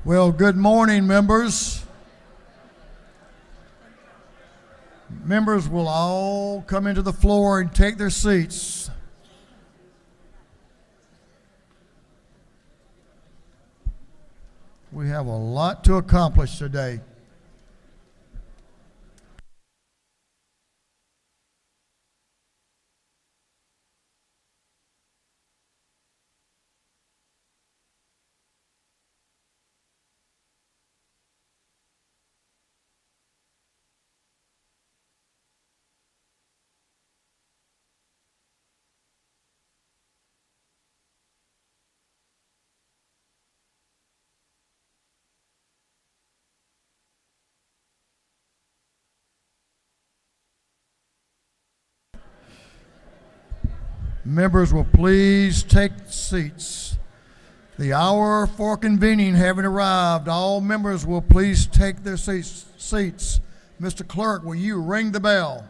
Well, good morning, members. Members will all come into the floor and take their seats. We have a lot to accomplish today. Members will please take seats. The hour for convening having arrived, all members will please take their seats. Mr. Clerk, will you ring the bell?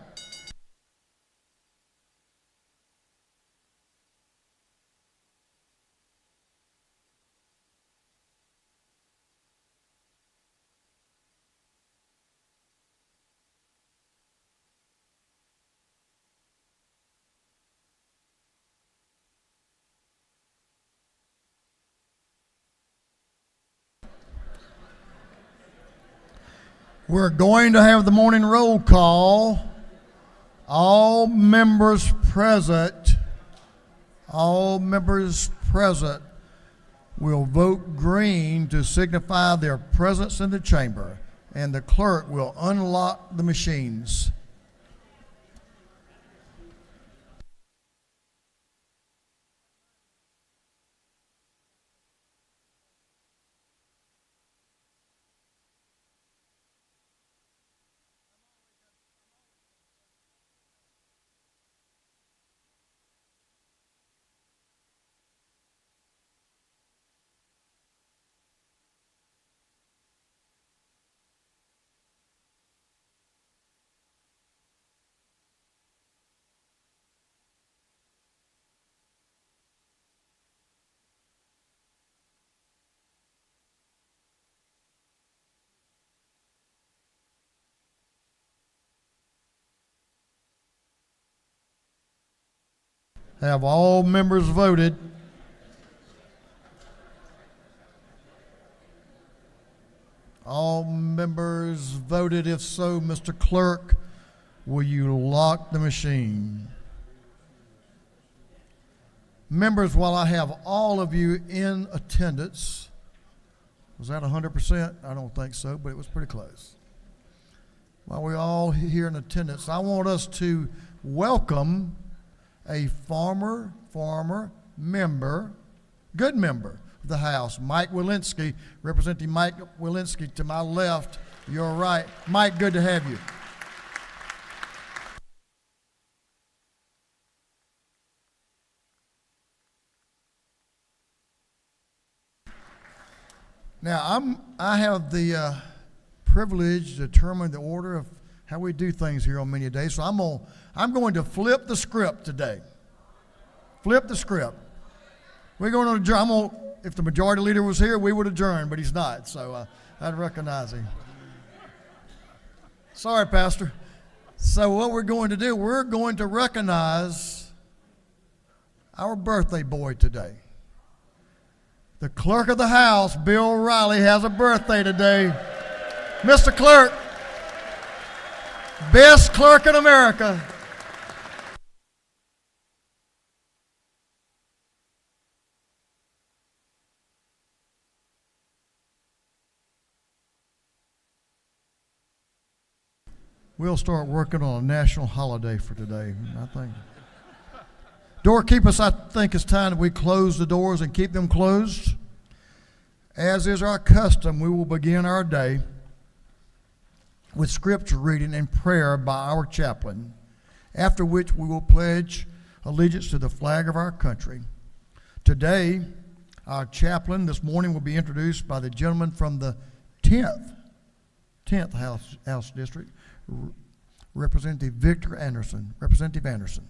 We're going to have the morning roll call. All members present will vote green to signify their presence in the chamber, and the clerk will unlock the machines. Have all members voted? All members voted. If so, Mr. Clerk, will you lock the machine? Members, while I have all of you in attendance, was that 100%? I don't think so, but it was pretty close. While we're all here in attendance, I want us to welcome a former member, good member of the House, Mike Walensky, Representative Mike Walensky to my left, your right. Mike, good to have you. Now, I have the privilege to determine the order of how we do things here on many days. So I'm going to flip the script today. Flip the script. We're going to adjourn. If the majority leader was here, we would adjourn, but he's not, so I'd recognize him. Sorry, Pastor. So what we're going to do, we're going to recognize our birthday boy today. The Clerk of the House, Bill Riley, has a birthday today. Mr. Clerk, best clerk in America. We'll start working on a national holiday for today, I think. Doorkeepers, I think it's time that we close the doors and keep them closed. As is our custom, we will begin our day with scripture reading and prayer by our chaplain, after which we will pledge allegiance to the flag of our country. Today, our chaplain this morning will be introduced by the gentleman from the 10th House District, Representative Victor Anderson. Representative Anderson.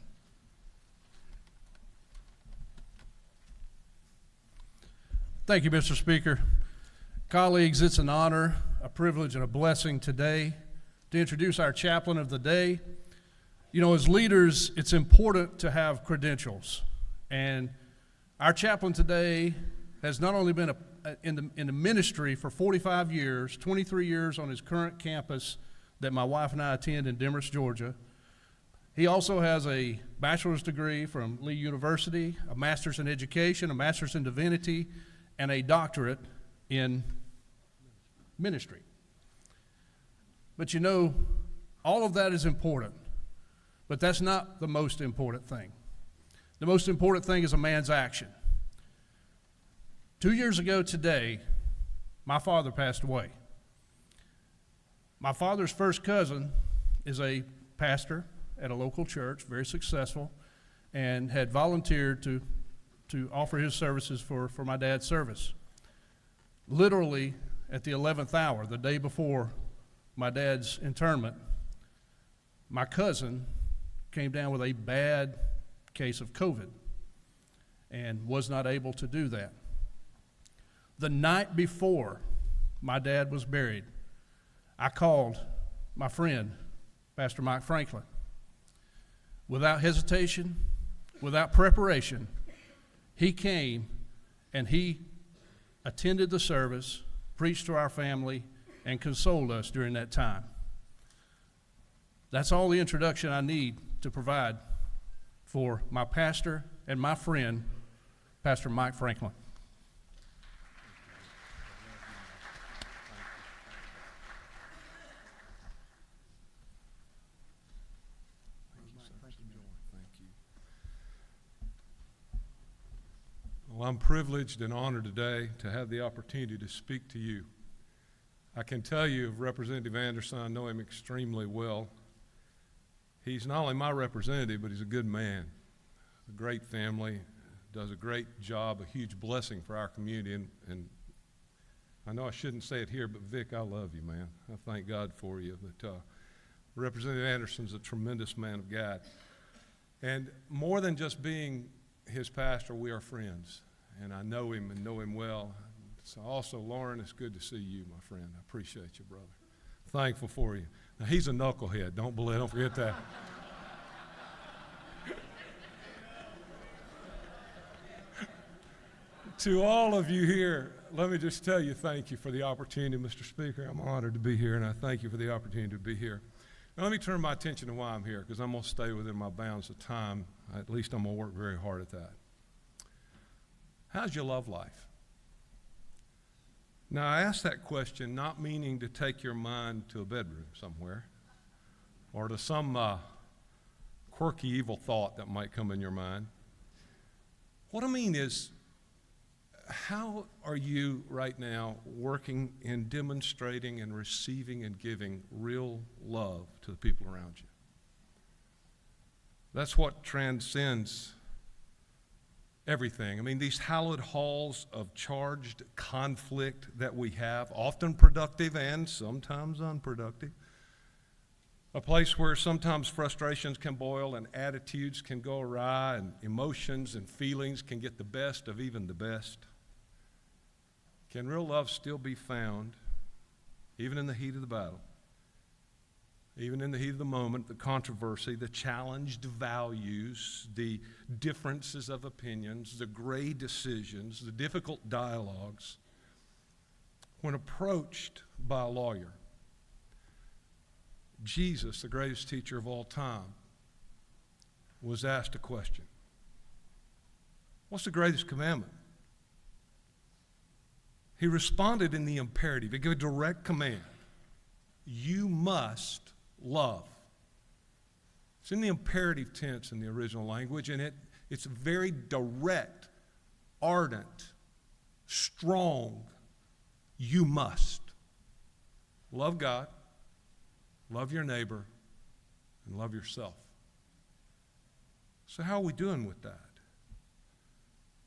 Thank you, Mr. Speaker. Colleagues, it's an honor, a privilege, and a blessing today to introduce our chaplain of the day. You know, as leaders, it's important to have credentials. And our chaplain today has not only been in the ministry for 45 years, 23 years on his current campus that my wife and I attend in Demorest, Georgia. He also has a bachelor's degree from Lee University, a master's in education, a master's in divinity, and a doctorate in ministry. But you know, all of that is important, but that's not the most important thing. The most important thing is a man's action. 2 years ago today, my father passed away. My father's first cousin is a pastor at a local church, very successful, and had volunteered to offer his services for my dad's service. Literally, at the 11th hour, the day before my dad's interment, my cousin came down with a bad case of COVID and was not able to do that. The night before my dad was buried, I called my friend, Pastor Mike Franklin. Without hesitation, without preparation, he came and he attended the service, preached to our family, and consoled us during that time. That's all the introduction I need to provide for my pastor and my friend, Pastor Mike Franklin. Well, I'm privileged and honored today to have the opportunity to speak to you. I can tell you of Representative Anderson, I know him extremely well. He's not only my representative, but he's a good man, a great family, does a great job, a huge blessing for our community. And I know I shouldn't say it here, but Vic, I love you, man. I thank God for you. But Representative Anderson's a tremendous man of God. And more than just being his pastor, we are friends. And I know him and know him well. So also, Lauren, it's good to see you, my friend. I appreciate you, brother. Thankful for you. Now, he's a knucklehead. Don't forget that. To all of you here, let me just tell you thank you for the opportunity, Mr. Speaker. I'm honored to be here, and I thank you for the opportunity to be here. Now, let me turn my attention to why I'm here, because I'm going to stay within my bounds of time. At least I'm going to work very hard at that. How's your love life? Now, I ask that question not meaning to take your mind to a bedroom somewhere or to some quirky evil thought that might come in your mind. What I mean is, how are you right now working in demonstrating and receiving and giving real love to the people around you? That's what transcends everything. I mean, these hallowed halls of charged conflict that we have, often productive and sometimes unproductive, a place where sometimes frustrations can boil and attitudes can go awry and emotions and feelings can get the best of even the best. Can real love still be found, even in the heat of the battle? Even in the heat of the moment, the controversy, the challenged values, the differences of opinions, the gray decisions, the difficult dialogues, when approached by a lawyer, Jesus, the greatest teacher of all time, was asked a question. What's the greatest commandment? He responded in the imperative. He gave a direct command. You must love. It's in the imperative tense in the original language, and it's very direct, ardent, strong. You must. Love God, love your neighbor, and love yourself. So how are we doing with that?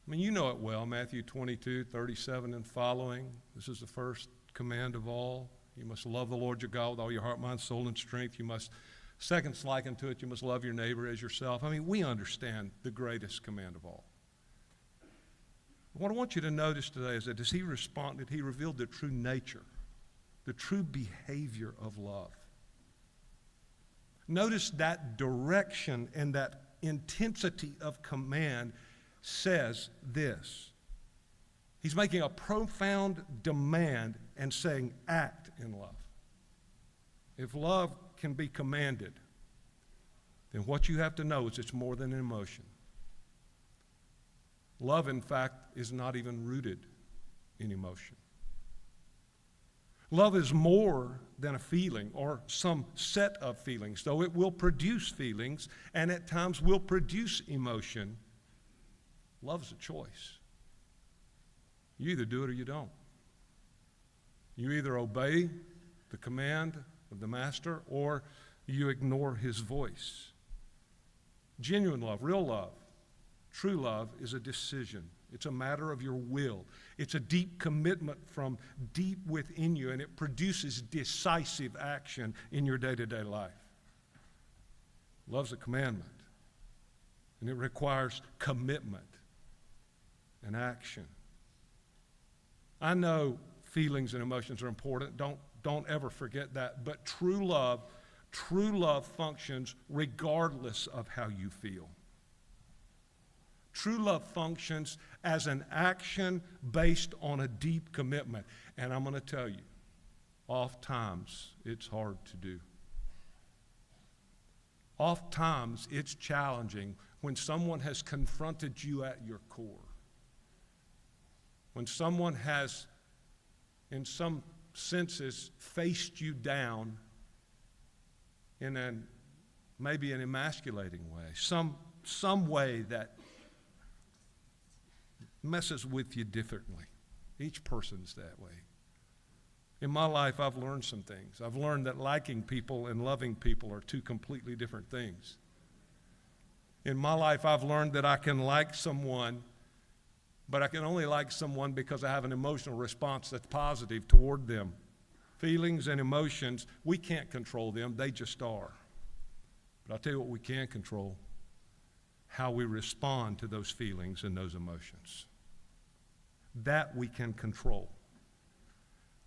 I mean, you know it well, Matthew 22:37 and following. This is the first command of all. You must love the Lord your God with all your heart, mind, soul, and strength. You must, second's likened to it, you must love your neighbor as yourself. I mean, we understand the greatest command of all. What I want you to notice today is that as he responded, he revealed the true nature, the true behavior of love. Notice that direction and that intensity of command says this. He's making a profound demand and saying, act in love. If love can be commanded, then what you have to know is it's more than an emotion. Love, in fact, is not even rooted in emotion. Love is more than a feeling or some set of feelings, though it will produce feelings and at times will produce emotion. Love is a choice. You either do it or you don't. You either obey the command of the master or you ignore his voice. Genuine love, real love, true love is a decision. It's a matter of your will. It's a deep commitment from deep within you, and it produces decisive action in your day-to-day life. Love's a commandment, and it requires commitment and action. I know feelings and emotions are important. Don't ever forget that. But true love functions regardless of how you feel. True love functions as an action based on a deep commitment. And I'm going to tell you, oftentimes it's hard to do. Oftentimes it's challenging when someone has confronted you at your core. When someone has, in some senses, faced you down in maybe an emasculating way, some way that messes with you differently. Each person's that way. In my life, I've learned some things. I've learned that liking people and loving people are two completely different things. In my life, I've learned that I can like someone, but I can only like someone because I have an emotional response that's positive toward them. Feelings and emotions, we can't control them, they just are. But I'll tell you what we can control, how we respond to those feelings and those emotions. That we can control.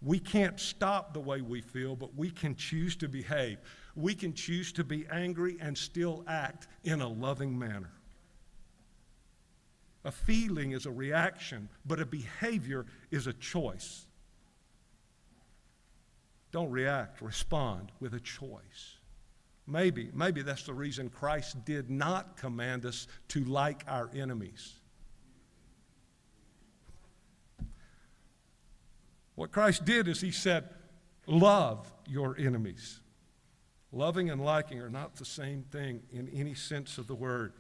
We can't stop the way we feel, but we can choose to behave. We can choose to be angry and still act in a loving manner. A feeling is a reaction, but a behavior is a choice. Don't react, respond with a choice. Maybe that's the reason Christ did not command us to like our enemies. What Christ did is he said, love your enemies. Loving and liking are not the same thing in any sense of the word.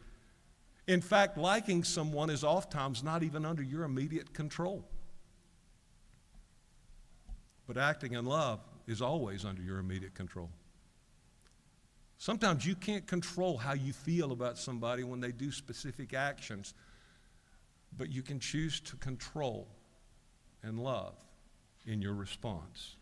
In fact, liking someone is oftentimes not even under your immediate control. But acting in love is always under your immediate control. Sometimes you can't control how you feel about somebody when they do specific actions, but you can choose to control and love in your response.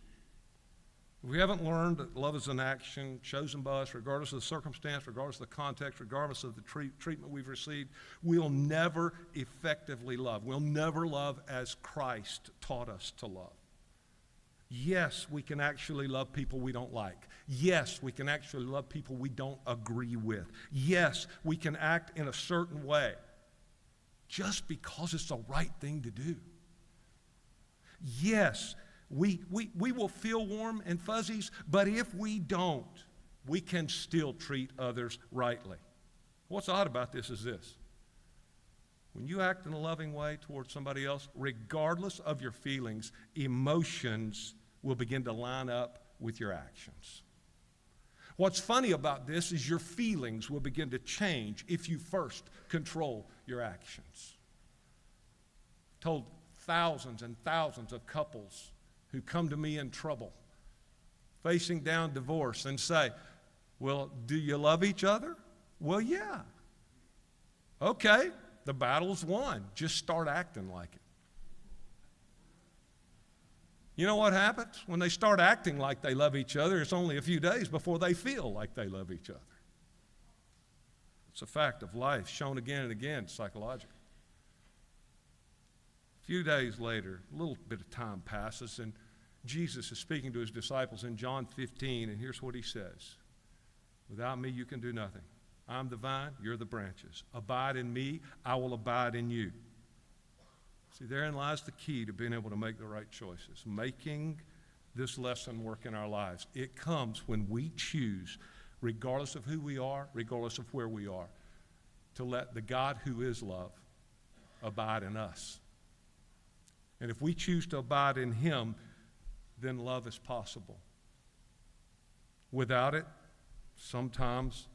If we haven't learned that love is an action chosen by us, regardless of the circumstance, regardless of the context, regardless of the treatment we've received, we'll never effectively love. We'll never love as Christ taught us to love. Yes, we can actually love people we don't like. Yes, we can actually love people we don't agree with. Yes, we can act in a certain way just because it's the right thing to do. Yes, we will feel warm and fuzzies, but if we don't, we can still treat others rightly. What's odd about this is this. When you act in a loving way towards somebody else, regardless of your feelings, emotions will begin to line up with your actions. What's funny about this is your feelings will begin to change if you first control your actions. I've told thousands and thousands of couples who come to me in trouble, facing down divorce, and say, well, do you love each other? Well, yeah. Okay, the battle's won. Just start acting like it. You know what happens? When they start acting like they love each other, it's only a few days before they feel like they love each other. It's a fact of life shown again and again psychologically. A few days later, a little bit of time passes, and Jesus is speaking to his disciples in John 15, and here's what he says. Without me, you can do nothing. I'm the vine, you're the branches. Abide in me, I will abide in you. See, therein lies the key to being able to make the right choices, making this lesson work in our lives. It comes when we choose, regardless of who we are, regardless of where we are, to let the God who is love abide in us. And if we choose to abide in him, then love is possible. Without it, sometimes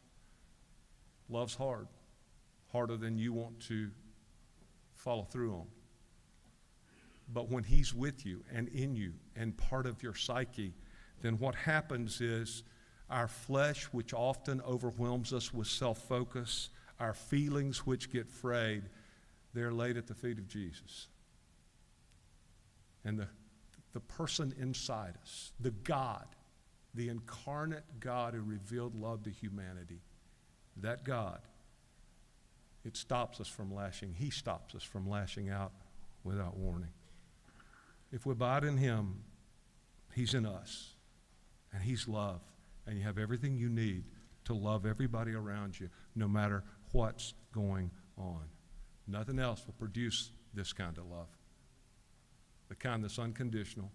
love's hard, harder than you want to follow through on. But when he's with you and in you and part of your psyche, then what happens is our flesh, which often overwhelms us with self-focus, our feelings which get frayed, they're laid at the feet of Jesus. And the person inside us, the God, the incarnate God who revealed love to humanity, that God, it stops us from lashing. He stops us from lashing out without warning. If we abide in him, he's in us, and he's love, and you have everything you need to love everybody around you, no matter what's going on. Nothing else will produce this kind of love. The kind that's unconditional,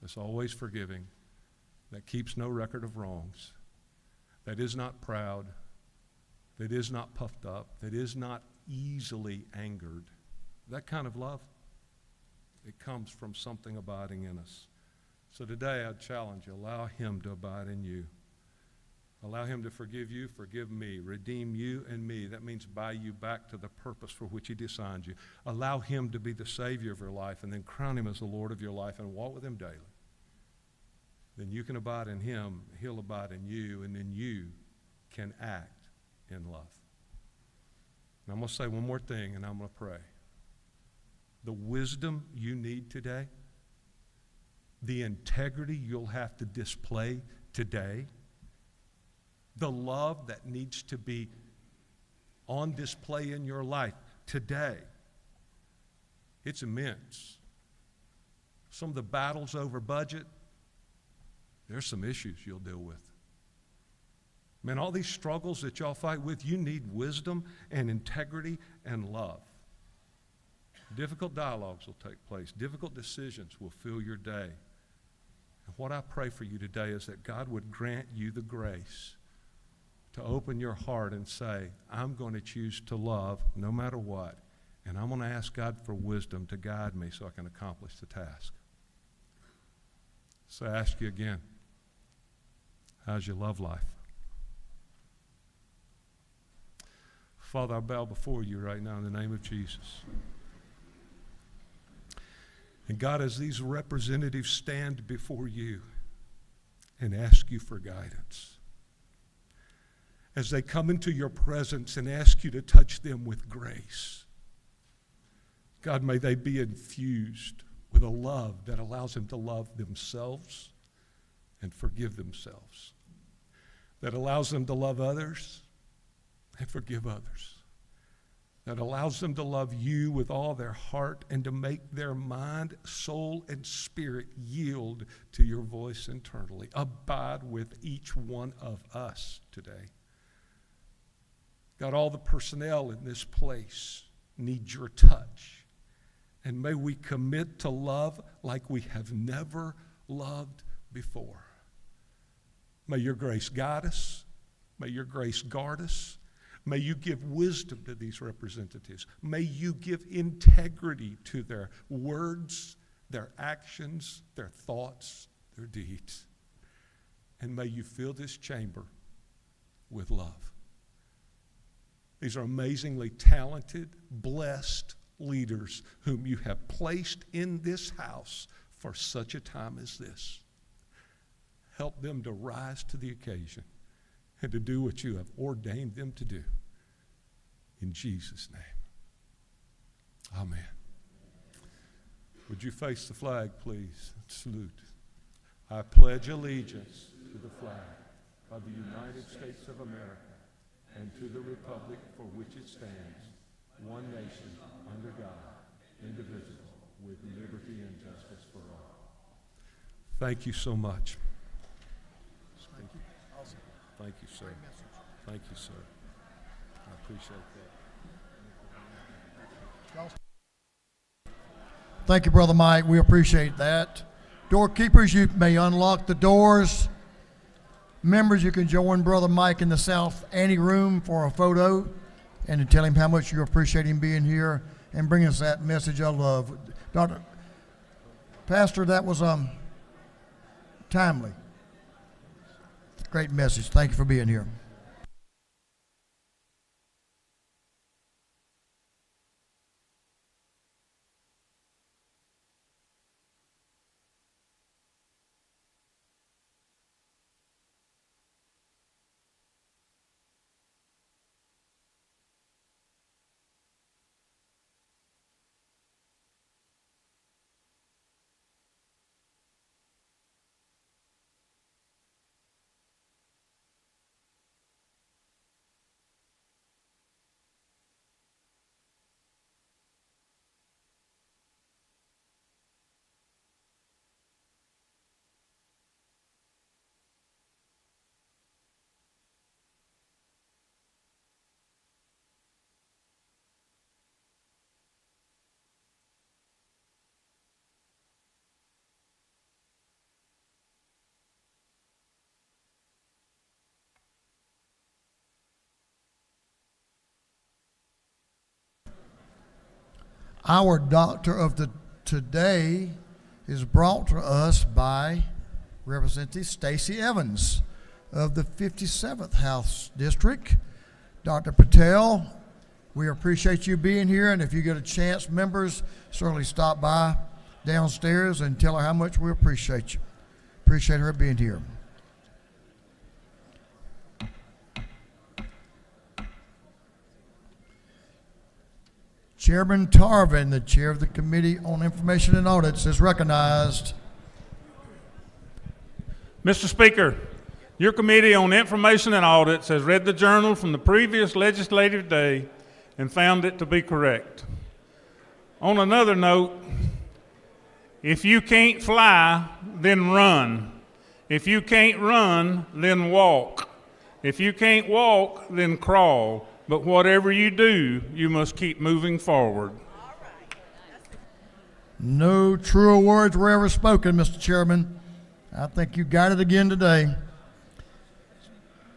that's always forgiving, that keeps no record of wrongs, that is not proud, that is not puffed up, that is not easily angered. That kind of love, it comes from something abiding in us. So today I'd challenge you, allow him to abide in you. Allow him to forgive you, forgive me, redeem you and me. That means buy you back to the purpose for which he designed you. Allow him to be the Savior of your life, and then crown him as the Lord of your life and walk with him daily. Then you can abide in him, he'll abide in you, and then you can act in love. And I'm going to say one more thing, and I'm going to pray. The wisdom you need today, the integrity you'll have to display today, the love that needs to be on display in your life today, it's immense. Some of the battles over budget, there's some issues you'll deal with. Man, all these struggles that y'all fight with, you need wisdom and integrity and love. Difficult dialogues will take place. Difficult decisions will fill your day. And what I pray for you today is that God would grant you the grace to open your heart and say, I'm going to choose to love no matter what, and I'm going to ask God for wisdom to guide me so I can accomplish the task. So I ask you again, how's your love life? Father, I bow before you right now in the name of Jesus. And God, as these representatives stand before you and ask you for guidance, as they come into your presence and ask you to touch them with grace, God, may they be infused with a love that allows them to love themselves and forgive themselves, that allows them to love others and forgive others, that allows them to love you with all their heart and to make their mind, soul, and spirit yield to your voice internally. Abide with each one of us today. God, all the personnel in this place need your touch. And may we commit to love like we have never loved before. May your grace guide us. May your grace guard us. May you give wisdom to these representatives. May you give integrity to their words, their actions, their thoughts, their deeds. And may you fill this chamber with love. These are amazingly talented, blessed leaders whom you have placed in this house for such a time as this. Help them to rise to the occasion and to do what you have ordained them to do. In Jesus' name, amen. Would you face the flag, please? Salute. I pledge allegiance to the flag of the United States of America and to the republic for which it stands, one nation, under God, indivisible, with liberty and justice for all. Thank you so much. Thank you. Awesome. Thank you, sir. Thank you, sir. I appreciate that. Thank you, Brother Mike. We appreciate that. Doorkeepers, you may unlock the doors. Members, you can join Brother Mike in the South Anteroom for a photo and to tell him how much you appreciate him being here and bringing us that message of love. Dr. Pastor, that was timely. Great message. Thank you for being here. Our doctor of the today is brought to us by Representative Stacey Evans of the 57th House District. Dr. Patel, we appreciate you being here, and if you get a chance, members, certainly stop by downstairs and tell her how much we appreciate you. Appreciate her being here. Chairman Tarvin, the chair of the Committee on Information and Audits, is recognized. Mr. Speaker, your Committee on Information and Audits has read the journal from the previous legislative day and found it to be correct. On another note, if you can't fly, then run. If you can't run, then walk. If you can't walk, then crawl. But whatever you do, you must keep moving forward. No truer words were ever spoken, Mr. Chairman. I think you got it again today.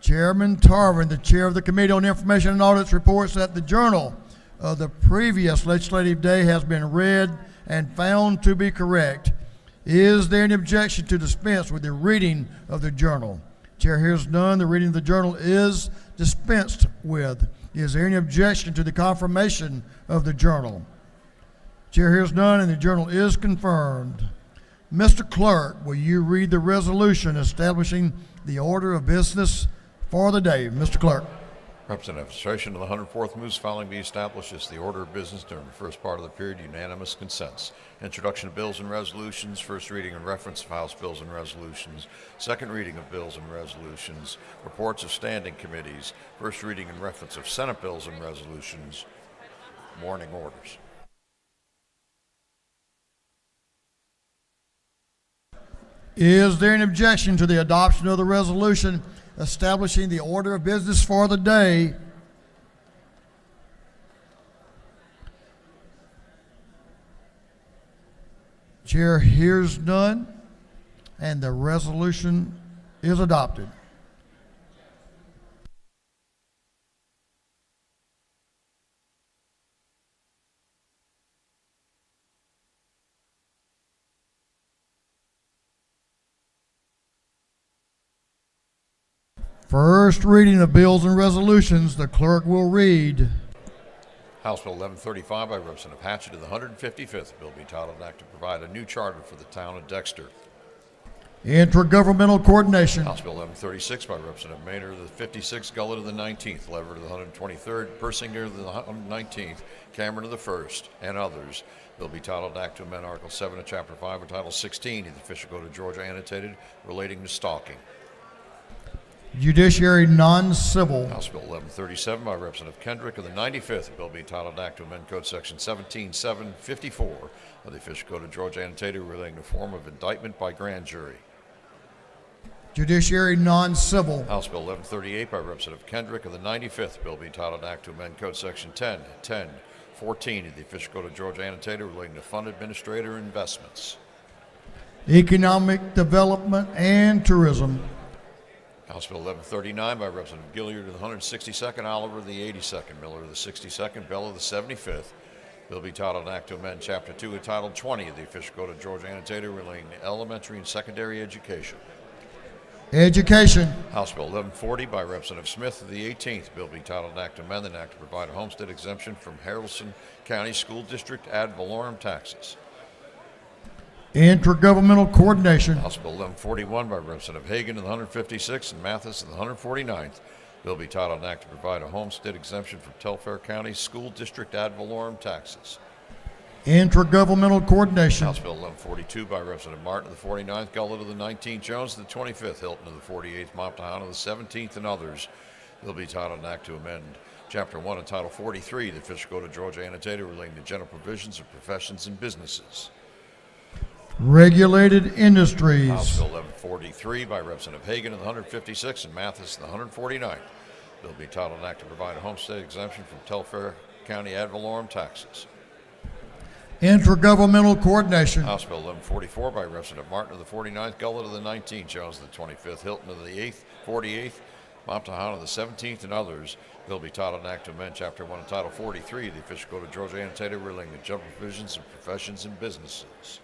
Chairman Tarvin, the chair of the Committee on Information and Audits, reports that the journal of the previous legislative day has been read and found to be correct. Is there any objection to dispense with the reading of the journal? Chair hears none. The reading of the journal is dispensed with. Is there any objection to the confirmation of the journal? Chair hears none, and the journal is confirmed. Mr. Clerk, will you read the resolution establishing the order of business for the day? Mr. Clerk. Representative Administration of the 104th moves following be established as the order of business during the first part of the period. Unanimous consents. Introduction of bills and resolutions. First reading and reference of House bills and resolutions. Second reading of bills and resolutions. Reports of standing committees. First reading and reference of Senate bills and resolutions. Morning orders. Is there an objection to the adoption of the resolution establishing the order of business for the day? Chair hears none, and the resolution is adopted. First reading of bills and resolutions, the clerk will read. House Bill 1135 by Representative Hatchett of the 155th. Bill be titled an act to provide a new charter for the town of Dexter. Intergovernmental coordination. House Bill 1136 by Representative Maynard of the 56th, Gullett of the 19th, Leverett of the 123rd, Persinger of the 119th, Cameron of the 1st, and others. Bill be titled an act to amend Article 7 of Chapter 5 of Title 16 of the Official Code of Georgia annotated relating to stalking. Judiciary non-civil. House Bill 1137 by Representative Kendrick of the 95th, a bill being titled Act to amend Code Section 17754 of the Official Code of Georgia annotated relating to form of indictment by grand jury. Judiciary non-civil. House Bill 1138 by Representative Kendrick of the 95th, a bill being titled Act to amend Code Section 1014 of the Official Code of Georgia annotated relating to fund administrator investments. Economic development and tourism. House Bill 1139 by Representative Gilliard of the 162nd, Oliver of the 82nd, Miller of the 62nd, Bell of the 75th. Bill be titled Act to amend Chapter 2 of Title 20 of the Official Code of Georgia annotated relating to elementary and secondary education. Education. House Bill 1140 by Representative Smith of the 18th. Bill be titled Act to amend an act to provide a homestead exemption from Haralson County School District ad valorem taxes. Intergovernmental coordination. House Bill 1141 by Representative Hagan of the 156th and Mathis of the 149th. Bill be titled an act to provide a homestead exemption from Telfair County School District ad valorem taxes. Intergovernmental coordination. House Bill 1142 by Representative Martin of the 49th, Gullett of the 19th, Jones of the 25th, Hilton of the 48th, Moptahana of the 17th, and others. Bill be titled an act to amend Chapter 1 of Title 43 of the Official Code of Georgia annotated relating to general provisions of professions and businesses. Regulated industries. House Bill 1143 by Representative Hagan of the 156th and Mathis of the 149th. Bill be titled an act to provide a homestead exemption from Telfair County ad valorem taxes. Intergovernmental coordination. House Bill 1144 by Representative Martin of the 49th, Gullett of the 19th, Jones of the 25th, Hilton of the 8th, 48th, Moptahana of the 17th, and others. Bill be titled an act to amend Chapter 1 of Title 43 of the Official Code of Georgia annotated relating to general provisions of professions and businesses.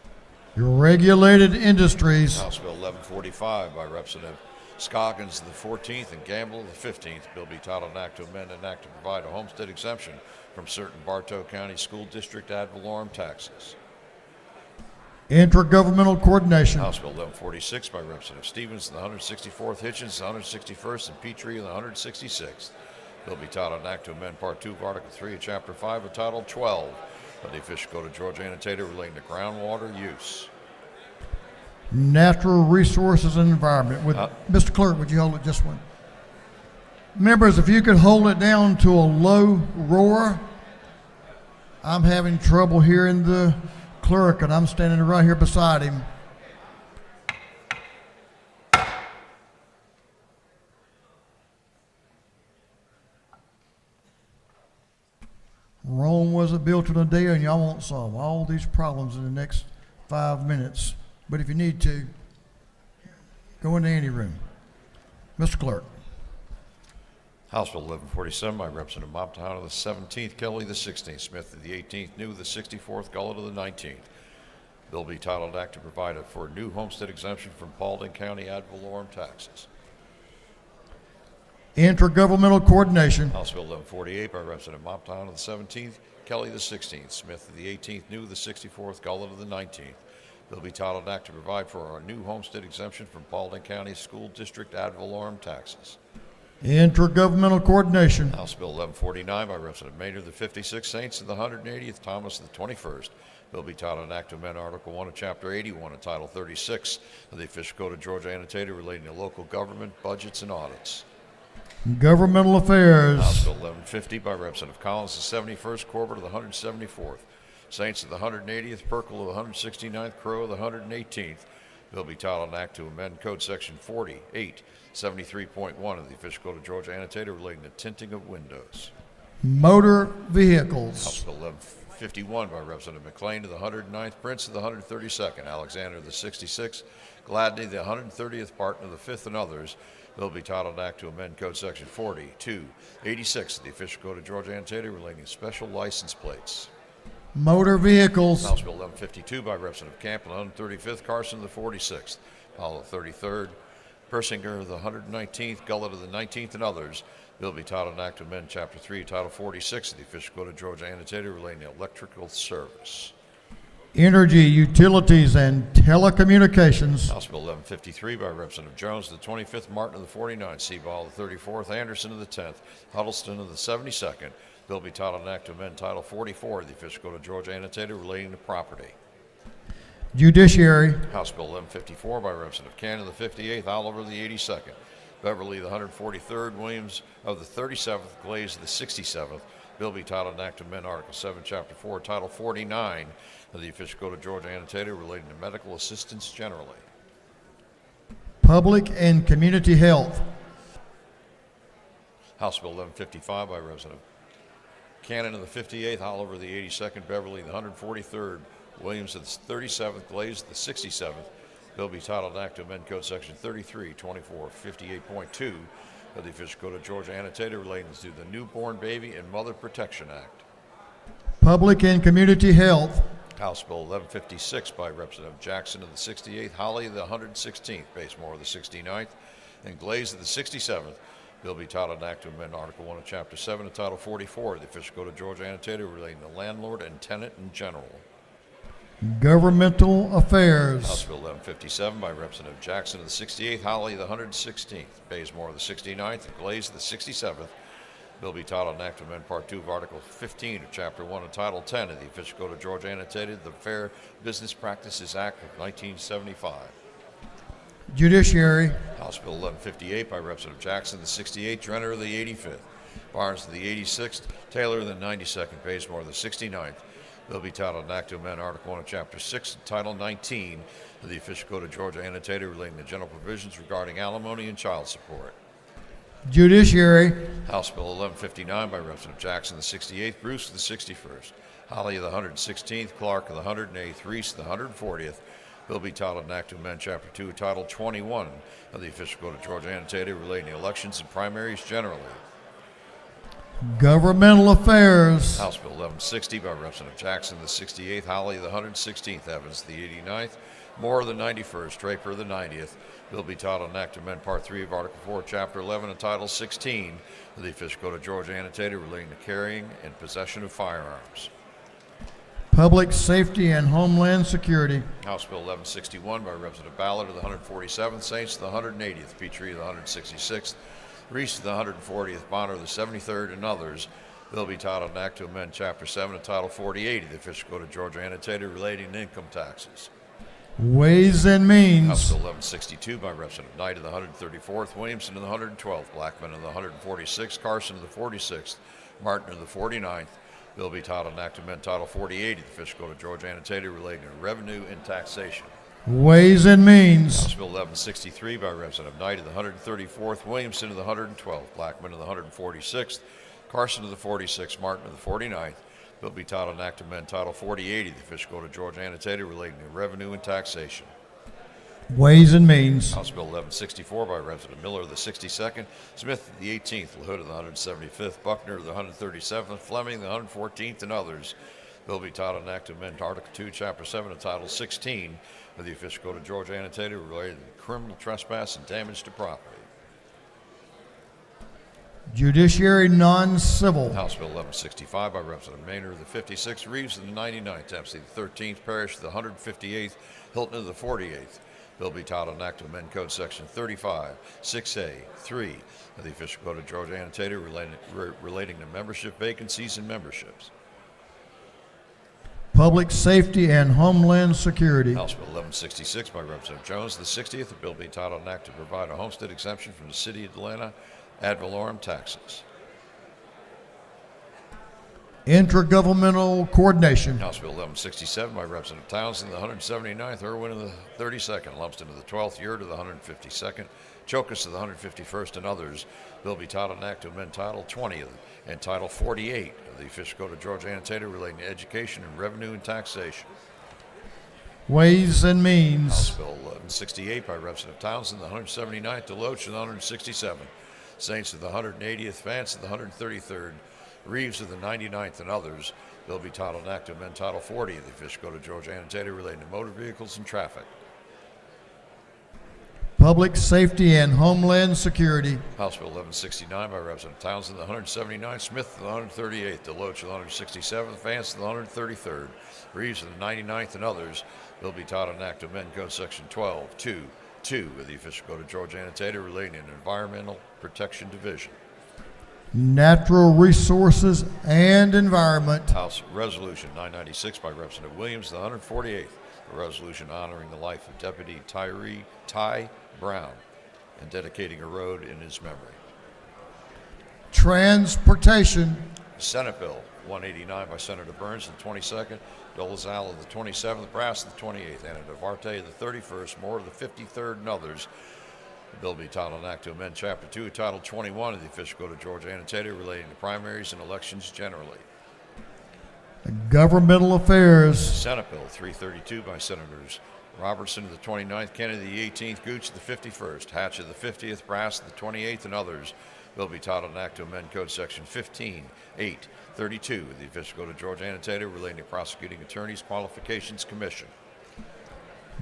Regulated industries. House Bill 1145 by Representative Scoggins of the 14th and Gamble of the 15th. Bill be titled an act to amend an act to provide a homestead exemption from certain Bartow County School District ad valorem taxes. Intergovernmental coordination. House Bill 1146 by Representative Stevens of the 164th, Hitchens of the 161st, and Petrie of the 166th. Bill be titled an act to amend Part 2 of Article 3 of Chapter 5 of Title 12 of the Official Code of Georgia annotated relating to groundwater use. Natural resources and environment. Mr. Clerk, would you hold it just one? Members, if you could hold it down to a low roar. I'm having trouble hearing the clerk, and I'm standing right here beside him. Rome wasn't built in a day, and y'all won't solve all these problems in the next 5 minutes. But if you need to, go into any room. Mr. Clerk. House Bill 1147 by Representative Moptahana of the 17th, Kelly the 16th, Smith of the 18th, New of the 64th, Gullett of the 19th. Bill be titled Act to provide for a new homestead exemption from Paulding County ad valorem taxes. Intergovernmental coordination. House Bill 1148 by Representative Moptahana of the 17th, Kelly the 16th, Smith of the 18th, New of the 64th, Gullett of the 19th. Bill be titled Act to provide for a new homestead exemption from Paulding County School District ad valorem taxes. Intergovernmental coordination. House Bill 1149 by Representative Maynard of the 56th, Saints of the 180th, Thomas of the 21st. Bill be titled an act to amend Article 1 of Chapter 81 of Title 36 of the Official Code of Georgia annotated relating to local government budgets and audits. Governmental affairs. House Bill 1150 by Representative Collins of the 71st, Corbett of the 174th. Saints of the 180th, Perkle of the 169th, Crow of the 118th. Bill be titled an act to amend Code Section 4873.1 of the Official Code of Georgia annotated relating to tinting of windows. Motor vehicles. House Bill 1151 by Representative McLean of the 109th, Prince of the 132nd, Alexander of the 66th, Gladney the 130th, Barton of the 5th, and others. Bill be titled an act to amend Code Section 4286 of the Official Code of Georgia annotated relating to special license plates. Motor vehicles. House Bill 1152 by Representative Camp of the 135th, Carson of the 46th, Powell of the 33rd, Persinger of the 119th, Gullett of the 19th, and others. Bill be titled an act to amend Chapter 3, Title 46 of the Official Code of Georgia annotated relating to electrical service. Energy, utilities, and telecommunications. House Bill 1153 by Representative Jones of the 25th, Martin of the 49th, Seaball of the 34th, Anderson of the 10th, Huddleston of the 72nd. Bill be titled an act to amend Title 44 of the Official Code of Georgia annotated relating to property. Judiciary. House Bill 1154 by Representative Cannon of the 58th, Oliver of the 82nd, Beverly the 143rd, Williams of the 37th, Glaze of the 67th. Bill be titled and act to amend Article 7, Chapter 4, Title 49 of the Official Code of Georgia annotated relating to medical assistance generally. Public and Community Health. House Bill 1155 by Representative Cannon of the 58th, Oliver the 82nd, Beverly the 143rd, Williams of the 37th, Glaze of the 67th. Bill be titled and act to amend Code Section 33, 24, 58.2 of the Official Code of Georgia annotated relating to the Newborn Baby and Mother Protection Act. Public and Community Health. House Bill 1156 by Representative Jackson of the 68th, Holly of the 116th, Basemore of the 69th, and Glaze of the 67th. Bill be titled and act to amend Article 1 of Chapter 7 of Title 44 of the Official Code of Georgia annotated relating to landlord and tenant in general. Governmental House Affairs. Bill 1157 by Representative Jackson of the 68th, Holly of the 116th, Basemore of the 69th, and Glaze of the 67th. Bill be titled and act to amend Part 2 of Article 15 of Chapter 1 of Title 10 of the Official Code of Georgia annotated, the Fair Business Practices Act of 1975. Judiciary. House Bill 1158 by Representative Jackson of the 68th, Drenner of the 85th, Barnes of the 86th, Taylor of the 92nd, Basemore of the 69th. Bill be titled and act to amend Article 1 of Chapter 6 and Title 19 of the Official Code of Georgia annotated relating to general provisions regarding alimony and child support. Judiciary. House Bill 1159 by Representative Jackson of the 68th, Bruce of the 61st, Holly of the 116th, Clark of the 108th, Reese of the 140th. Bill be titled and act to amend Chapter 2, Title 21 of the Official Code of Georgia annotated relating to elections and primaries generally. Governmental Affairs. House Bill 1160 by Representative Jackson of the 68th, Holly of the 116th, Evans of the 89th, Moore of the 91st, Draper of the 90th. Bill be titled and act to amend Part 3 of Article 4, Chapter 11 and Title 16 of the Official Code of Georgia annotated relating to carrying and possession of firearms. Public Safety and Homeland Security. House Bill 1161 by Representative Ballard of the 147th, Saints of the 180th, Petrie of the 166th, Reese of the 140th, Bonner of the 73rd, and others. Bill be titled and act to amend Chapter 7 and Title 48 of the Official Code of Georgia annotated relating to income taxes. Ways and House Means. Bill 1162 by Representative Knight of the 134th, Williamson of the 112th, Blackman of the 146th, Carson of the 46th, Martin of the 49th. Bill be titled and act to amend Title 48 of the Official Code of Georgia annotated relating to revenue and taxation. Ways and Means. House Bill 1163 by Representative Knight of the 134th, Williamson of the 112th, Blackman of the 146th, Carson of the 46th, Martin of the 49th. Bill be titled and act to amend Title 48 of the Official Code of Georgia annotated relating to revenue and taxation. Ways and Means. House Bill 1164 by Representative Miller of the 62nd, Smith of the 18th, LaHood of the 175th, Buckner of the 137th, Fleming of the 114th, and others. Bill be titled and act to amend Article 2, Chapter 7 and Title 16 of the Official Code of Georgia annotated related to criminal trespass and damage to property. Judiciary Non-Civil. House Bill 1165 by Representative Maynard of the 56th, Reeves of the 99th, Dempsey of the 13th, Parrish of the 158th, Hilton of the 48th. Bill be titled and act to amend Code Section 35, 6A, 3 of the Official Code of Georgia annotated relating to membership vacancies and memberships. Public Safety and Homeland Security. House Bill 1166 by Representative Jones of the 60th, a bill be titled and act to provide a homestead exemption from the City of Atlanta ad valorem taxes. Intergovernmental Coordination. House Bill 1167 by Representative Townsend of the 179th, Irwin of the 32nd, Lumsden of the 12th, Yurt of the 152nd, Chokus of the 151st, and others. Bill be titled and act to amend Title 20 and Title 48 of the Official Code of Georgia annotated relating to education and revenue and taxation. Ways and House Means. Bill 1168 by Representative Townsend of the 179th, Deloach of the 167th, Saints of the 180th, Vance of the 133rd, Reeves of the 99th, and others. Bill be titled and act to amend Title 40 of the Official Code of Georgia annotated relating to motor vehicles and traffic. Public Safety and Homeland Security. House Bill 1169 by Representative Townsend of the 179th, Smith of the 138th, Deloach of the 167th, Vance of the 133rd, Reeves of the 99th, and others. Bill be titled and act to amend Code Section 12.2.2 of the Official Code of Georgia annotated relating to an Environmental Protection Division. Natural Resources and Environment. House Resolution 996 by Representative Williams of the 148th, a resolution honoring the life of Deputy Ty Brown. and dedicating a road in his memory. Transportation. Senate Bill 189 by Senator Burns, the 22nd, Dolezal of the 27th, Brass of the 28th, Anna Duarte of the 31st, Moore of the 53rd, and others. The bill be titled an act to amend Chapter 2, Title 21 of the Official Code of Georgia Annotated relating to primaries and elections generally. Governmental affairs. Senate Bill 332 by Senators Robertson of the 29th, Kennedy of the 18th, Gooch of the 51st, Hatch of the 50th, Brass of the 28th, and others. Bill be titled an act to amend Code Section 15.8.32 of the Official Code of Georgia Annotated relating to Prosecuting Attorneys Qualifications Commission.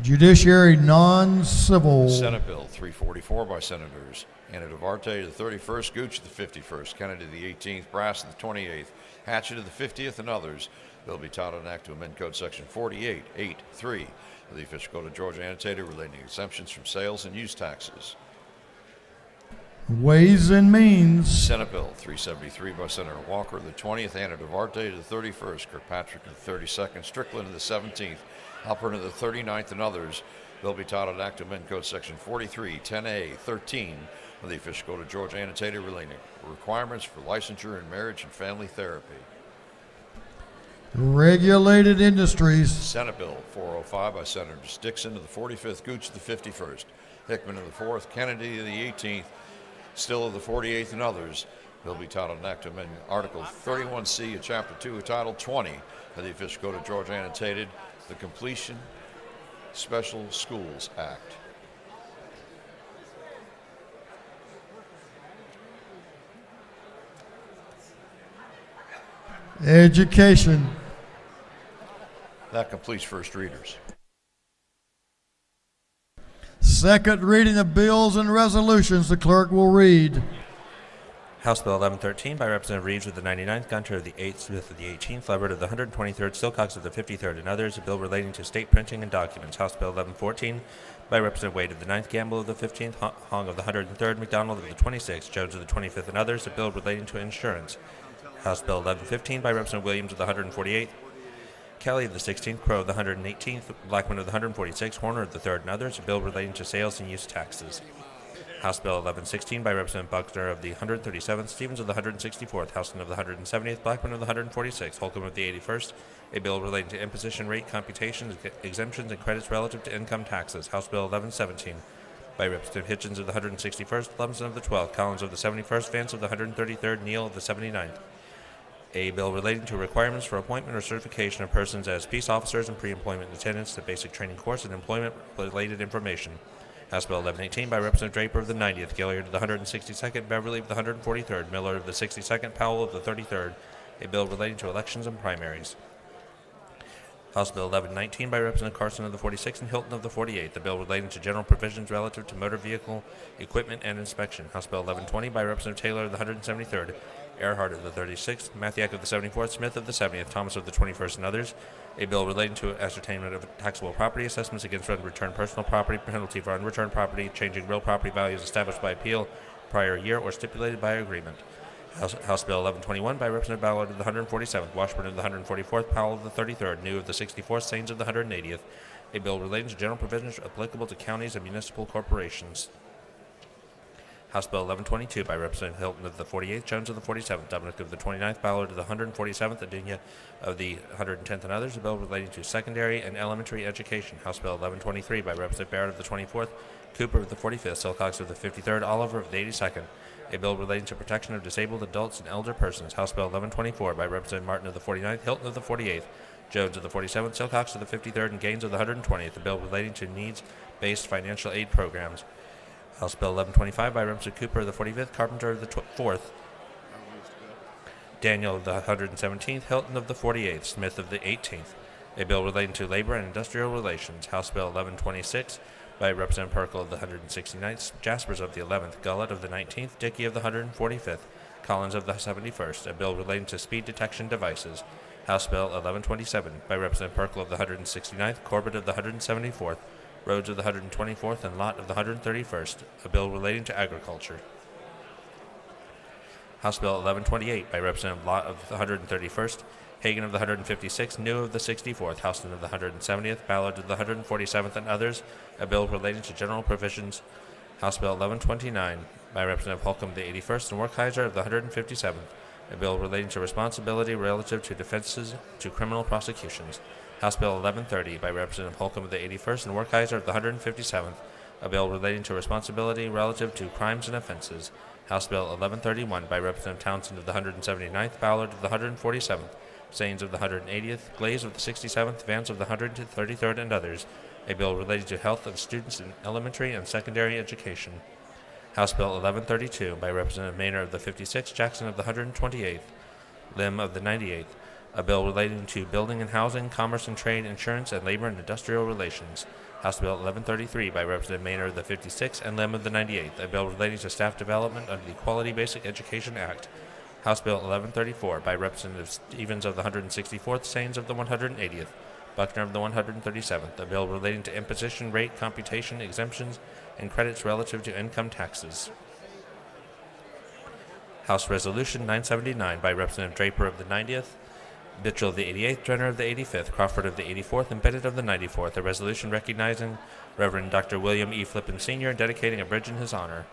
Judiciary non-civil. Senate Bill 344 by Senators Anna Duarte of the 31st, Gooch of the 51st, Kennedy of the 18th, Brass of the 28th, Hatchett of the 50th, and others. Bill be titled an act to amend Code Section 48.8.3 of the Official Code of Georgia Annotated relating to exemptions from sales and use taxes. Ways and Means. Senate Bill 373 by Senator Walker of the 20th, Anna Duarte of the 31st, Kirkpatrick of the 32nd, Strickland of the 17th, Halpern of the 39th, and others. Bill be titled an act to amend Code Section 43.10a.13 of the Official Code of Georgia Annotated relating to requirements for licensure in marriage and family therapy. Regulated Industries. Senate Bill 405 by Senators Dixon of the 45th, Gooch of the 51st, Hickman of the 4th, Kennedy of the 18th, Still of the 48th, and others. Bill be titled an act to amend Article 31C of Chapter 2 of Title 20 of the Official Code of Georgia Annotated, the Completion Special Schools Act. Education. That completes first readers. Second reading of bills and resolutions. The clerk will read. House Bill 1113 by Representative Reeves of the 99th, Gunter of the 8th, Smith of the 18th, Leverett of the 123rd, Silcox of the 53rd, and others. A bill relating to state printing and documents. House Bill 1114 by Representative Wade of the 9th, Gamble of the 15th, Hong of the 103rd, McDonald of the 26th, Jones of the 25th, and others. A bill relating to insurance. House Bill 1115 by Representative Williams of the 148th, Kelly of the 16th, Crow of the 118th, Blackman of the 146th, Horner of the 3rd, and others. A bill relating to sales and use taxes. House Bill 1116 by Representative Buckner of the 137th, Stevens of the 164th, Houston of the 170th, Blackman of the 146th, Holcomb of the 81st. A bill relating to imposition rate computations, exemptions, and credits relative to income taxes. House Bill 1117 by Representative Hitchens of the 161st, Lumsden of the 12th, Collins of the 71st, Vance of the 133rd, Neal of the 79th. A bill relating to requirements for appointment or certification of persons as peace officers and pre-employment attendants to basic training course and employment-related information. House Bill 1118 by Representative Draper of the 90th, Gilliard of the 162nd, Beverly of the 143rd, Miller of the 62nd, Powell of the 33rd. A bill relating to elections and primaries. House Bill 1119 by Representative Carson of the 46th and Hilton of the 48th. The bill relating to general provisions relative to motor vehicle equipment and inspection. House Bill 1120 by Representative Taylor of the 173rd, Earhart of the 36th, Mathiak of the 74th, Smith of the 70th, Thomas of the 21st, and others. A bill relating to ascertainment of taxable property assessments against unreturned personal property, penalty for unreturned property, changing real property values established by appeal, prior year, or stipulated by agreement. House Bill 1121 by Representative Ballard of the 147th, Washburn of the 144th, Powell of the 33rd, New of the 64th, Sains of the 180th. A bill relating to general provisions applicable to counties and municipal corporations. House Bill 1122 by Representative Hilton of the 48th, Jones of the 47th, Dominic of the 29th, Ballard of the 147th, Adina of the 110th, and others. A bill relating to secondary and elementary education. House Bill 1123 by Representative Barrett of the 24th, Cooper of the 45th, Silcox of the 53rd, Oliver of the 82nd. A bill relating to protection of disabled adults and elder persons. House Bill 1124 by Representative Martin of the 49th, Hilton of the 48th, Jones of the 47th, Silcox of the 53rd, and Gaines of the 120th. A bill relating to needs-based financial aid programs. House Bill 1125 by Representative Cooper of the 45th, Carpenter of the 4th, Daniel of the 117th, Hilton of the 48th, Smith of the 18th. A bill relating to labor and industrial relations. House Bill 1126 by Representative Perkle of the 169th, Jaspers of the 11th, Gullett of the 19th, Dickey of the 145th, Collins of the 71st. A bill relating to speed detection devices. House Bill 1127 by Representative Perkle of the 169th, Corbett of the 174th, Rhodes of the 124th, and Lott of the 131st. A bill relating to agriculture. House Bill 1128 by Representative Lott of the 131st, Hagan of the 156th, New of the 64th, Houston of the 170th, Ballard of the 147th, and others. A bill relating to general provisions. House Bill 1129 by Representative Holcomb of the 81st and Werkheiser of the 157th, a bill relating to responsibility relative to defenses to criminal prosecutions. House Bill 1130 by Representative Holcomb of the 81st and Werkheiser of the 157th, a bill relating to responsibility relative to crimes and offenses. House Bill 1131 by Representative Townsend of the 179th, Ballard of the 147th, Sains of the 180th, Glaze of the 67th, Vance of the 133rd, and others, a bill relating to health of students in elementary and secondary education. House Bill 1132 by Representative Maynor of the 56th, Jackson of the 128th, Lim of the 98th, a bill relating to building and housing, commerce and trade, insurance, and labor and industrial relations. House Bill 1133 by Representative Maynor of the 56th and Lim of the 98th, a bill relating to staff development under the Quality Basic Education Act. House Bill 1134 by Representative Stevens of the 164th, Sains of the 180th, Buckner of the 137th, a bill relating to imposition rate computation, exemptions, and credits relative to income taxes. House Resolution 979 by Representative Draper of the 90th, Bitchell of the 88th, Drenner of the 85th, Crawford of the 84th, and Bennett of the 94th, a resolution recognizing Reverend Dr. William E. Flippen Sr. and dedicating a bridge in his honor.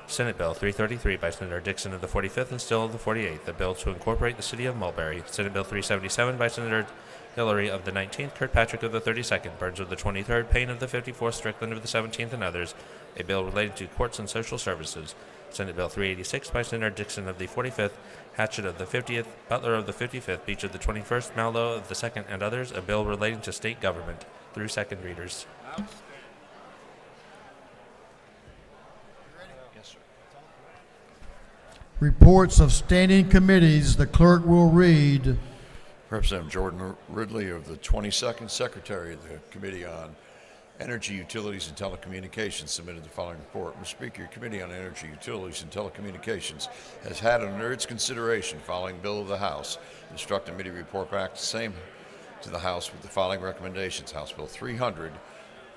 Senate Bill 333 by Senator Dixon of the 45th and Still of the 48th, a bill to incorporate the city of Mulberry. Senate Bill 377 by Senator Hillary of the 19th, Kirkpatrick of the 32nd, Burns of the 23rd, Payne of the 54th, Strickland of the 17th, and others, a bill related to courts and social services. Senate Bill 386 by Senator Dixon of the 45th, Hatchett of the 50th, Butler of the 55th, Beach of the 21st, Mallow of the 2nd, and others, a bill relating to state government, through second readers. Reports of standing committees, the clerk will read. Representative Jordan Ridley of the 22nd, Secretary of the Committee on Energy, Utilities, and Telecommunications, submitted the following report. Mr. Speaker, your Committee on Energy, Utilities, and Telecommunications has had under its consideration following bill of the House, instruct the committee report back the same to the House with the following recommendations. House Bill 300,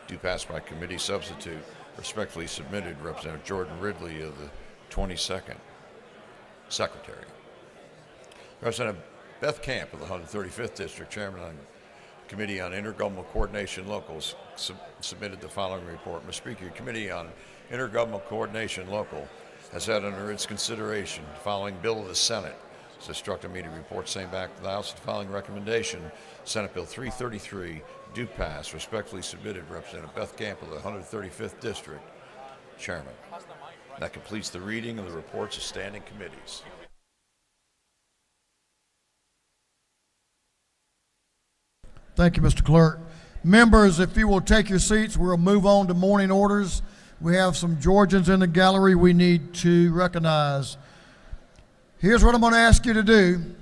due pass by committee substitute, respectfully submitted, Representative Jordan Ridley of the 22nd, Secretary. Representative Beth Camp of the 135th District, Chairman on Committee on Intergovernmental Coordination Locals, submitted the following report. Mr. Speaker, your Committee on Intergovernmental Coordination Local has had under its consideration following bill of the Senate. It's instructed me to report same back to the House with the following recommendation. Senate Bill 333, due pass, respectfully submitted, Representative Beth Camp of the 135th District, Chairman. That completes the reading of the reports of standing committees. Thank you, Mr. Clerk. Members, if you will take your seats, we'll move on to morning orders. We have some Georgians in the gallery we need to recognize. Here's what I'm going to ask you to do.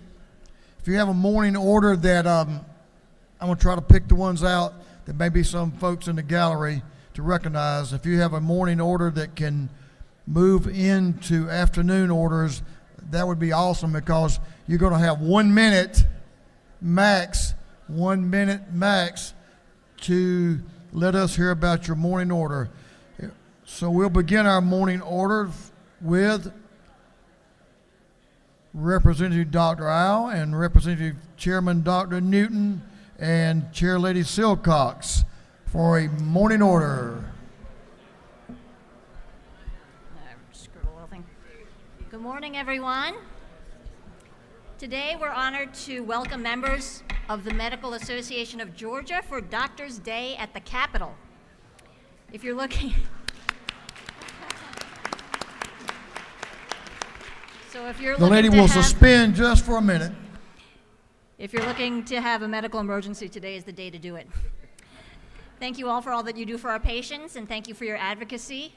If you have a morning order that I'm going to try to pick the ones out that may be some folks in the gallery to recognize. If you have a morning order that can move into afternoon orders, that would be awesome, because you're going to have 1 minute max to let us hear about your morning order. So we'll begin our morning order with Representative Dr. Al and Representative Chairman Dr. Newton and Chair Lady Silcox for a morning order. Good morning, everyone. Today we're honored to welcome members of the Medical Association of Georgia for Doctors' Day at the Capitol. If you're looking, The lady will suspend just for a minute. If you're looking to have a medical emergency, today is the day to do it. Thank you all for all that you do for our patients, and thank you for your advocacy.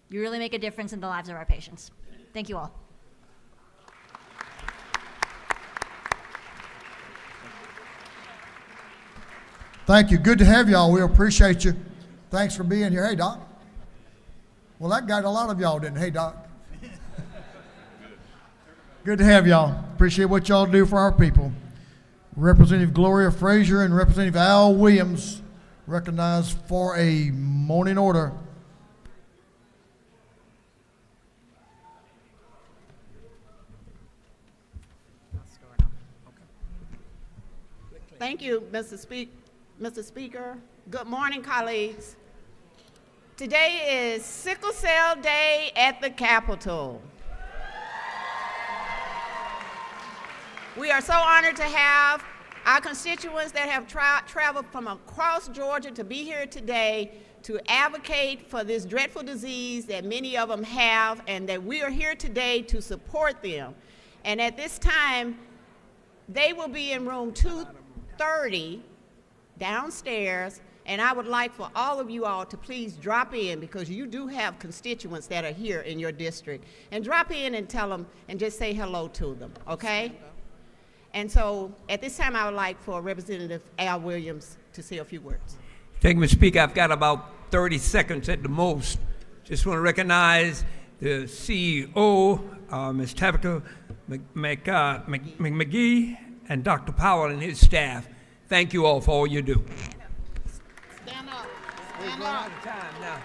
You really make a difference in the lives of our patients. Thank you all. Thank you. Good to have y'all. We appreciate you. Thanks for being here. Hey, Doc. Well, that got a lot of y'all, didn't it? Hey, Doc. Good to have y'all. Appreciate what y'all do for our people. Representative Gloria Frazier and Representative Al Williams recognized for a morning order. Thank you, Mr. Speaker. Good morning, colleagues. Today is Sickle Cell Day at the Capitol. We are so honored to have our constituents that have traveled from across Georgia to be here today to advocate for this dreadful disease that many of them have, and that we are here today to support them. And at this time, they will be in room 230 downstairs, and I would like for all of you all to please drop in, because you do have constituents that are here in your district, and drop in and tell them and just say hello to them, okay? And so at this time, I would like for Representative Al Williams to say a few words. Thank you, Mr. Speaker. I've got about 30 seconds at the most. Just want to recognize the CEO, Ms. Tabitha McGee, and Dr. Powell and his staff. Thank you all for all you do. Stand up. We're Stand running up. out of time now.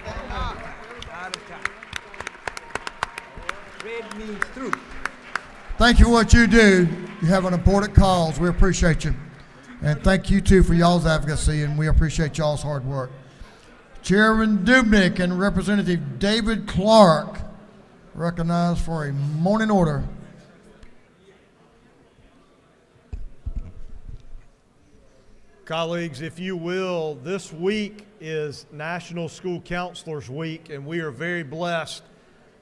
Stand up. Out of time. Red means through. Thank you for what you do. You have an important cause. We appreciate you. And thank you, too, for y'all's advocacy, and we appreciate y'all's hard work. Chairman Dubnik and Representative David Clark recognized for a morning order. Colleagues, if you will, this week is National School Counselors Week, and we are very blessed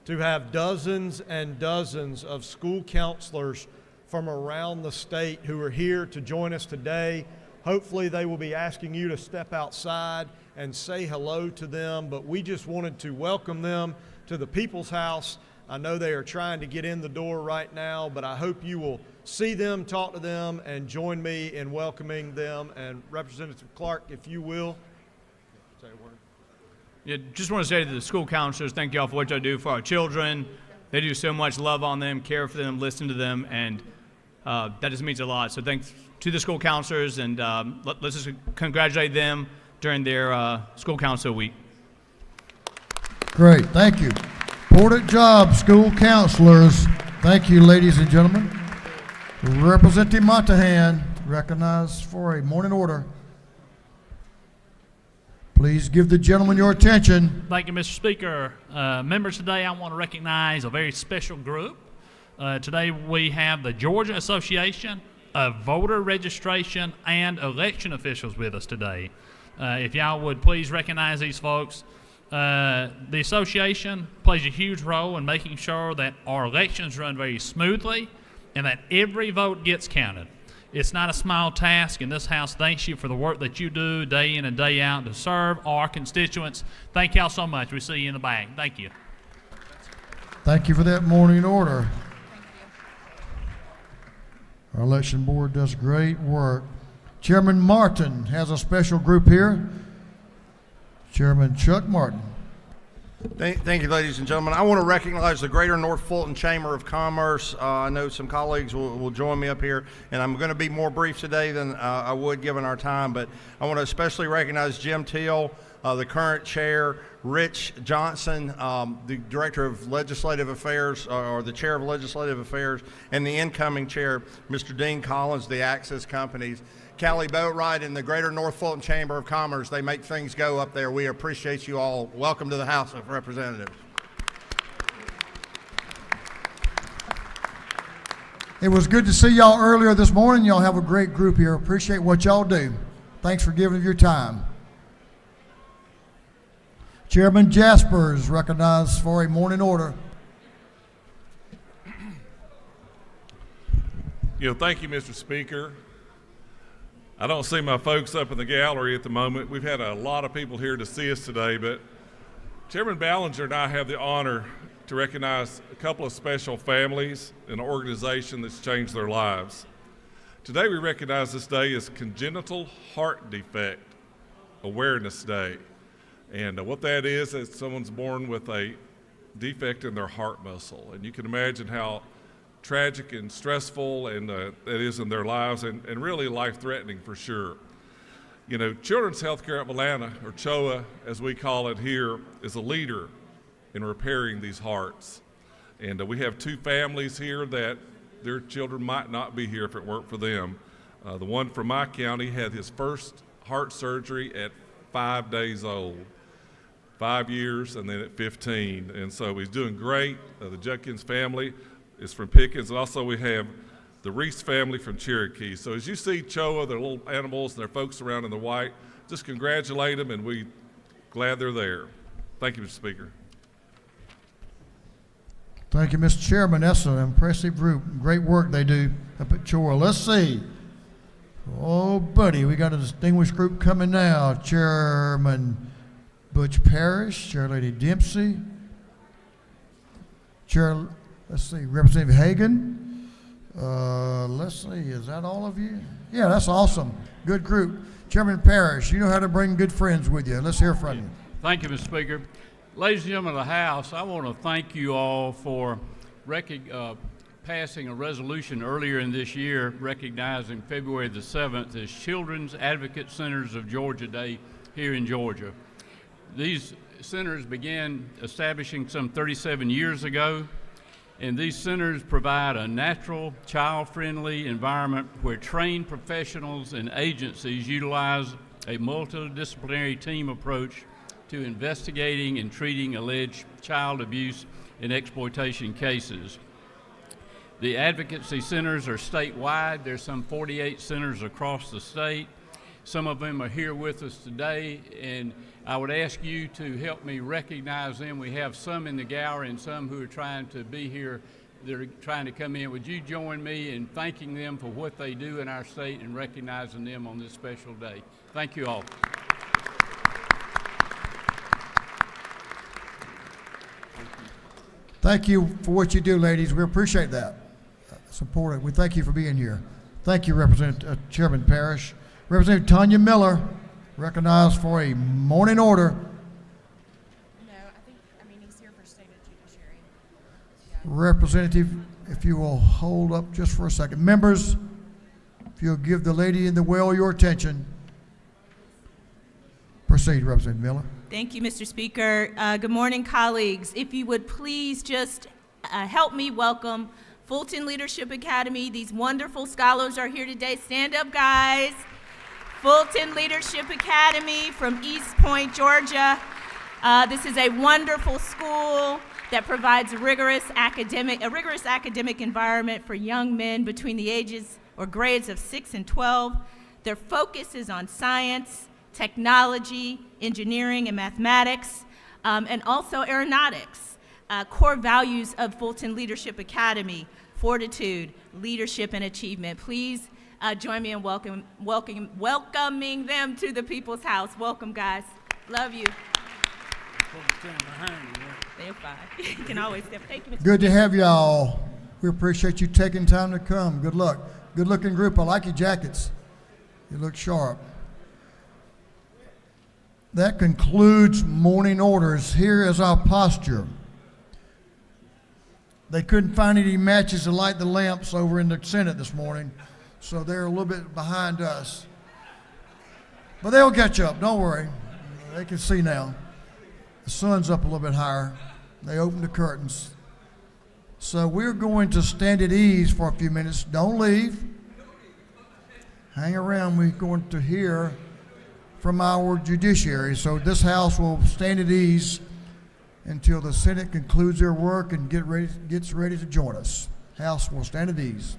to have dozens and dozens of school counselors from around the state who are here to join us today. Hopefully they will be asking you to step outside and say hello to them, but we just wanted to welcome them to the People's House. I know they are trying to get in the door right now, but I hope you will see them, talk to them, and join me in welcoming them. And Representative Clark, if you will. Say a word. Yeah, just want to say to the school counselors, thank you all for what y'all do for our children. They do so much, love on them, care for them, listen to them, and that just means a lot. So thanks to the school counselors, and let's just congratulate them during their school council week. Great, thank you. Important job, school counselors. Thank you, ladies and gentlemen. Representative Montahan, recognized for a morning order. Please give the gentleman your attention. Thank you, Mr. Speaker. Members, today I want to recognize a very special group. Today we have the Georgia Association of Voter Registration and Election Officials with us today. If y'all would please recognize these folks. The association plays a huge role in making sure that our elections run very smoothly and that every vote gets counted. It's not a small task, and this House thanks you for the work that you do day in and day out to serve our constituents. Thank y'all so much. We see you in the back. Thank you. Thank you for that morning order. Our election board does great work. Chairman Martin has a special group here. Chairman Chuck Martin. Thank you, ladies and gentlemen. I want to recognize the Greater North Fulton Chamber of Commerce. I know some colleagues will join me up here, and I'm going to be more brief today than I would given our time, but I want to especially recognize Jim Teal, the current chair, Rich Johnson, the Director of Legislative Affairs, or the Chair of Legislative Affairs, and the incoming chair, Mr. Dean Collins, the Access Companies. Callie Boatwright and the Greater North Fulton Chamber of Commerce, they make things go up there. We appreciate you all. Welcome to the House of Representatives. It was good to see y'all earlier this morning. Y'all have a great group here. Appreciate what y'all do. Thanks for giving your time. Chairman Jaspers recognized for a morning order. Thank you, Mr. Speaker. I don't see my folks up in the gallery at the moment. We've had a lot of people here to see us today, but Chairman Ballinger and I have the honor to recognize a couple of special families and an organization that's changed their lives. Today we recognize this day as Congenital Heart Defect Awareness Day. And what that is someone's born with a defect in their heart muscle. And you can imagine how tragic and stressful and that is in their lives, and really life-threatening for sure. Children's Healthcare of Atlanta, or CHOA as we call it here, is a leader in repairing these hearts. And we have two families here that their children might not be here if it weren't for them. The one from my county had his first heart surgery at 5 days old. 5 years, and then at 15. And so he's doing great. The Judkins family is from Pickens. And also we have the Reese family from Cherokee. So as you see Choa, their little animals, and their folks around in the white, just congratulate them, and we're glad they're there. Thank you, Mr. Speaker. Thank you, Mr. Chairman. That's an impressive group. Great work they do up at Chora. Let's see. Oh, buddy, we got a distinguished group coming now. Chairman Butch Parrish, Chair Lady Dempsey, let's see, Representative Hagan. Let's see, is that all of you? Yeah, that's awesome. Good group. Chairman Parrish, you know how to bring good friends with you. Let's hear from you. Thank you, Mr. Speaker. Ladies and gentlemen of the House, I want to thank you all for passing a resolution earlier in this year recognizing February the 7th as Children's Advocate Centers of Georgia Day here in Georgia. These centers began establishing some 37 years ago, and these centers provide a natural, child-friendly environment where trained professionals and agencies utilize a multidisciplinary team approach to investigating and treating alleged child abuse and exploitation cases. The advocacy centers are statewide. There's some 48 centers across the state. Some of them are here with us today, and I would ask you to help me recognize them. We have some in the gallery and some who are trying to be here. They're trying to come in. Would you join me in thanking them for what they do in our state and recognizing them on this special day? Thank you all. Thank you for what you do, ladies. We appreciate that. It's important. We thank you for being here. Thank you, Chairman Parrish. Representative Tanya Miller, recognized for a morning order. No, he's here for state of Judiciary. Representative, if you will hold up just for a second. Members, if you'll give the lady in the well your attention. Proceed, Representative Miller. Thank you, Mr. Speaker. Good morning, colleagues. If you would please just help me welcome Fulton Leadership Academy. These wonderful scholars are here today. Stand up, guys. Fulton Leadership Academy from East Point, Georgia. This is a wonderful school that provides a rigorous academic environment for young men between the ages or grades of 6 and 12. Their focus is on science, technology, engineering, and mathematics, and also aeronautics. Core values of Fulton Leadership Academy: fortitude, leadership, and achievement. Please join me in welcoming them to the People's House. Welcome, guys. Love you. They're fine. You can always step. Thank you, Mr. Good to have y'all. We appreciate you taking time to come. Good luck. Good looking group. I like your jackets. You look sharp. That concludes morning orders. Here is our posture. They couldn't find any matches to light the lamps over in the Senate this morning, so they're a little bit behind us. But they'll catch up, don't worry. They can see now. The sun's up a little bit higher. They opened the curtains. So we're going to stand at ease for a few minutes. Don't leave. Hang around. We're going to hear from our judiciary. So this House will stand at ease until the Senate concludes their work and gets ready to join us. House will stand at ease.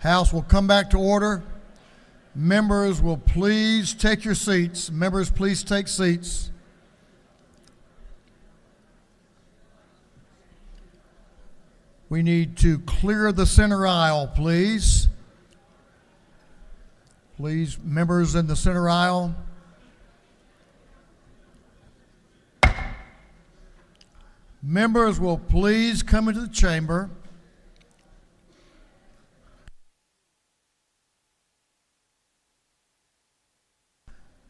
House will come back to order. Members will please take your seats. Members, please take seats. We need to clear the center aisle, please. Please, members in the center aisle. Members will please come into the chamber.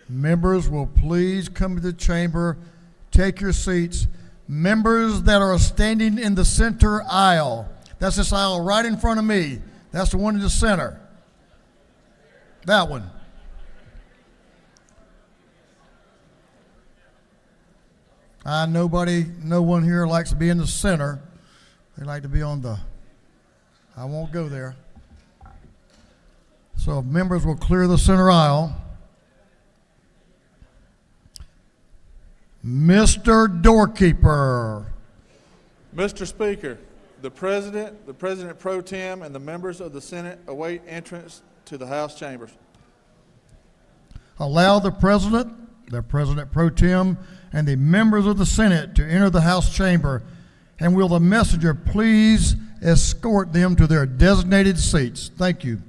Members will please come to the chamber, take your seats. Members that are standing in the center aisle, that's this aisle right in front of me. That's the one in the center. That one. No one here likes to be in the center. They like to be on the, I won't go there. So if members will clear the center aisle. Mr. Doorkeeper. Mr. Speaker, the President Pro Tem, and the members of the Senate await entrance to the House chambers. Allow the President Pro Tem, and the members of the Senate to enter the House chamber, and will the messenger please escort them to their designated seats. Thank you.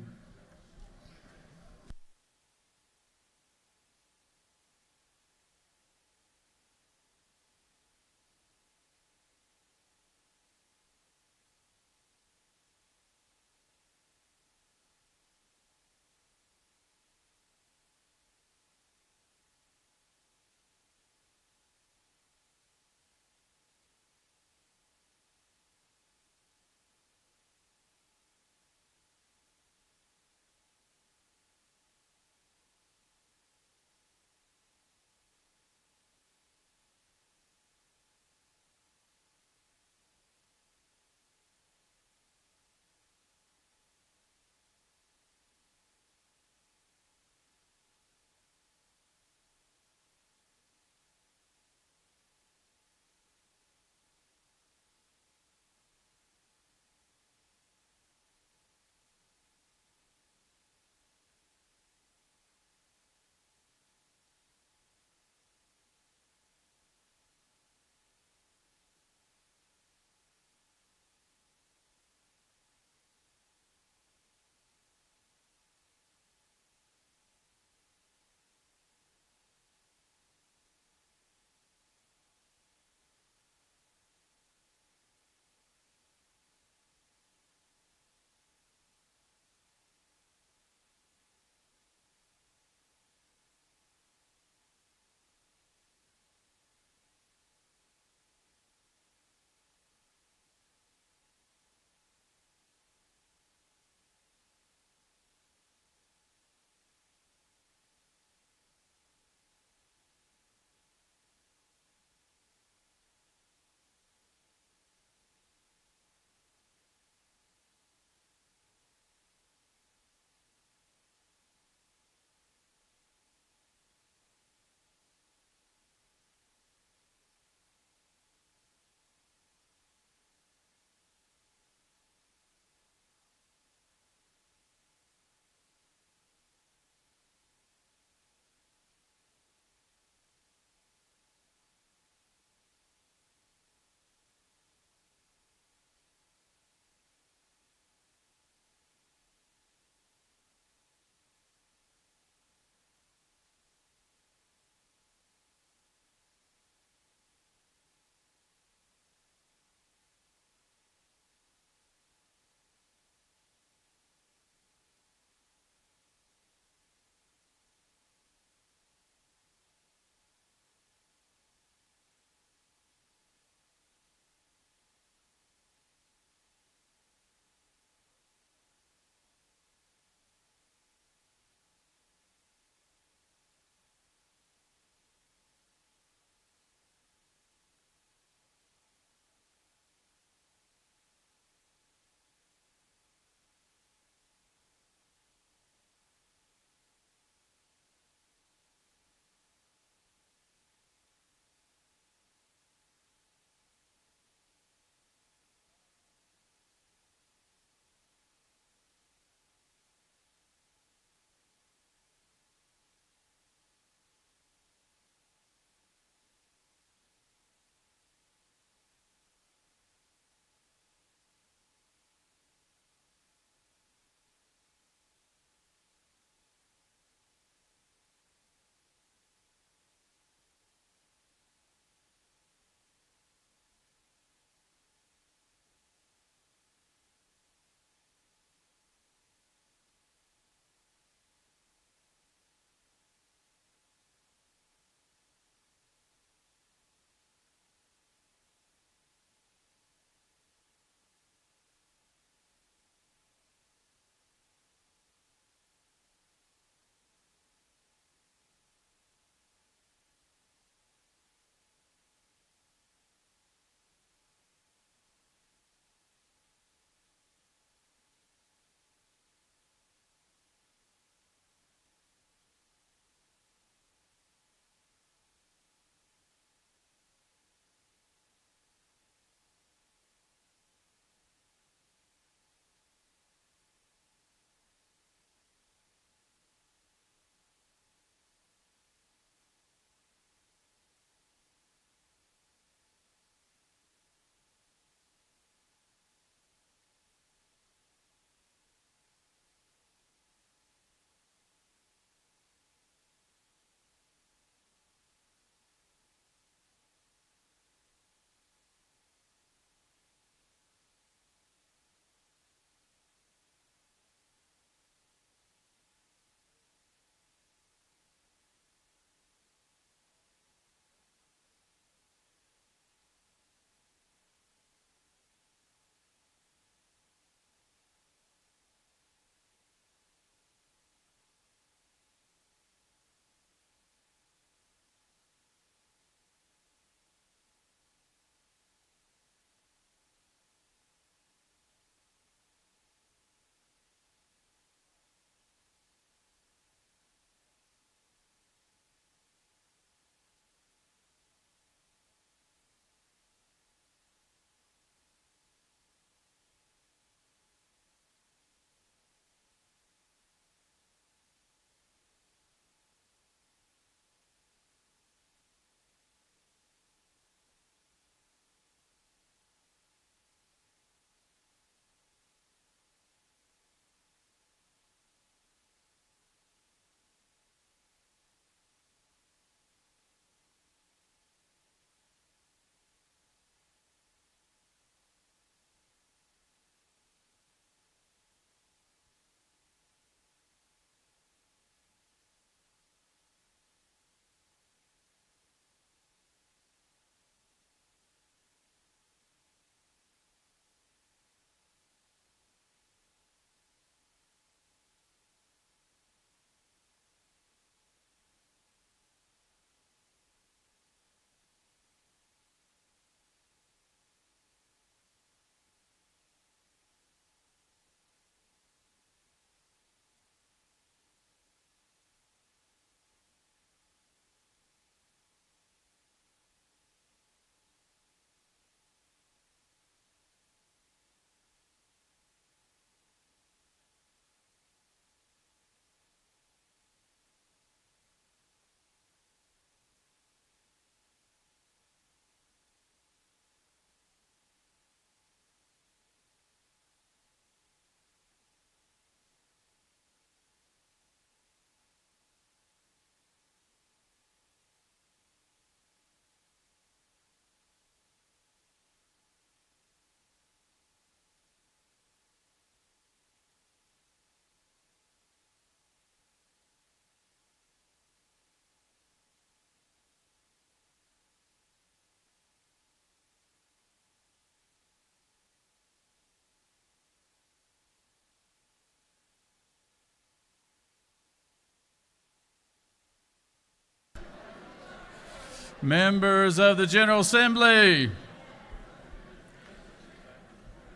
Members of the General Assembly,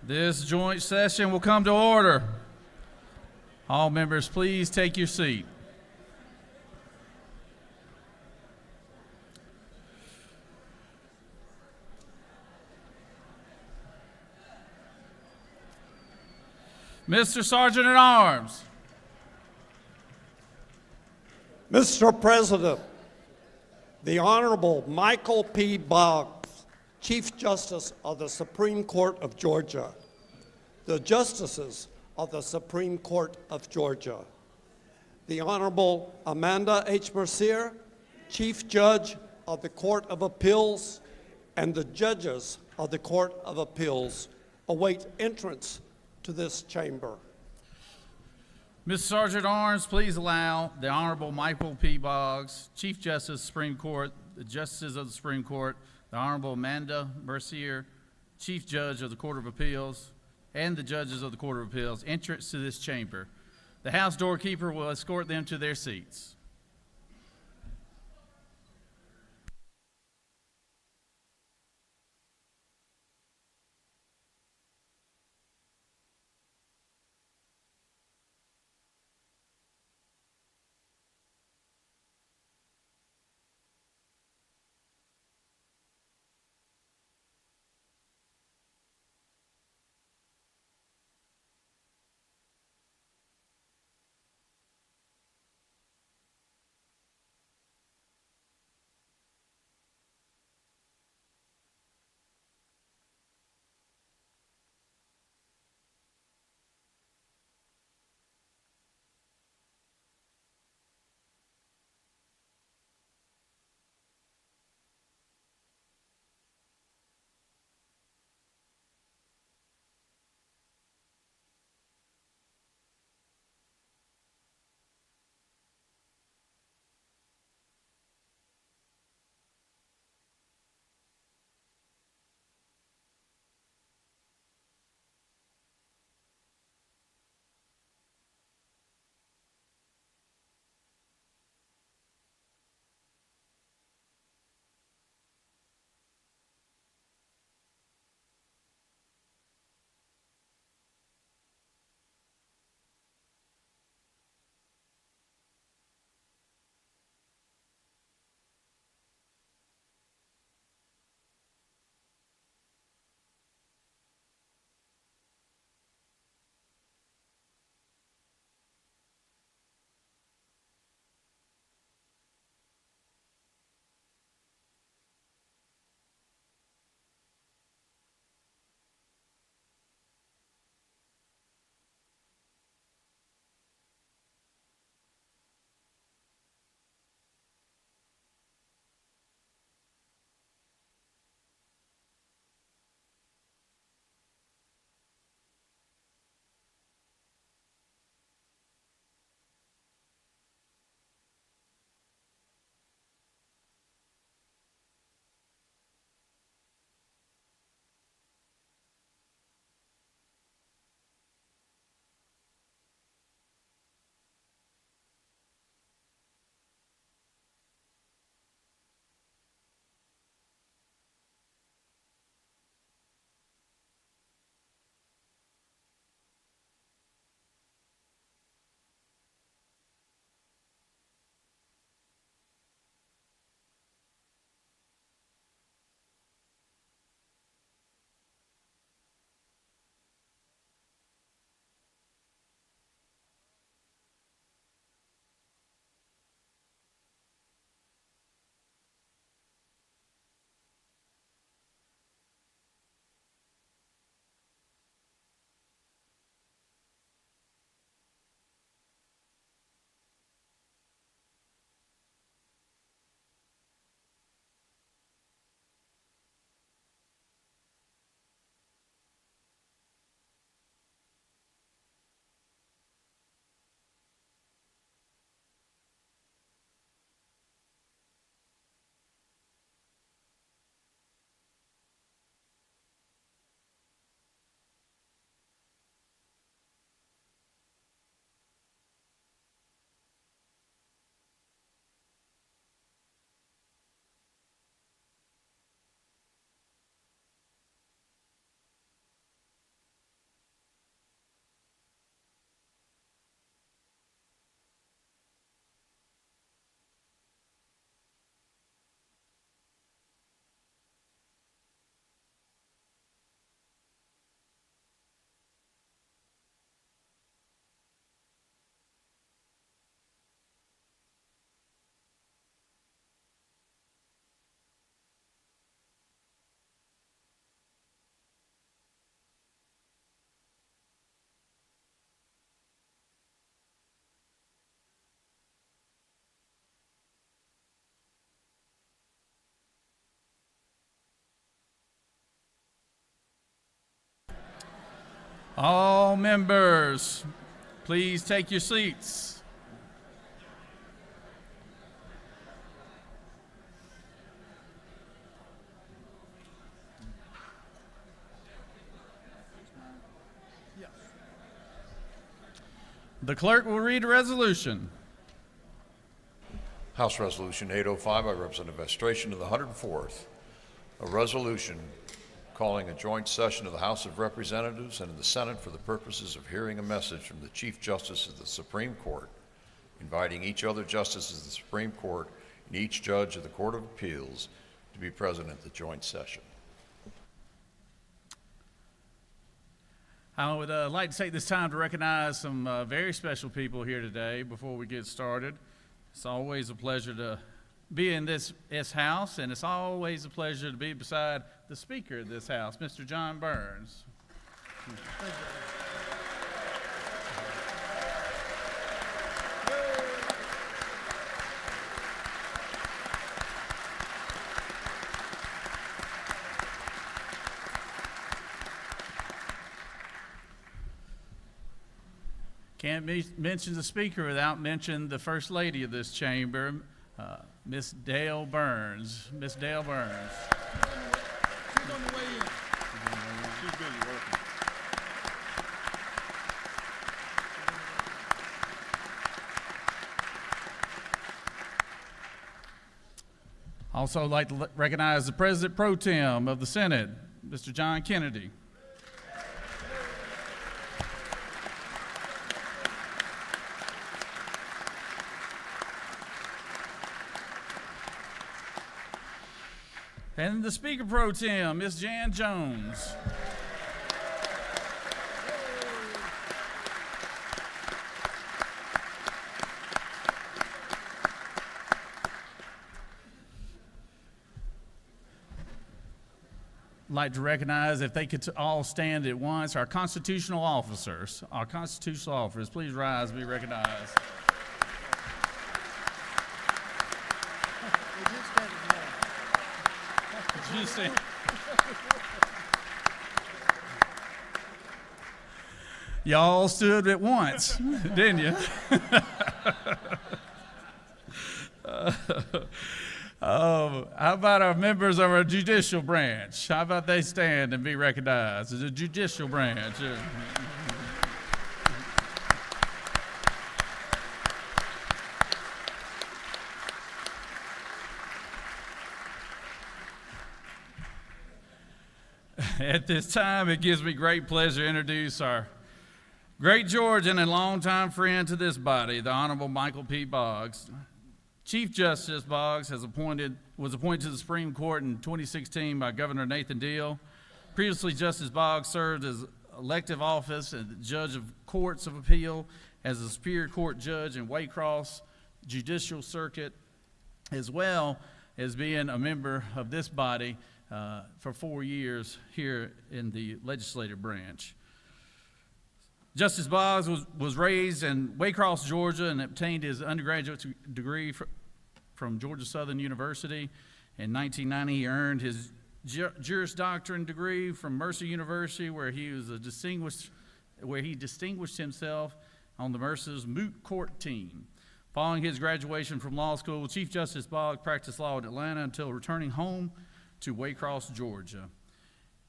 this joint session will come to order. All members, please take your seat. Mr. Sergeant at Arms. Mr. President, the Honorable Michael P. Boggs, Chief Justice of the Supreme Court of Georgia, the Justices of the Supreme Court of Georgia, the Honorable Amanda H. Mercier, Chief Judge of the Court of Appeals, and the judges of the Court of Appeals await entrance to this chamber. Mr. Sergeant at Arms, please allow the Honorable Michael P. Boggs, Chief Justice of the Supreme Court, the Justices of the Supreme Court, the Honorable Amanda Mercier, Chief Judge of the Court of Appeals, and the judges of the Court of Appeals entrance to this chamber. The House doorkeeper will escort them to their seats. All members, please take your seats. The clerk will read a resolution. House Resolution 805 by Representative Estration of the 104th. A resolution calling a joint session of the House of Representatives and of the Senate for the purposes of hearing a message from the Chief Justice of the Supreme Court, inviting each other justice of the Supreme Court and each judge of the Court of Appeals to be present at the joint session. I would like to take this time to recognize some very special people here today before we get started. It's always a pleasure to be in this house, and it's always a pleasure to be beside the Speaker of this house, Mr. John Burns. Can't mention the Speaker without mentioning the First Lady of this chamber, Miss Dale Burns. Miss Dale Burns. She's on the way in. She's busy working. Also like to recognize the President Pro Tem of the Senate, Mr. John Kennedy. And the Speaker Pro Tem, Ms. Jan Jones. I'd like to recognize, if they could all stand at once, our constitutional officers. Our constitutional officers, please rise and be recognized. You see. Y'all stood at once, didn't you? How about our members of our judicial branch? How about they stand and be recognized? The judicial branch. At this time, it gives me great pleasure to introduce our great Georgian and longtime friend to this body, the Honorable Michael P. Boggs. Chief Justice Boggs was appointed to the Supreme Court in 2016 by Governor Nathan Deal. Previously, Justice Boggs served as elective office and judge of courts of appeal, as a Superior Court judge in Waycross Judicial Circuit, as well as being a member of this body for 4 years here in the legislative branch. Justice Boggs was raised in Waycross, Georgia, and obtained his undergraduate degree from Georgia Southern University. In 1990, he earned his Juris Doctorate degree from Mercer University, where he distinguished himself on the Mercer's moot court team. Following his graduation from law school, Chief Justice Boggs practiced law in Atlanta until returning home to Waycross, Georgia.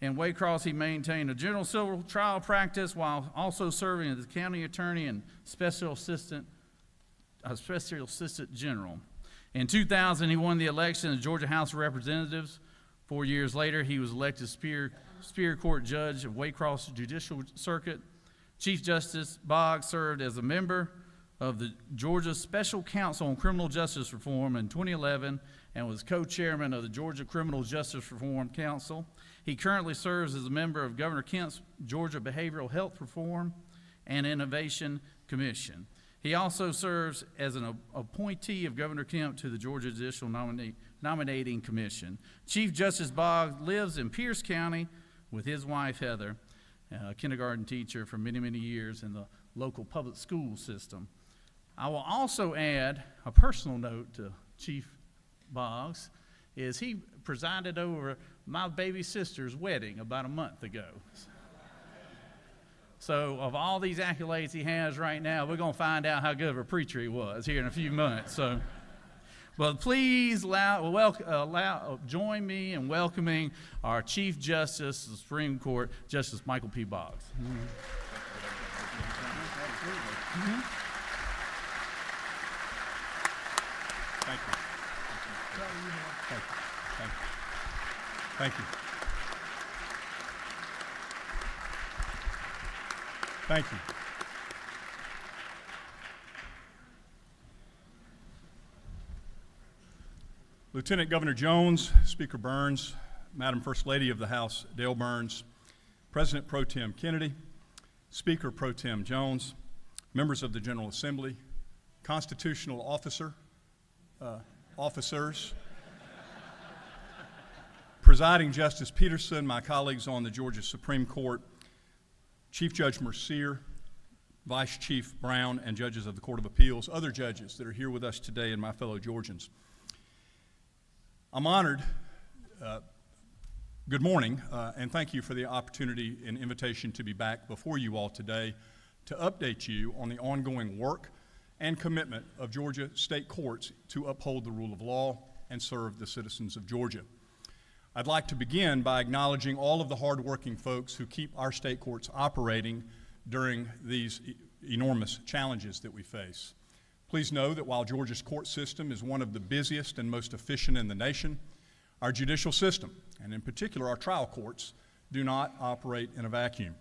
In Waycross, he maintained a general civil trial practice while also serving as county attorney and special assistant general. In 2000, he won the election as Georgia House of Representatives. 4 years later, he was elected Superior Court Judge of Waycross Judicial Circuit. Chief Justice Boggs served as a member of the Georgia Special Council on Criminal Justice Reform in 2011 and was co-chairman of the Georgia Criminal Justice Reform Council. He currently serves as a member of Governor Kemp's Georgia Behavioral Health Reform and Innovation Commission. He also serves as an appointee of Governor Kemp to the Georgia Judicial Nominating Commission. Chief Justice Boggs lives in Pierce County with his wife, Heather, a kindergarten teacher for many, many years in the local public school system. I will also add a personal note to Chief Boggs, is he presided over my baby sister's wedding about a month ago. So of all these accolades he has right now, we're going to find out how good of a preacher he was here in a few months. So, well, please join me in welcoming our Chief Justice of the Supreme Court, Justice Michael P. Boggs. Thank you. Thank you. Thank you. Lieutenant Governor Jones, Speaker Burns, Madam First Lady of the House, Dale Burns, President Pro Tem Kennedy, Speaker Pro Tem Jones, members of the General Assembly, constitutional officers, Presiding Justice Peterson, my colleagues on the Georgia Supreme Court, Chief Judge Mercier, Vice Chief Brown, and judges of the Court of Appeals, other judges that are here with us today, and my fellow Georgians. I'm honored. Good morning, and thank you for the opportunity and invitation to be back before you all today to update you on the ongoing work and commitment of Georgia state courts to uphold the rule of law and serve the citizens of Georgia. I'd like to begin by acknowledging all of the hardworking folks who keep our state courts operating during these enormous challenges that we face. Please know that while Georgia's court system is one of the busiest and most efficient in the nation, our judicial system, and in particular our trial courts, do not operate in a vacuum.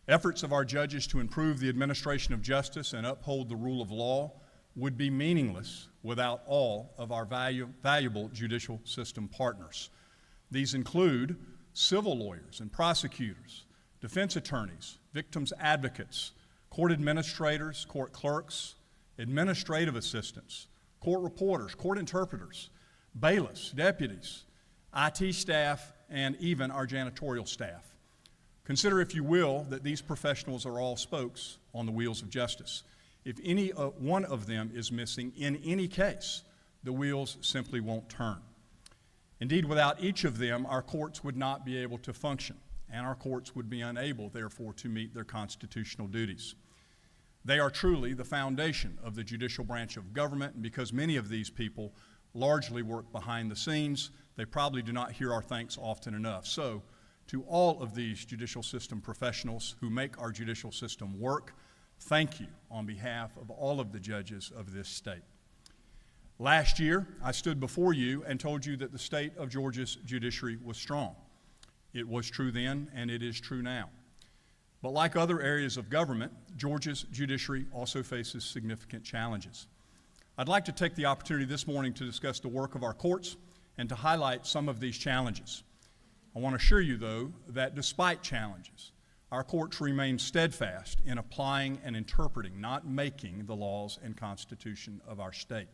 Efforts of our judges to improve the administration of justice and uphold the rule of law would be meaningless without all of our valuable judicial system partners. These include civil lawyers and prosecutors, defense attorneys, victims advocates, court administrators, court clerks, administrative assistants, court reporters, court interpreters, bailiffs, deputies, IT staff, and even our janitorial staff. Consider, if you will, that these professionals are all spokes on the wheels of justice. If any one of them is missing in any case, the wheels simply won't turn. Indeed, without each of them, our courts would not be able to function, and our courts would be unable, therefore, to meet their constitutional duties. They are truly the foundation of the judicial branch of government, and because many of these people largely work behind the scenes, they probably do not hear our thanks often enough. So, to all of these judicial system professionals who make our judicial system work, thank you on behalf of all of the judges of this state. Last year, I stood before you and told you that the state of Georgia's judiciary was strong. It was true then, and it is true now. But like other areas of government, Georgia's judiciary also faces significant challenges. I'd like to take the opportunity this morning to discuss the work of our courts and to highlight some of these challenges. I want to assure you, though, that despite challenges, our courts remain steadfast in applying and interpreting, not making, the laws and Constitution of our state.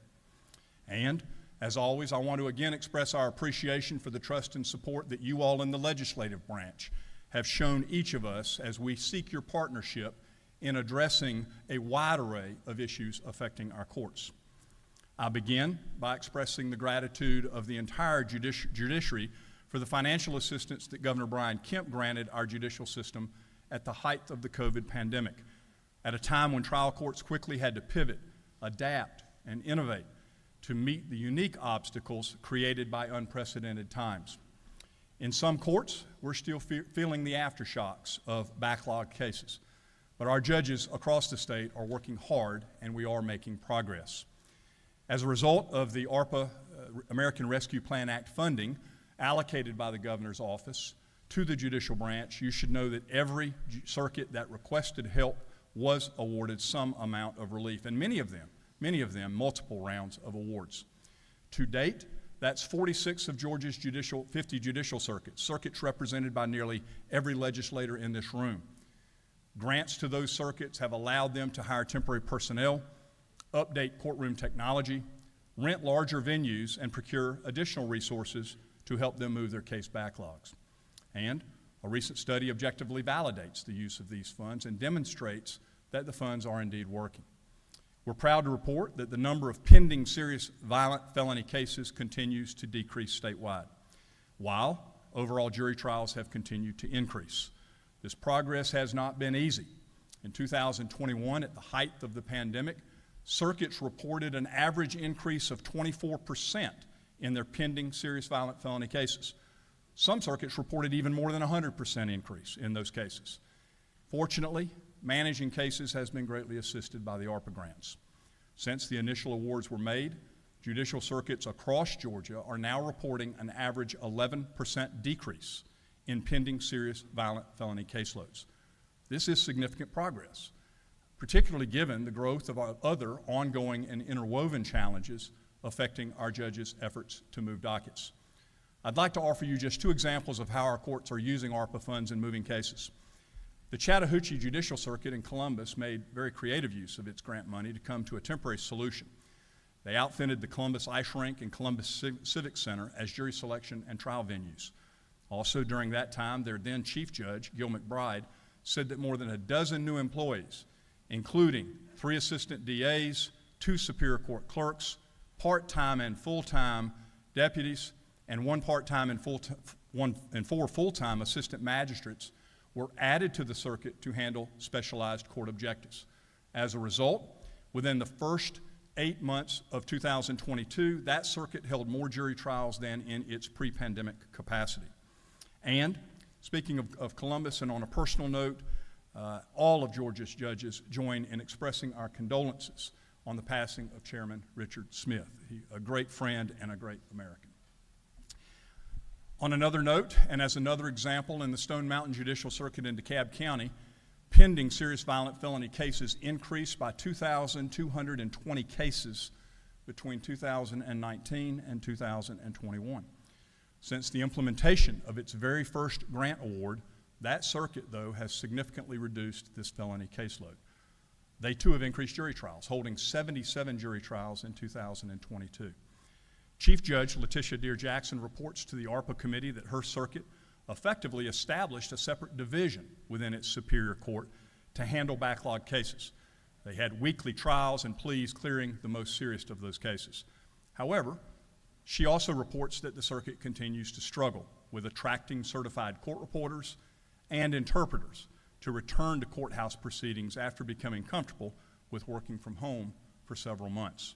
And, as always, I want to again express our appreciation for the trust and support that you all in the legislative branch have shown each of us as we seek your partnership in addressing a wide array of issues affecting our courts. I begin by expressing the gratitude of the entire judiciary for the financial assistance that Governor Brian Kemp granted our judicial system at the height of the COVID pandemic, at a time when trial courts quickly had to pivot, adapt, and innovate to meet the unique obstacles created by unprecedented times. In some courts, we're still feeling the aftershocks of backlog cases, but our judges across the state are working hard and we are making progress. As a result of the ARPA, American Rescue Plan Act funding allocated by the governor's office to the judicial branch, you should know that every circuit that requested help was awarded some amount of relief, and many of them multiple rounds of awards. To date, that's 46 of Georgia's 50 judicial circuits represented by nearly every legislator in this room. Grants to those circuits have allowed them to hire temporary personnel, update courtroom technology, rent larger venues, and procure additional resources to help them move their case backlogs. And a recent study objectively validates the use of these funds and demonstrates that the funds are indeed working. We're proud to report that the number of pending serious violent felony cases continues to decrease statewide, while overall jury trials have continued to increase. This progress has not been easy. In 2021, at the height of the pandemic, circuits reported an average increase of 24% in their pending serious violent felony cases. Some circuits reported even more than 100% increase in those cases. Fortunately, managing cases has been greatly assisted by the ARPA grants. Since the initial awards were made, judicial circuits across Georgia are now reporting an average 11% decrease in pending serious violent felony caseloads. This is significant progress, particularly given the growth of our other ongoing and interwoven challenges affecting our judges' efforts to move dockets. I'd like to offer you just two examples of how our courts are using ARPA funds in moving cases. The Chattahoochee Judicial Circuit in Columbus made very creative use of its grant money to come to a temporary solution. They outfitted the Columbus Ice Rink and Columbus Civic Center as jury selection and trial venues. Also during that time, their then Chief Judge, Gil McBride, said that more than a dozen new employees, including 3 assistant DAs, 2 Superior Court clerks, part-time and full-time deputies, and 1 part-time and 4 full-time assistant magistrates were added to the circuit to handle specialized court objectives. As a result, within the first 8 months of 2022, that circuit held more jury trials than in its pre-pandemic capacity. And speaking of Columbus, and on a personal note, all of Georgia's judges join in expressing our condolences on the passing of Chairman Richard Smith, a great friend and a great American. On another note, and as another example, in the Stone Mountain Judicial Circuit in DeKalb County, pending serious violent felony cases increased by 2,220 cases between 2019 and 2021. Since the implementation of its very first grant award, that circuit, though, has significantly reduced this felony caseload. They, too, have increased jury trials, holding 77 jury trials in 2022. Chief Judge Letitia Deere Jackson reports to the ARPA committee that her circuit effectively established a separate division within its Superior Court to handle backlog cases. They had weekly trials and pleas clearing the most serious of those cases. However, she also reports that the circuit continues to struggle with attracting certified court reporters and interpreters to return to courthouse proceedings after becoming comfortable with working from home for several months.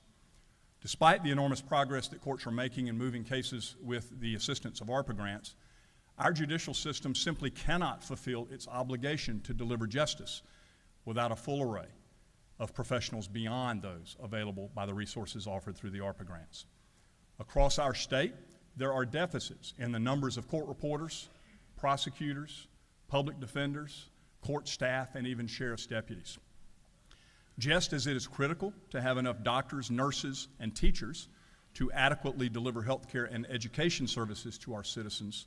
Despite the enormous progress that courts are making in moving cases with the assistance of ARPA grants, our judicial system simply cannot fulfill its obligation to deliver justice without a full array of professionals beyond those available by the resources offered through the ARPA grants. Across our state, there are deficits in the numbers of court reporters, prosecutors, public defenders, court staff, and even sheriff's deputies. Just as it is critical to have enough doctors, nurses, and teachers to adequately deliver health care and education services to our citizens,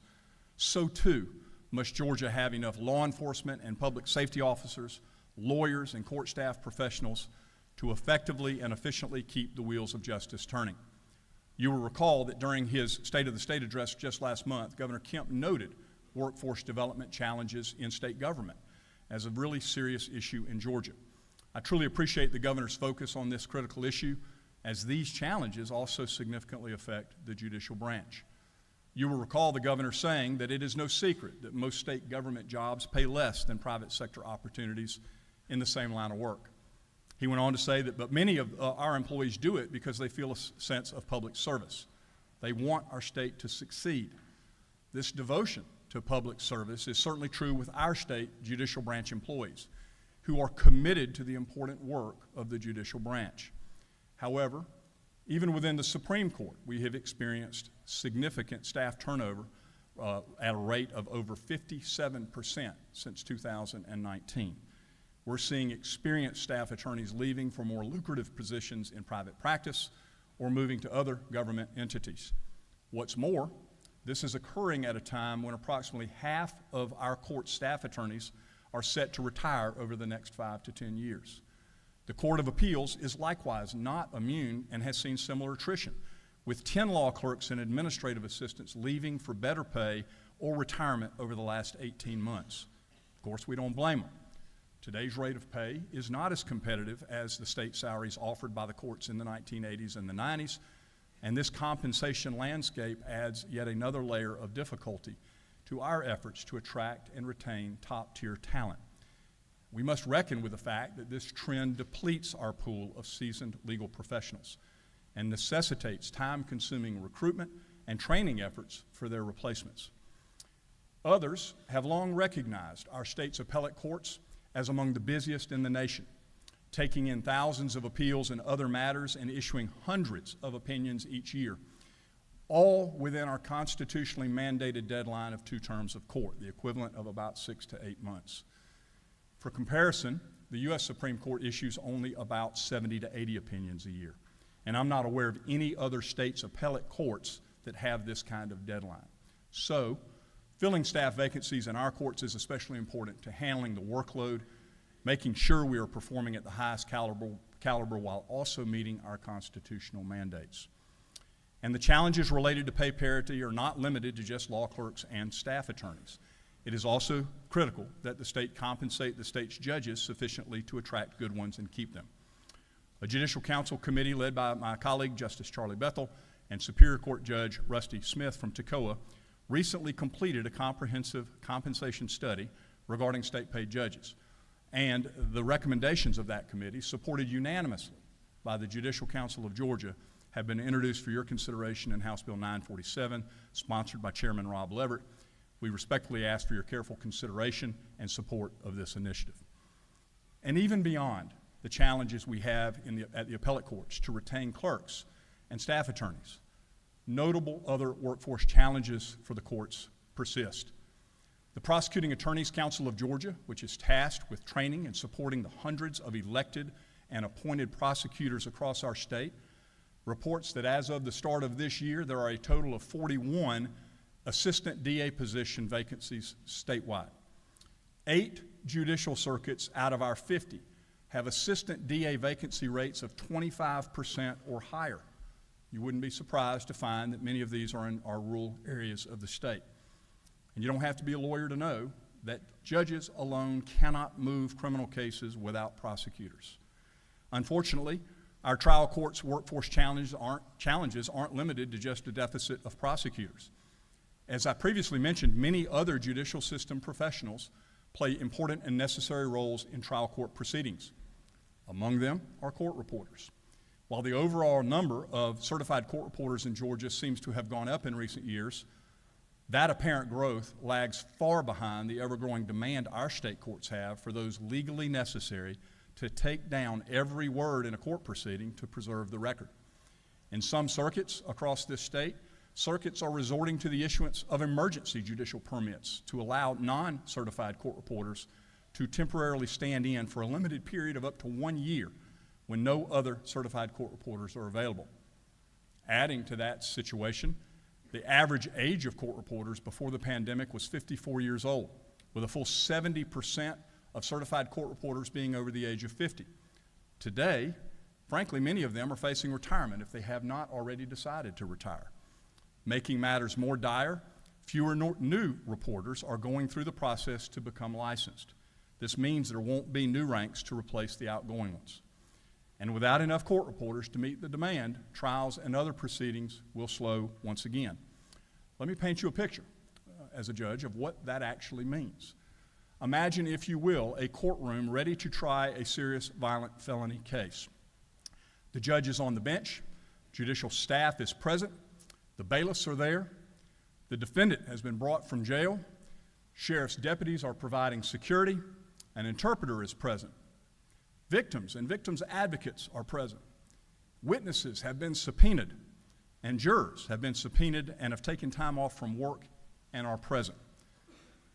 so too must Georgia have enough law enforcement and public safety officers, lawyers, and court staff professionals to effectively and efficiently keep the wheels of justice turning. You will recall that during his State of the State address just last month, Governor Kemp noted workforce development challenges in state government as a really serious issue in Georgia. I truly appreciate the governor's focus on this critical issue, as these challenges also significantly affect the judicial branch. You will recall the governor saying that it is no secret that most state government jobs pay less than private sector opportunities in the same line of work. He went on to say that, but many of our employees do it because they feel a sense of public service. They want our state to succeed. This devotion to public service is certainly true with our state judicial branch employees, who are committed to the important work of the judicial branch. However, even within the Supreme Court, we have experienced significant staff turnover at a rate of over 57% since 2019. We're seeing experienced staff attorneys leaving for more lucrative positions in private practice or moving to other government entities. What's more, this is occurring at a time when approximately half of our court staff attorneys are set to retire over the next 5 to 10 years. The Court of Appeals is likewise not immune and has seen similar attrition, with 10 law clerks and administrative assistants leaving for better pay or retirement over the last 18 months. Of course, we don't blame them. Today's rate of pay is not as competitive as the state salaries offered by the courts in the 1980s and the 90s, and this compensation landscape adds yet another layer of difficulty to our efforts to attract and retain top-tier talent. We must reckon with the fact that this trend depletes our pool of seasoned legal professionals and necessitates time-consuming recruitment and training efforts for their replacements. Others have long recognized our state's appellate courts as among the busiest in the nation, taking in thousands of appeals and other matters and issuing hundreds of opinions each year, all within our constitutionally mandated deadline of 2 terms of court, the equivalent of about 6 to 8 months. For comparison, the U.S. Supreme Court issues only about 70 to 80 opinions a year, and I'm not aware of any other state's appellate courts that have this kind of deadline. So, filling staff vacancies in our courts is especially important to handling the workload, making sure we are performing at the highest caliber while also meeting our constitutional mandates. And the challenges related to pay parity are not limited to just law clerks and staff attorneys. It is also critical that the state compensate the state's judges sufficiently to attract good ones and keep them. A Judicial Council committee led by my colleague, Justice Charlie Bethel, and Superior Court Judge Rusty Smith from Toccoa recently completed a comprehensive compensation study regarding state-paid judges. And the recommendations of that committee, supported unanimously by the Judicial Council of Georgia, have been introduced for your consideration in House Bill 947, sponsored by Chairman Rob Leverett. We respectfully ask for your careful consideration and support of this initiative. And even beyond the challenges we have at the appellate courts to retain clerks and staff attorneys, notable other workforce challenges for the courts persist. The Prosecuting Attorneys Council of Georgia, which is tasked with training and supporting the hundreds of elected and appointed prosecutors across our state, reports that as of the start of this year, there are a total of 41 assistant DA position vacancies statewide. 8 judicial circuits out of our 50 have assistant DA vacancy rates of 25% or higher. You wouldn't be surprised to find that many of these are in our rural areas of the state. And you don't have to be a lawyer to know that judges alone cannot move criminal cases without prosecutors. Unfortunately, our trial courts' workforce challenges aren't limited to just a deficit of prosecutors. As I previously mentioned, many other judicial system professionals play important and necessary roles in trial court proceedings. Among them are court reporters. While the overall number of certified court reporters in Georgia seems to have gone up in recent years, that apparent growth lags far behind the ever-growing demand our state courts have for those legally necessary to take down every word in a court proceeding to preserve the record. In some circuits across this state, circuits are resorting to the issuance of emergency judicial permits to allow non-certified court reporters to temporarily stand in for a limited period of up to 1 year when no other certified court reporters are available. Adding to that situation, the average age of court reporters before the pandemic was 54 years old, with a full 70% of certified court reporters being over the age of 50. Today, frankly, many of them are facing retirement if they have not already decided to retire. Making matters more dire, fewer new reporters are going through the process to become licensed. This means there won't be new ranks to replace the outgoing ones. And without enough court reporters to meet the demand, trials and other proceedings will slow once again. Let me paint you a picture as a judge of what that actually means. Imagine, if you will, a courtroom ready to try a serious violent felony case. The judge is on the bench, judicial staff is present, the bailiffs are there, the defendant has been brought from jail, sheriff's deputies are providing security, an interpreter is present. Victims and victims' advocates are present. Witnesses have been subpoenaed, and jurors have been subpoenaed and have taken time off from work and are present.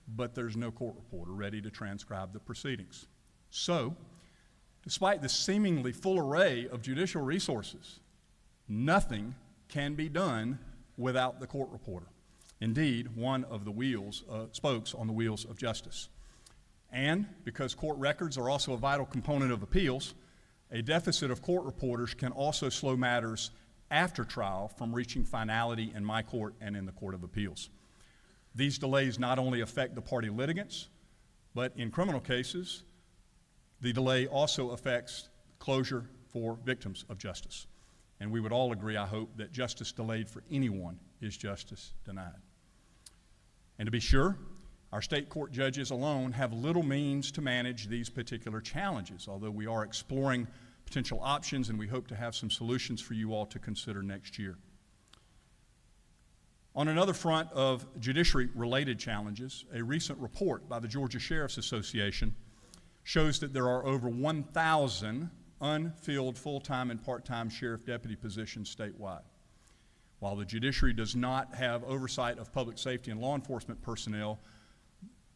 But there's no court reporter ready to transcribe the proceedings. So, despite the seemingly full array of judicial resources, nothing can be done without the court reporter. Indeed, one of the spokes on the wheels of justice. And because court records are also a vital component of appeals, a deficit of court reporters can also slow matters after trial from reaching finality in my court and in the Court of Appeals. These delays not only affect the party litigants, but in criminal cases, the delay also affects closure for victims of justice. And we would all agree, I hope, that justice delayed for anyone is justice denied. And to be sure, our state court judges alone have little means to manage these particular challenges, although we are exploring potential options and we hope to have some solutions for you all to consider next year. On another front of judiciary-related challenges, a recent report by the Georgia Sheriff's Association shows that there are over 1,000 unfilled full-time and part-time sheriff deputy positions statewide. While the judiciary does not have oversight of public safety and law enforcement personnel,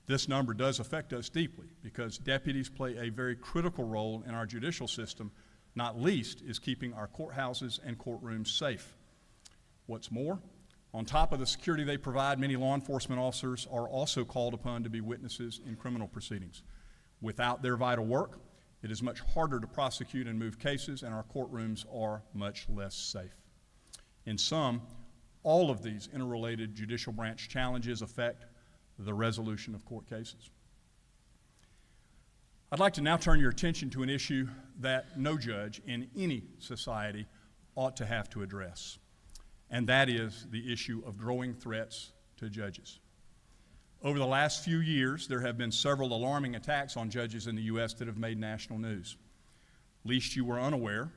this number does affect us deeply because deputies play a very critical role in our judicial system, not least is keeping our courthouses and courtrooms safe. What's more, on top of the security they provide, many law enforcement officers are also called upon to be witnesses in criminal proceedings. Without their vital work, it is much harder to prosecute and move cases, and our courtrooms are much less safe. In sum, all of these interrelated judicial branch challenges affect the resolution of court cases. I'd like to now turn your attention to an issue that no judge in any society ought to have to address, and that is the issue of growing threats to judges. Over the last few years, there have been several alarming attacks on judges in the U.S. that have made national news. Least you were unaware,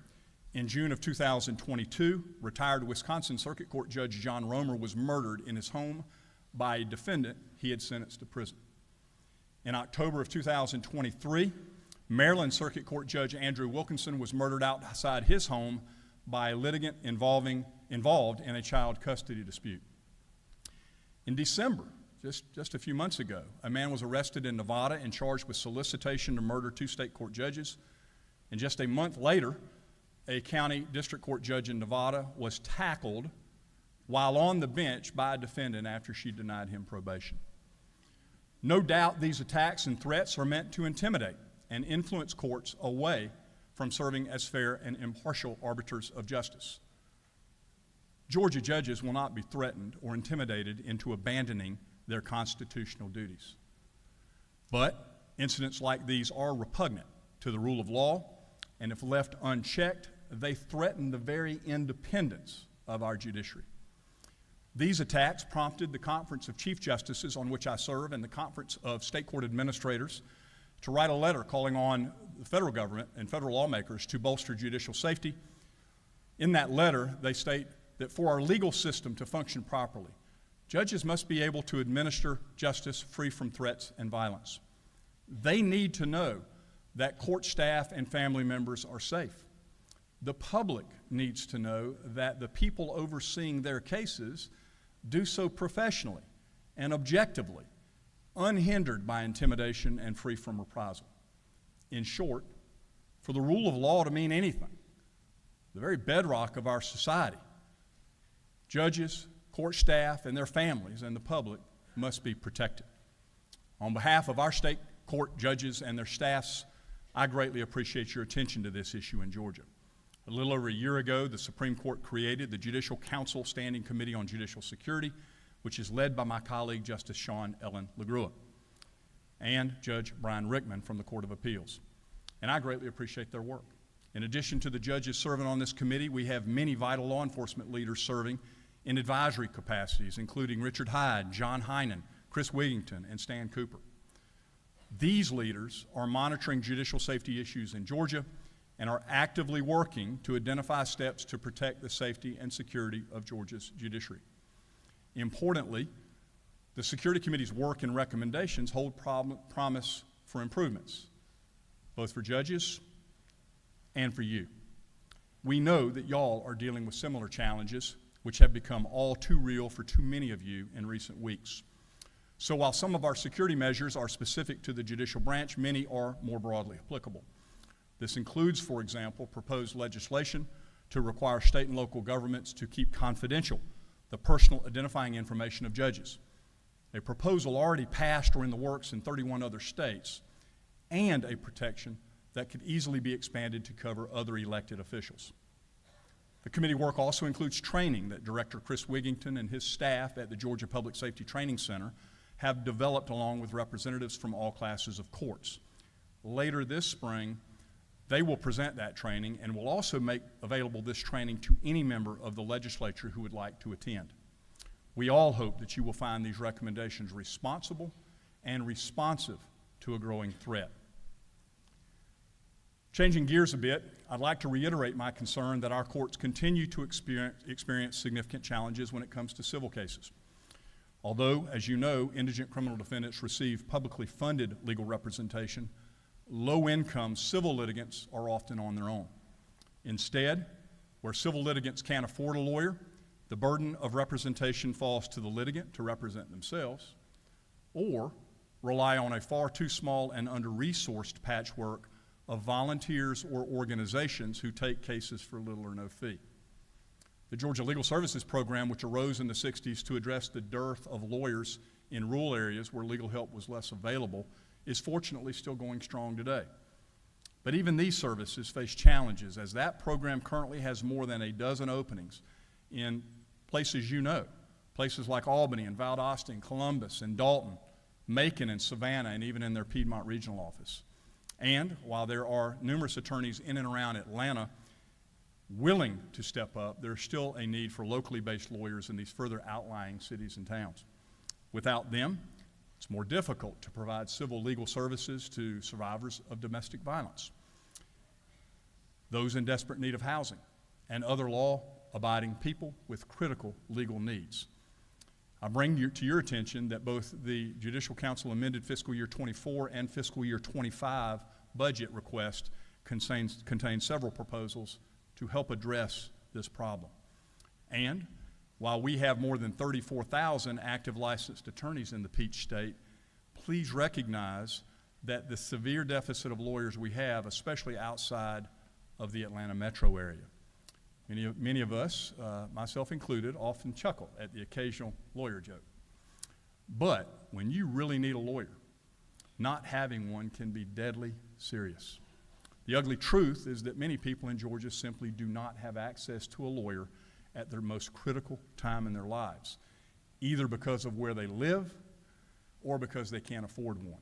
in June of 2022, retired Wisconsin Circuit Court Judge John Romer was murdered in his home by a defendant he had sentenced to prison. In October of 2023, Maryland Circuit Court Judge Andrew Wilkinson was murdered outside his home by a litigant involved in a child custody dispute. In December, just a few months ago, a man was arrested in Nevada and charged with solicitation to murder 2 state court judges. And just a month later, a county district court judge in Nevada was tackled while on the bench by a defendant after she denied him probation. No doubt these attacks and threats are meant to intimidate and influence courts away from serving as fair and impartial arbiters of justice. Georgia judges will not be threatened or intimidated into abandoning their constitutional duties. But incidents like these are repugnant to the rule of law, and if left unchecked, they threaten the very independence of our judiciary. These attacks prompted the Conference of Chief Justices, on which I serve, and the Conference of State Court Administrators to write a letter calling on the federal government and federal lawmakers to bolster judicial safety. In that letter, they state that for our legal system to function properly, judges must be able to administer justice free from threats and violence. They need to know that court staff and family members are safe. The public needs to know that the people overseeing their cases do so professionally and objectively, unhindered by intimidation and free from reprisal. In short, for the rule of law to mean anything, the very bedrock of our society, judges, court staff, and their families and the public must be protected. On behalf of our state court judges and their staffs, I greatly appreciate your attention to this issue in Georgia. A little over a year ago, the Supreme Court created the Judicial Council Standing Committee on Judicial Security, which is led by my colleague, Justice Sean Ellen LaGrua, and Judge Brian Rickman from the Court of Appeals. And I greatly appreciate their work. In addition to the judges serving on this committee, we have many vital law enforcement leaders serving in advisory capacities, including Richard Hyde, John Heinen, Chris Wigington, and Stan Cooper. These leaders are monitoring judicial safety issues in Georgia and are actively working to identify steps to protect the safety and security of Georgia's judiciary. Importantly, the Security Committee's work and recommendations hold promise for improvements, both for judges and for you. We know that y'all are dealing with similar challenges, which have become all too real for too many of you in recent weeks. So while some of our security measures are specific to the judicial branch, many are more broadly applicable. This includes, for example, proposed legislation to require state and local governments to keep confidential the personal identifying information of judges, a proposal already passed or in the works in 31 other states, and a protection that could easily be expanded to cover other elected officials. The committee work also includes training that Director Chris Wigington and his staff at the Georgia Public Safety Training Center have developed along with representatives from all classes of courts. Later this spring, they will present that training and will also make available this training to any member of the legislature who would like to attend. We all hope that you will find these recommendations responsible and responsive to a growing threat. Changing gears a bit, I'd like to reiterate my concern that our courts continue to experience significant challenges when it comes to civil cases. Although, as you know, indigent criminal defendants receive publicly funded legal representation, low-income civil litigants are often on their own. Instead, where civil litigants can't afford a lawyer, the burden of representation falls to the litigant to represent themselves, or rely on a far too small and under-resourced patchwork of volunteers or organizations who take cases for little or no fee. The Georgia Legal Services Program, which arose in the 60s to address the dearth of lawyers in rural areas where legal help was less available, is fortunately still going strong today. But even these services face challenges, as that program currently has more than a dozen openings in places you know, places like Albany and Valdosta and Columbus and Dalton, Macon and Savannah, and even in their Piedmont Regional Office. And while there are numerous attorneys in and around Atlanta willing to step up, there's still a need for locally based lawyers in these further outlying cities and towns. Without them, it's more difficult to provide civil legal services to survivors of domestic violence, those in desperate need of housing, and other law-abiding people with critical legal needs. I bring to your attention that both the Judicial Council amended fiscal year 24 and fiscal year 25 budget request contain several proposals to help address this problem. And while we have more than 34,000 active licensed attorneys in the Peach State, please recognize that the severe deficit of lawyers we have, especially outside of the Atlanta metro area. Many of us, myself included, often chuckle at the occasional lawyer joke. But when you really need a lawyer, not having one can be deadly serious. The ugly truth is that many people in Georgia simply do not have access to a lawyer at their most critical time in their lives, either because of where they live or because they can't afford one.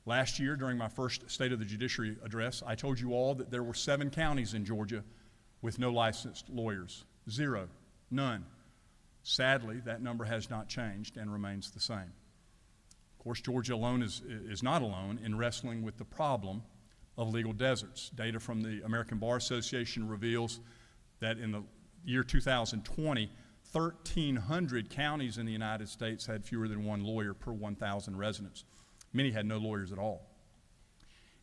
Last year, during my first State of the Judiciary address, I told you all that there were 7 counties in Georgia with no licensed lawyers. 0, none. Sadly, that number has not changed and remains the same. Of course, Georgia alone is not alone in wrestling with the problem of legal deserts. Data from the American Bar Association reveals that in the year 2020, 1,300 counties in the United States had fewer than one lawyer per 1,000 residents. Many had no lawyers at all.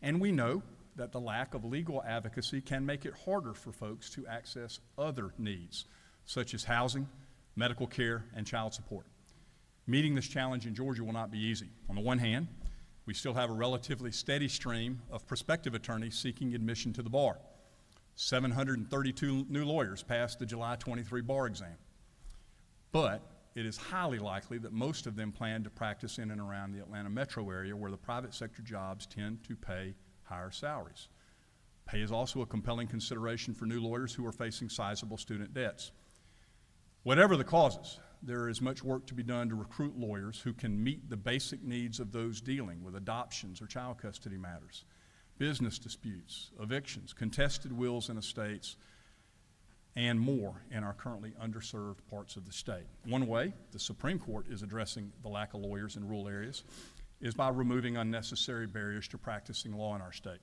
And we know that the lack of legal advocacy can make it harder for folks to access other needs, such as housing, medical care, and child support. Meeting this challenge in Georgia will not be easy. On the one hand, we still have a relatively steady stream of prospective attorneys seeking admission to the bar. 732 new lawyers passed the July 23 bar exam. But it is highly likely that most of them plan to practice in and around the Atlanta metro area, where the private sector jobs tend to pay higher salaries. Pay is also a compelling consideration for new lawyers who are facing sizable student debts. Whatever the causes, there is much work to be done to recruit lawyers who can meet the basic needs of those dealing with adoptions or child custody matters, business disputes, evictions, contested wills and estates, and more in our currently underserved parts of the state. One way the Supreme Court is addressing the lack of lawyers in rural areas is by removing unnecessary barriers to practicing law in our state.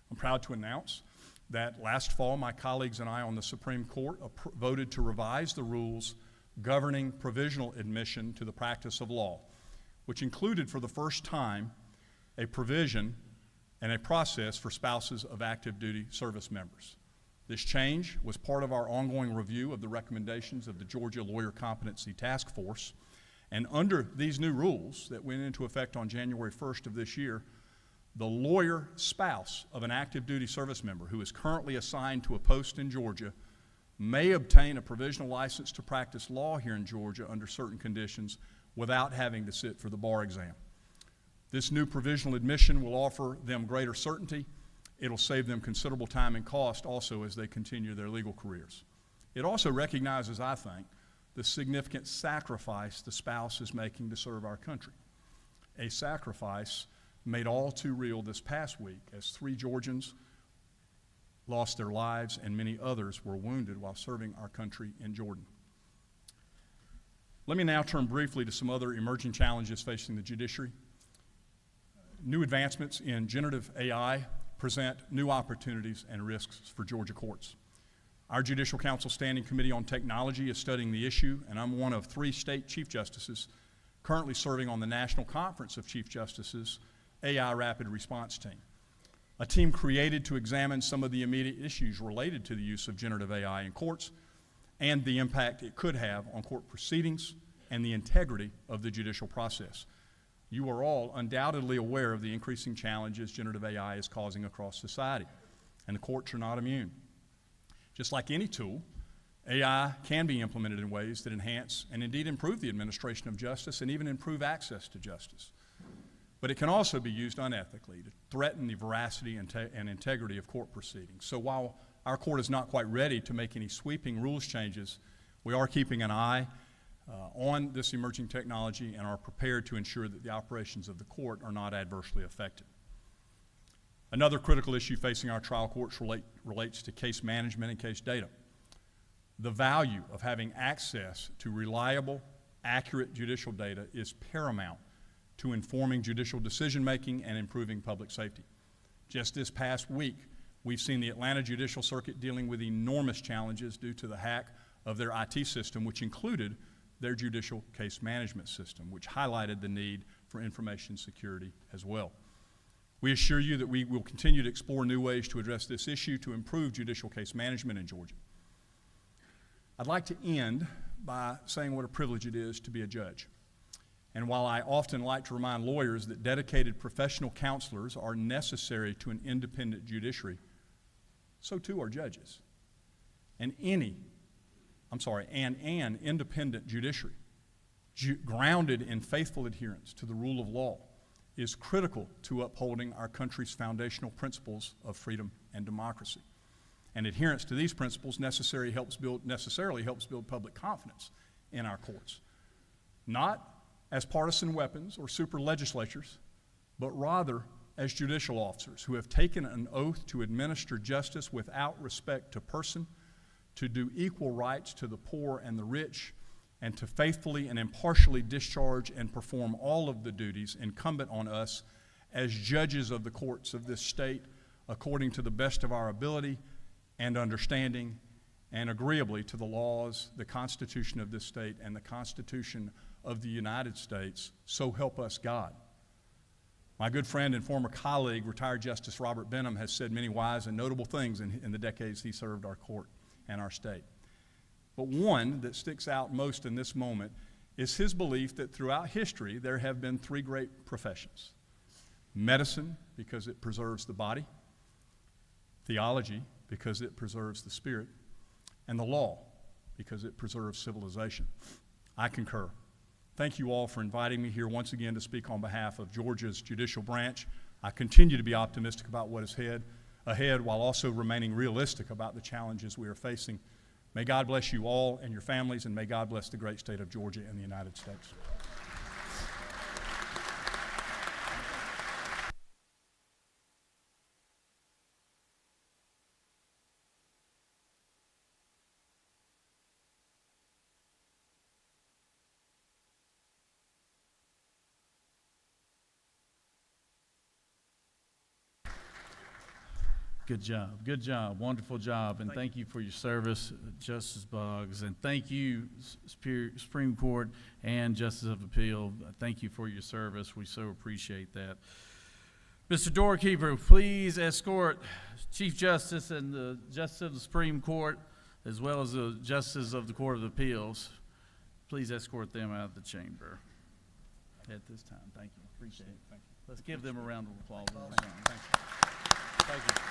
I'm proud to announce that last fall, my colleagues and I on the Supreme Court voted to revise the rules governing provisional admission to the practice of law, which included for the first time a provision and a process for spouses of active duty service members. This change was part of our ongoing review of the recommendations of the Georgia Lawyer Competency Task Force, and under these new rules that went into effect on January 1st of this year, the lawyer spouse of an active duty service member who is currently assigned to a post in Georgia may obtain a provisional license to practice law here in Georgia under certain conditions without having to sit for the bar exam. This new provisional admission will offer them greater certainty. It'll save them considerable time and cost also as they continue their legal careers. It also recognizes, I think, the significant sacrifice the spouse is making to serve our country. A sacrifice made all too real this past week as 3 Georgians lost their lives and many others were wounded while serving our country in Jordan. Let me now turn briefly to some other emerging challenges facing the judiciary. New advancements in generative AI present new opportunities and risks for Georgia courts. Our Judicial Council Standing Committee on Technology is studying the issue, and I'm one of 3 state Chief Justices currently serving on the National Conference of Chief Justices AI Rapid Response Team, a team created to examine some of the immediate issues related to the use of generative AI in courts and the impact it could have on court proceedings and the integrity of the judicial process. You are all undoubtedly aware of the increasing challenges generative AI is causing across society, and the courts are not immune. Just like any tool, AI can be implemented in ways that enhance and indeed improve the administration of justice and even improve access to justice. But it can also be used unethically to threaten the veracity and integrity of court proceedings. So while our court is not quite ready to make any sweeping rules changes, we are keeping an eye on this emerging technology and are prepared to ensure that the operations of the court are not adversely affected. Another critical issue facing our trial courts relates to case management and case data. The value of having access to reliable, accurate judicial data is paramount to informing judicial decision-making and improving public safety. Just this past week, we've seen the Atlanta Judicial Circuit dealing with enormous challenges due to the hack of their IT system, which included their judicial case management system, which highlighted the need for information security as well. We assure you that we will continue to explore new ways to address this issue to improve judicial case management in Georgia. I'd like to end by saying what a privilege it is to be a judge. And while I often like to remind lawyers that dedicated professional counselors are necessary to an independent judiciary, so too are judges. And an independent judiciary, grounded in faithful adherence to the rule of law, is critical to upholding our country's foundational principles of freedom and democracy. And adherence to these principles necessarily helps build public confidence in our courts, not as partisan weapons or super legislatures, but rather as judicial officers who have taken an oath to administer justice without respect to person, to do equal rights to the poor and the rich, and to faithfully and impartially discharge and perform all of the duties incumbent on us as judges of the courts of this state according to the best of our ability and understanding and agreeably to the laws, the Constitution of this state, and the Constitution of the United States, so help us God. My good friend and former colleague, retired Justice Robert Benham, has said many wise and notable things in the decades he served our court and our state. But one that sticks out most in this moment is his belief that throughout history there have been 3 great professions: medicine, because it preserves the body; theology, because it preserves the spirit; and the law, because it preserves civilization. I concur. Thank you all for inviting me here once again to speak on behalf of Georgia's judicial branch. I continue to be optimistic about what is ahead while also remaining realistic about the challenges we are facing. May God bless you all and your families, and may God bless the great state of Georgia and the United States. Good job, wonderful job, and thank you for your service, Justice Boggs, and thank you, Supreme Court and Justice of Appeal. Thank you for your service. We so appreciate that. Mr. Doorkeeper, please escort Chief Justice and the Justice of the Supreme Court, as well as the Justices of the Court of Appeals. Please escort them out of the chamber at this time. Thank you. Appreciate it. Thank you. Let's give them a round of applause. Thank you. Thank you.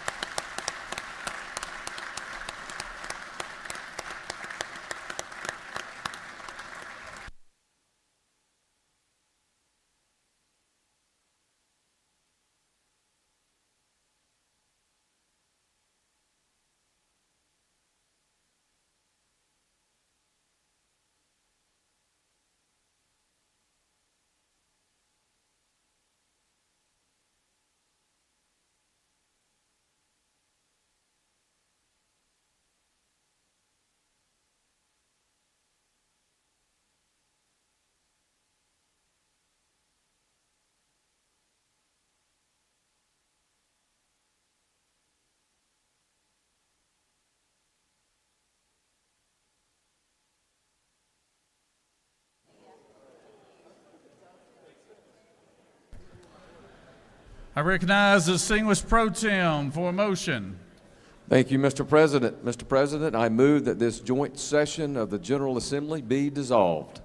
I recognize the distinguished pro tem for a motion. Thank you, Mr. President. Mr. President, I move that this joint session of the General Assembly be dissolved.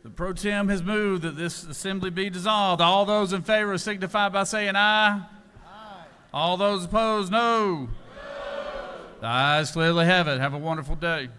The pro tem has moved that this assembly be dissolved. All those in favor signify by saying aye. Aye. All those opposed, no. The ayes clearly have it. Have a wonderful day.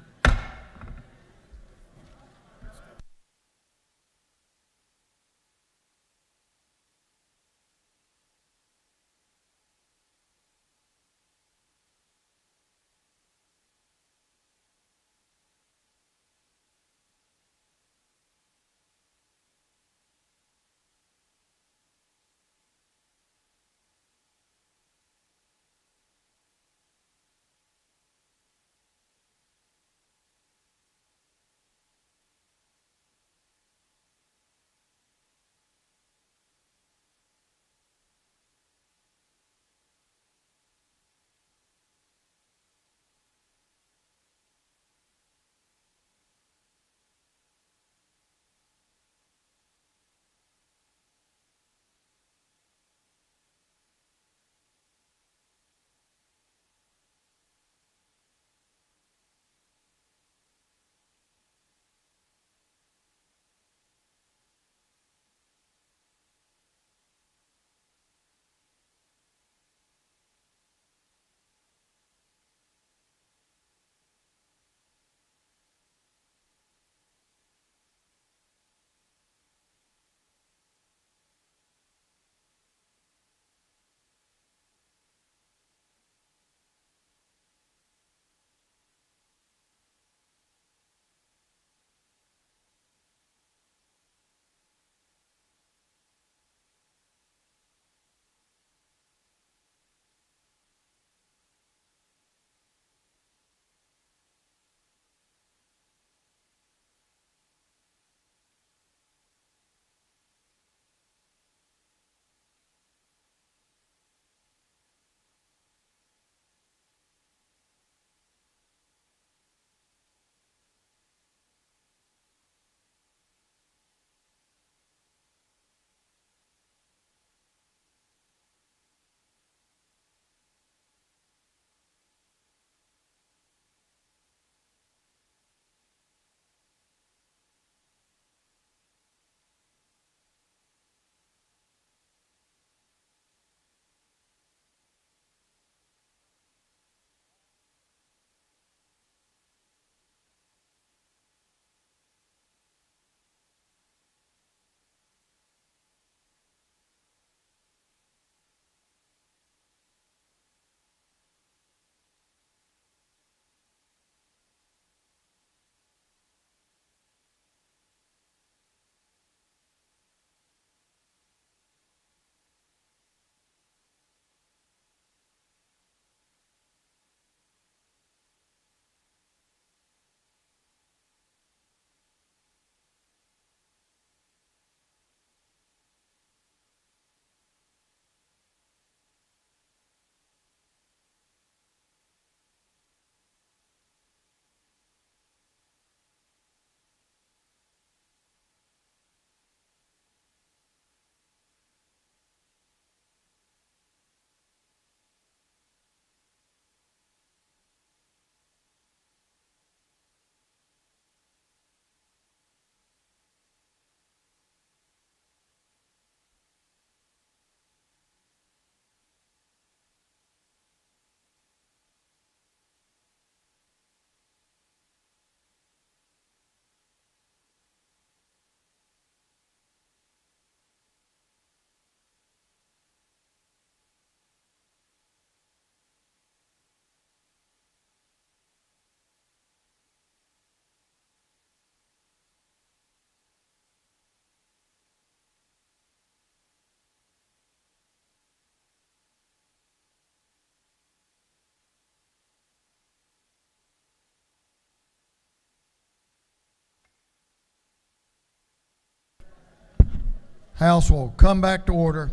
House will come back to order.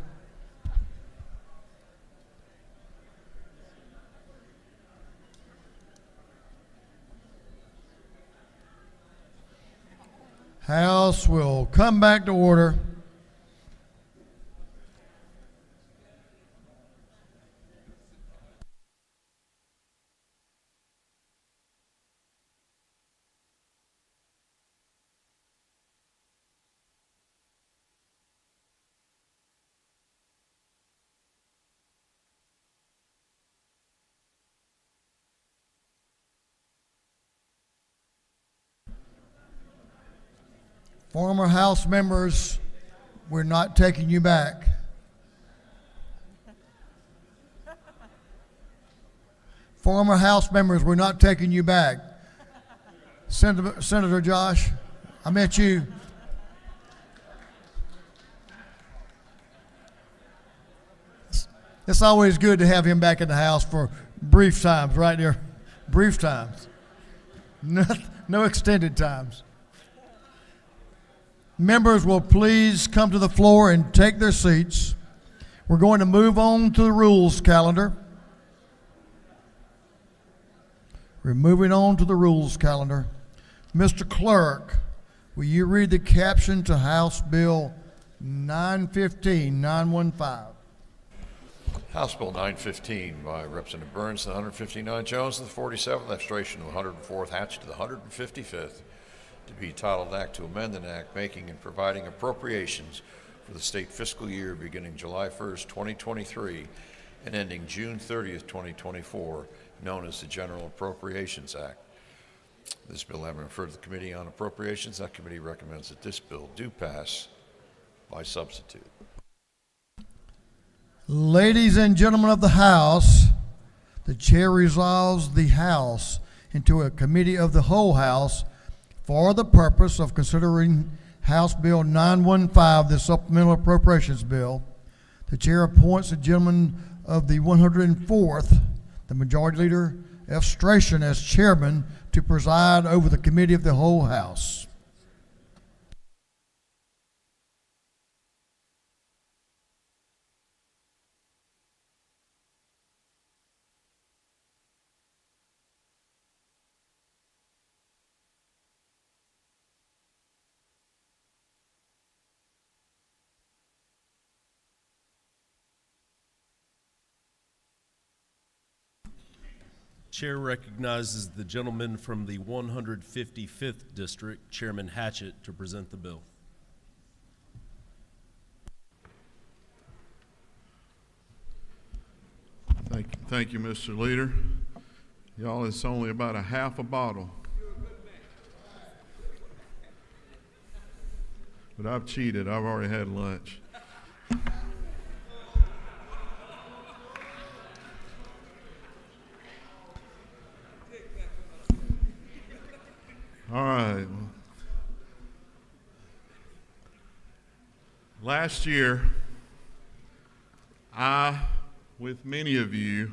House will come back to order. Former House members, we're not taking you back. Former House members, we're not taking you back. Senator Josh, I met you. It's always good to have him back in the House for brief times, right there. Brief times. No extended times. Members will please come to the floor and take their seats. We're going to move on to the rules calendar. We're moving on to the rules calendar. Mr. Clerk, will you read the caption to House Bill 915? House Bill 915 by Representative Burns to the 159, Jones to the 47th, expiration of the 104th, Hatch to the 155th, to be titled Act to amend an act making and providing appropriations for the state fiscal year beginning July 1st, 2023 and ending June 30th, 2024, known as the General Appropriations Act. This bill having referred to the Committee on Appropriations, that committee recommends that this bill do pass by substitute. Ladies and gentlemen of the House, the chair resolves the House into a committee of the whole House for the purpose of considering House Bill 915, the supplemental appropriations bill. The chair appoints the gentleman of the 104th, the Majority Leader F. Strachan, as chairman to preside over the committee of the whole House. Chair recognizes the gentleman from the 155th District, Chairman Hatchett, to present the bill. Thank you, Mr. Leader. Y'all, it's only about a half a bottle. But I've cheated. I've already had lunch. All right. Last year, I, with many of you,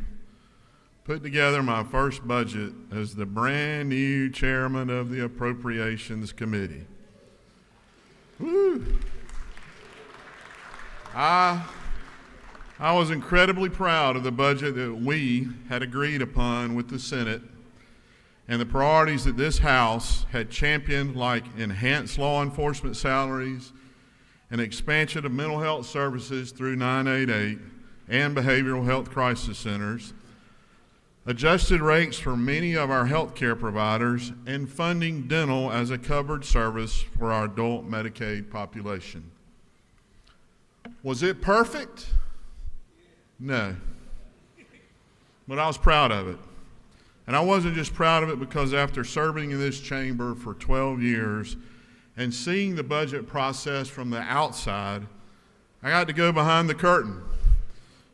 put together my first budget as the brand new chairman of the Appropriations Committee. Woo! I was incredibly proud of the budget that we had agreed upon with the Senate and the priorities that this House had championed, like enhanced law enforcement salaries, an expansion of mental health services through 988 and behavioral health crisis centers, adjusted rates for many of our health care providers, and funding dental as a covered service for our adult Medicaid population. Was it perfect? No. But I was proud of it. And I wasn't just proud of it because after serving in this chamber for 12 years and seeing the budget process from the outside, I got to go behind the curtain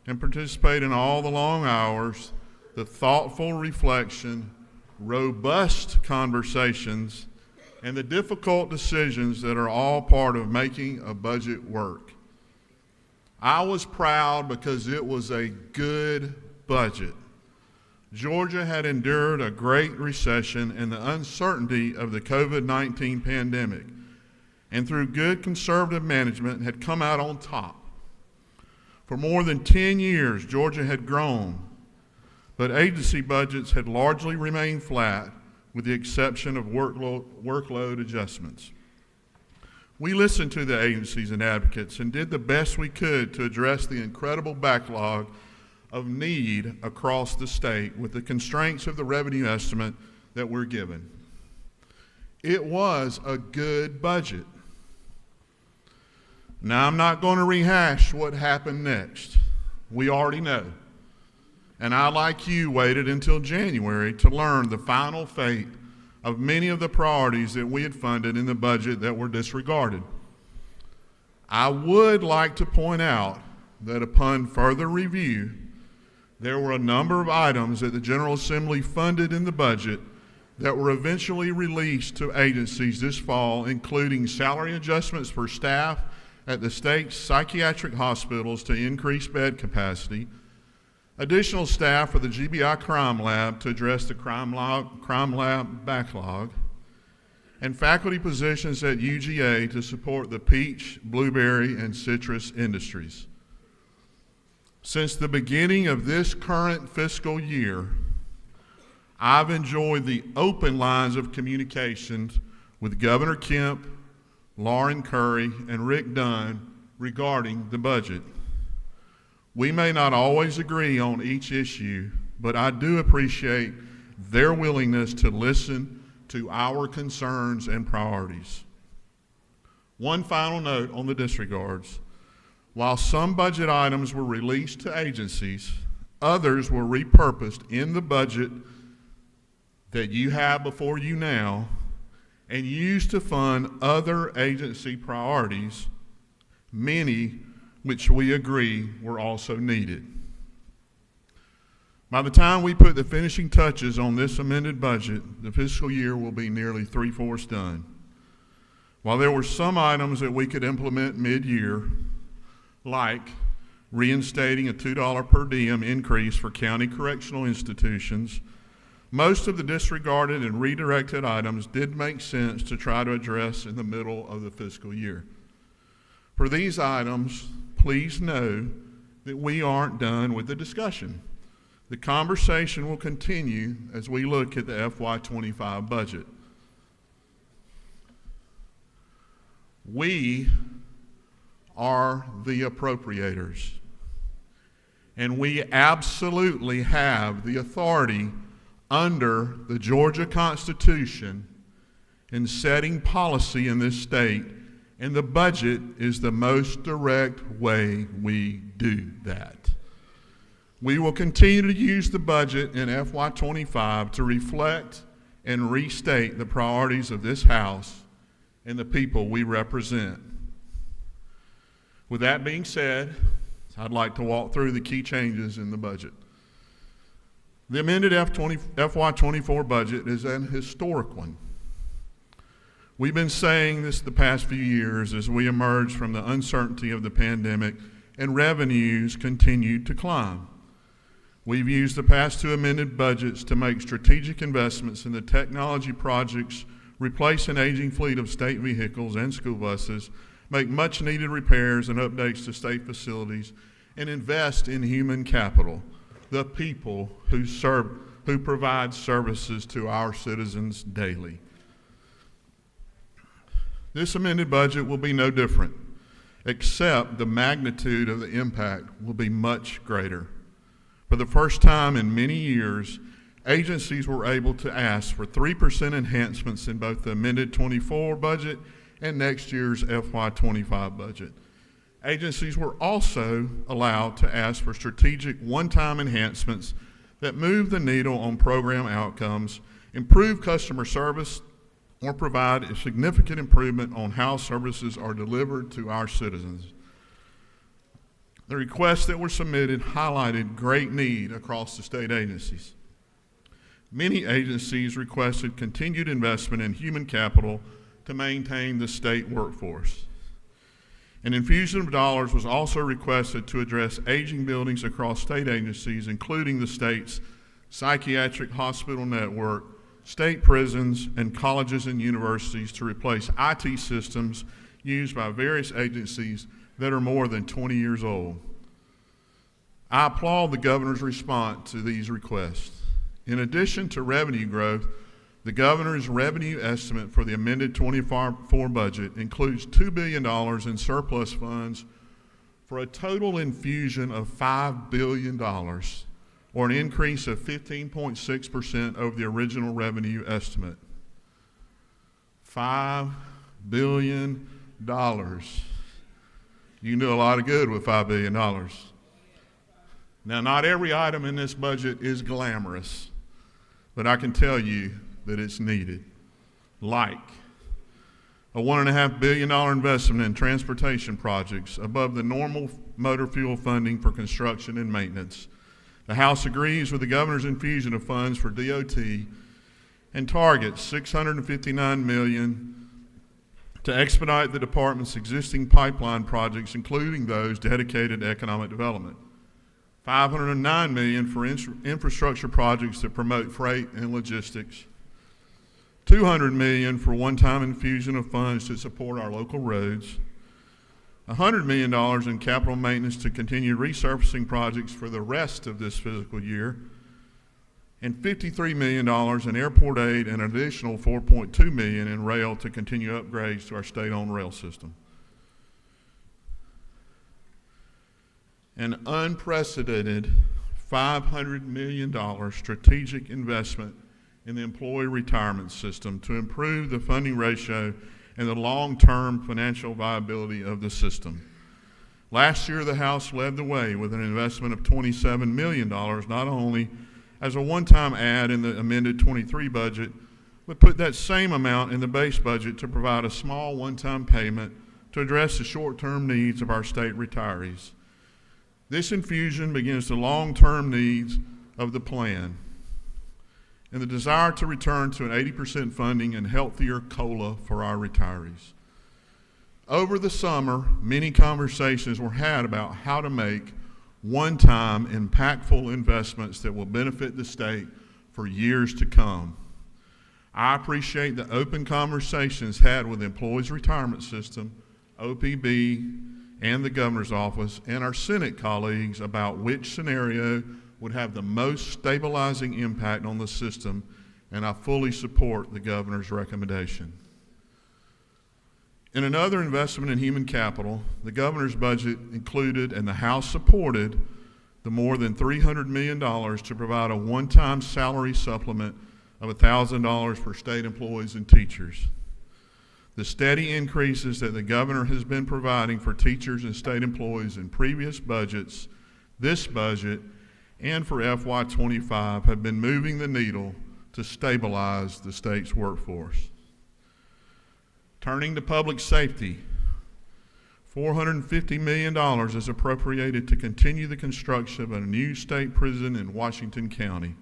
and participate in all the long hours, the thoughtful reflection, robust conversations, and the difficult decisions that are all part of making a budget work. I was proud because it was a good budget. Georgia had endured a great recession and the uncertainty of the COVID-19 pandemic, and through good conservative management had come out on top. For more than 10 years, Georgia had grown, but agency budgets had largely remained flat with the exception of workload adjustments. We listened to the agencies and advocates and did the best we could to address the incredible backlog of need across the state with the constraints of the revenue estimate that we're given. It was a good budget. Now, I'm not going to rehash what happened next. We already know. And I, like you, waited until January to learn the final fate of many of the priorities that we had funded in the budget that were disregarded. I would like to point out that upon further review, there were a number of items that the General Assembly funded in the budget that were eventually released to agencies this fall, including salary adjustments for staff at the state's psychiatric hospitals to increase bed capacity, additional staff for the GBI Crime Lab to address the crime lab backlog, and faculty positions at UGA to support the peach, blueberry, and citrus industries. Since the beginning of this current fiscal year, I've enjoyed the open lines of communications with Governor Kemp, Lauren Curry, and Rick Dunn regarding the budget. We may not always agree on each issue, but I do appreciate their willingness to listen to our concerns and priorities. One final note on the disregards. While some budget items were released to agencies, others were repurposed in the budget that you have before you now and used to fund other agency priorities, many which we agree were also needed. By the time we put the finishing touches on this amended budget, the fiscal year will be nearly 3/4 done. While there were some items that we could implement mid-year, like reinstating a $2 per diem increase for county correctional institutions, most of the disregarded and redirected items did make sense to try to address in the middle of the fiscal year. For these items, please know that we aren't done with the discussion. The conversation will continue as we look at the FY25 budget. We are the appropriators, and we absolutely have the authority under the Georgia Constitution in setting policy in this state, and the budget is the most direct way we do that. We will continue to use the budget in FY25 to reflect and restate the priorities of this House and the people we represent. With that being said, I'd like to walk through the key changes in the budget. The amended FY24 budget is an historic one. We've been saying this the past few years as we emerge from the uncertainty of the pandemic and revenues continued to climb. We've used the past two amended budgets to make strategic investments in the technology projects, replace an aging fleet of state vehicles and school buses, make much needed repairs and updates to state facilities, and invest in human capital, the people who provide services to our citizens daily. This amended budget will be no different, except the magnitude of the impact will be much greater. For the first time in many years, agencies were able to ask for 3% enhancements in both the amended 24 budget and next year's FY25 budget. Agencies were also allowed to ask for strategic one-time enhancements that move the needle on program outcomes, improve customer service, or provide a significant improvement on how services are delivered to our citizens. The requests that were submitted highlighted great need across the state agencies. Many agencies requested continued investment in human capital to maintain the state workforce. An infusion of dollars was also requested to address aging buildings across state agencies, including the state's psychiatric hospital network, state prisons, and colleges and universities to replace IT systems used by various agencies that are more than 20 years old. I applaud the governor's response to these requests. In addition to revenue growth, the governor's revenue estimate for the amended 24 budget includes $2 billion in surplus funds for a total infusion of $5 billion, or an increase of 15.6% over the original revenue estimate. $5 billion. You can do a lot of good with $5 billion. Now, not every item in this budget is glamorous, but I can tell you that it's needed, like a $1.5 billion investment in transportation projects above the normal motor fuel funding for construction and maintenance. The House agrees with the governor's infusion of funds for DOT and targets $659 million to expedite the department's existing pipeline projects, including those dedicated to economic development. $509 million for infrastructure projects that promote freight and logistics. $200 million for one-time infusion of funds to support our local roads. $100 million in capital maintenance to continue resurfacing projects for the rest of this fiscal year, and $53 million in airport aid and an additional $4.2 million in rail to continue upgrades to our state-owned rail system. An unprecedented $500 million strategic investment in the employee retirement system to improve the funding ratio and the long-term financial viability of the system. Last year, the House led the way with an investment of $27 million, not only as a one-time add in the amended 23 budget, but put that same amount in the base budget to provide a small one-time payment to address the short-term needs of our state retirees. This infusion begins the long-term needs of the plan and the desire to return to an 80% funding and healthier COLA for our retirees. Over the summer, many conversations were had about how to make one-time impactful investments that will benefit the state for years to come. I appreciate the open conversations had with the Employees Retirement System, OPB, and the Governor's Office, and our Senate colleagues about which scenario would have the most stabilizing impact on the system, and I fully support the Governor's recommendation. In another investment in human capital, the Governor's budget included, and the House supported, the more than $300 million to provide a one-time salary supplement of $1,000 for state employees and teachers. The steady increases that the Governor has been providing for teachers and state employees in previous budgets, this budget, and for FY25 have been moving the needle to stabilize the state's workforce. Turning to public safety, $450 million is appropriated to continue the construction of a new state prison in Washington County.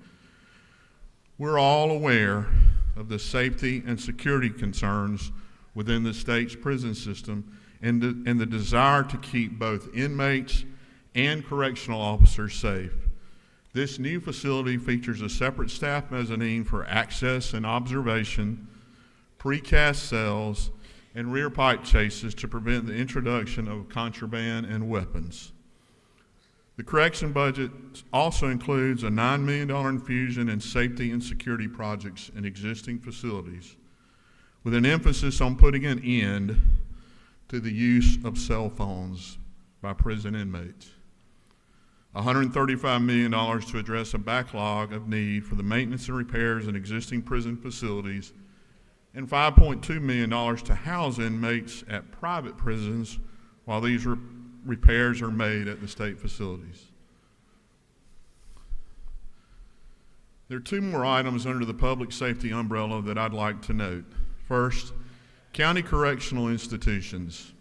We're all aware of the safety and security concerns within the state's prison system and the desire to keep both inmates and correctional officers safe. This new facility features a separate staff mezzanine for access and observation, precast cells, and rear pipe chases to prevent the introduction of contraband and weapons. The correction budget also includes a $9 million infusion in safety and security projects in existing facilities, with an emphasis on putting an end to the use of cell phones by prison inmates. $135 million to address a backlog of need for the maintenance and repairs in existing prison facilities, and $5.2 million to house inmates at private prisons while these repairs are made at the state facilities. There are two more items under the public safety umbrella that I'd like to note. First, county correctional institutions.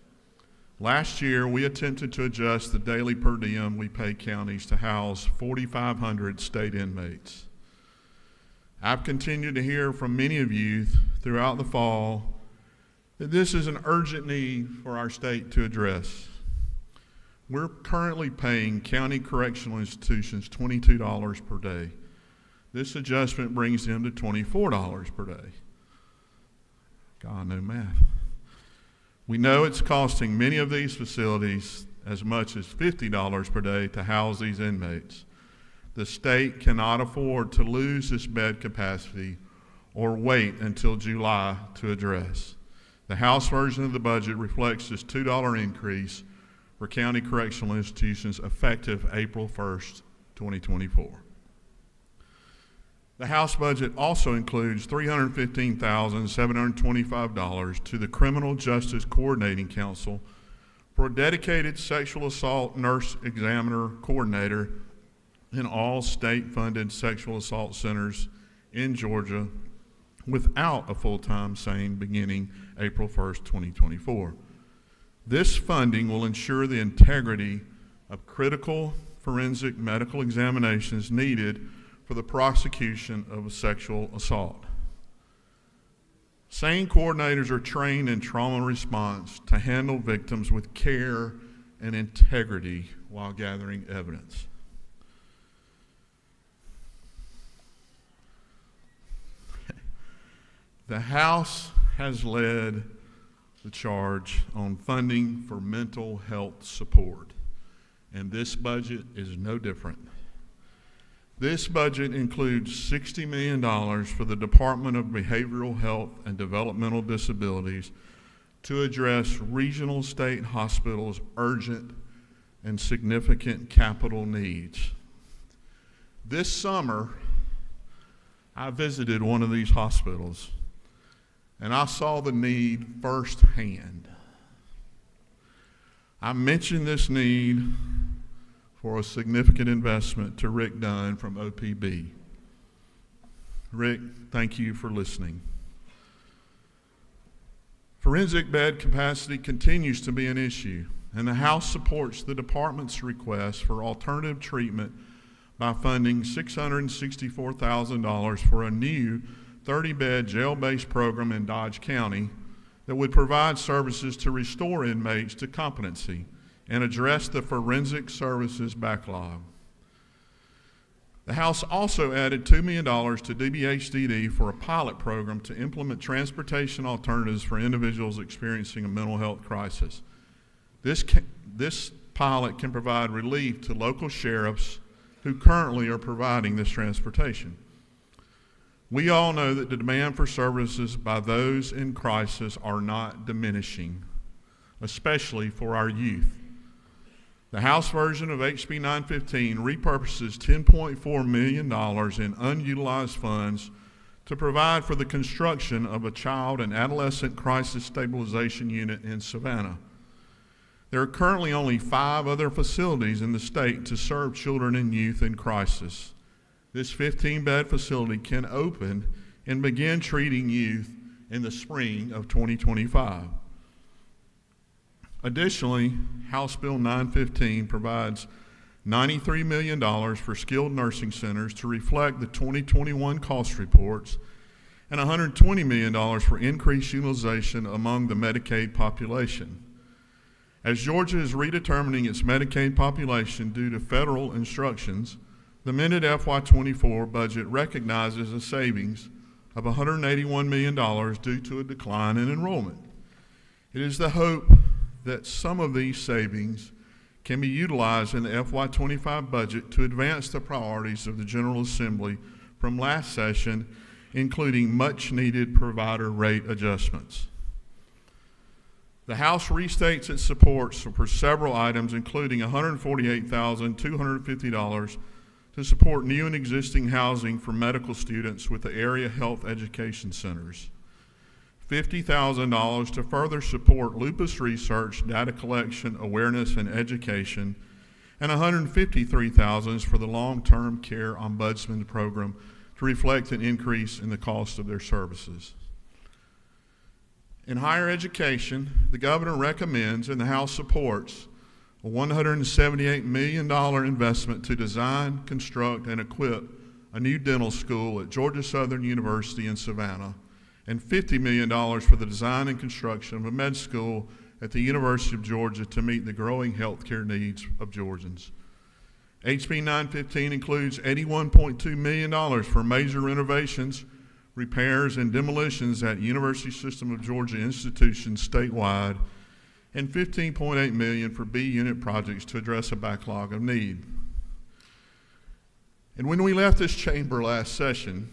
Last year, we attempted to adjust the daily per diem we pay counties to house 4,500 state inmates. I've continued to hear from many of you throughout the fall that this is an urgent need for our state to address. We're currently paying county correctional institutions $22 per day. This adjustment brings them to $24 per day. God, no math. We know it's costing many of these facilities as much as $50 per day to house these inmates. The state cannot afford to lose this bed capacity or wait until July to address. The House version of the budget reflects this $2 increase for county correctional institutions effective April 1st, 2024. The House budget also includes $315,725 to the Criminal Justice Coordinating Council for a dedicated sexual assault nurse examiner coordinator in all state-funded sexual assault centers in Georgia without a full-time SANE beginning April 1st, 2024. This funding will ensure the integrity of critical forensic medical examinations needed for the prosecution of a sexual assault. SANE coordinators are trained in trauma response to handle victims with care and integrity while gathering evidence. The House has led the charge on funding for mental health support, and this budget is no different. This budget includes $60 million for the Department of Behavioral Health and Developmental Disabilities to address regional state hospitals' urgent and significant capital needs. This summer, I visited one of these hospitals, and I saw the need firsthand. I mentioned this need for a significant investment to Rick Dunn from OPB. Rick, thank you for listening. Forensic bed capacity continues to be an issue, and the House supports the department's request for alternative treatment by funding $664,000 for a new 30-bed jail-based program in Dodge County that would provide services to restore inmates to competency and address the forensic services backlog. The House also added $2 million to DBHDD for a pilot program to implement transportation alternatives for individuals experiencing a mental health crisis. This pilot can provide relief to local sheriffs who currently are providing this transportation. We all know that the demand for services by those in crisis are not diminishing, especially for our youth. The House version of HB 915 repurposes $10.4 million in unutilized funds to provide for the construction of a child and adolescent crisis stabilization unit in Savannah. There are currently only 5 other facilities in the state to serve children and youth in crisis. This 15-bed facility can open and begin treating youth in the spring of 2025. Additionally, House Bill 915 provides $93 million for skilled nursing centers to reflect the 2021 cost reports and $120 million for increased utilization among the Medicaid population. As Georgia is redetermining its Medicaid population due to federal instructions, the amended FY24 budget recognizes a savings of $181 million due to a decline in enrollment. It is the hope that some of these savings can be utilized in the FY25 budget to advance the priorities of the General Assembly from last session, including much-needed provider rate adjustments. The House restates its supports for several items, including $148,250 to support new and existing housing for medical students with the area health education centers, $50,000 to further support lupus research, data collection, awareness, and education, and $153,000 for the long-term care ombudsman program to reflect an increase in the cost of their services. In higher education, the governor recommends and the House supports a $178 million investment to design, construct, and equip a new dental school at Georgia Southern University in Savannah, and $50 million for the design and construction of a med school at the University of Georgia to meet the growing healthcare needs of Georgians. HB 915 includes $81.2 million for major renovations, repairs, and demolitions at University System of Georgia institutions statewide, and $15.8 million for B unit projects to address a backlog of need. And when we left this chamber last session,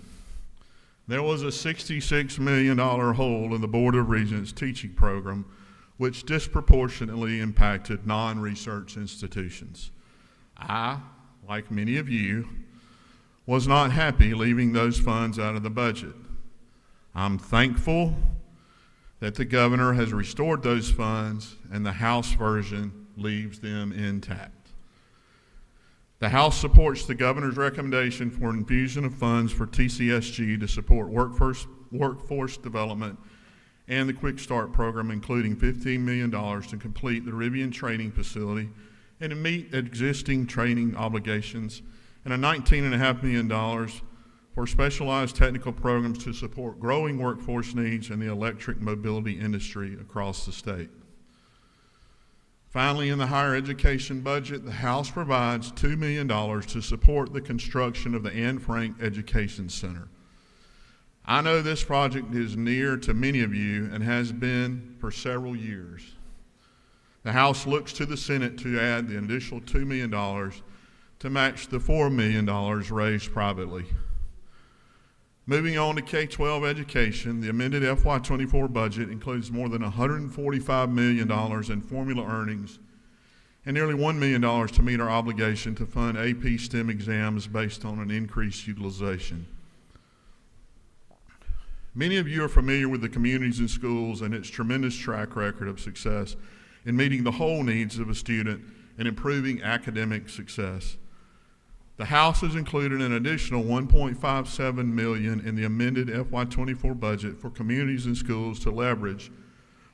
there was a $66 million hole in the Board of Regents teaching program, which disproportionately impacted non-research institutions. I, like many of you, was not happy leaving those funds out of the budget. I'm thankful that the governor has restored those funds and the House version leaves them intact. The House supports the governor's recommendation for infusion of funds for TCSG to support workforce workforce development and the Quick Start program, including $15 million to complete the Rivian training facility and to meet existing training obligations, and a $19.5 million for specialized technical programs to support growing workforce needs in the electric mobility industry across the state. Finally, in the higher education budget, the House provides $2 million to support the construction of the Anne Frank Education Center. I know this project is near to many of you and has been for several years. The House looks to the Senate to add the additional $2 million to match the $4 million raised privately. Moving on to K-12 education, the amended FY24 budget includes more than $145 million in formula earnings and nearly $1 million to meet our obligation to fund AP STEM exams based on an increased utilization. Many of you are familiar with the communities and schools and its tremendous track record of success in meeting the whole needs of a student and improving academic success. The House has included an additional $1.57 million in the amended FY24 budget for communities and schools to leverage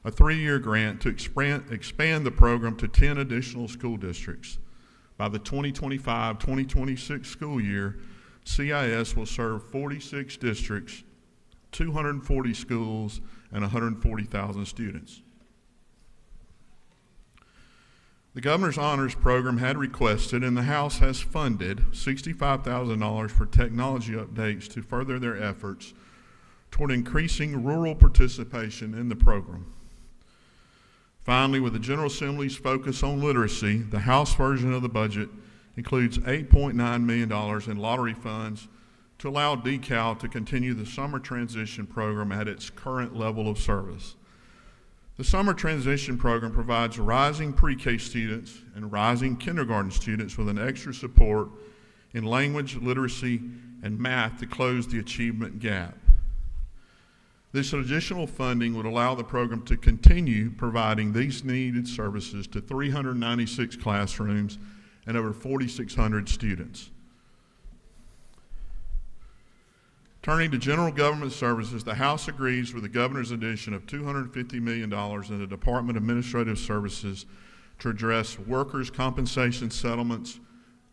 a 3-year grant to expand the program to 10 additional school districts. By the 2025-2026 school year, CIS will serve 46 districts, 240 schools, and 140,000 students. The Governor's Honors Program had requested, and the House has funded, $65,000 for technology updates to further their efforts toward increasing rural participation in the program. Finally, with the General Assembly's focus on literacy, the House version of the budget includes $8.9 million in lottery funds to allow DECAL to continue the summer transition program at its current level of service. The summer transition program provides rising pre-K students and rising kindergarten students with an extra support in language, literacy, and math to close the achievement gap. This additional funding would allow the program to continue providing these needed services to 396 classrooms and over 4,600 students. Turning to general government services, the House agrees with the Governor's addition of $250 million in the Department of Administrative Services to address workers' compensation settlements,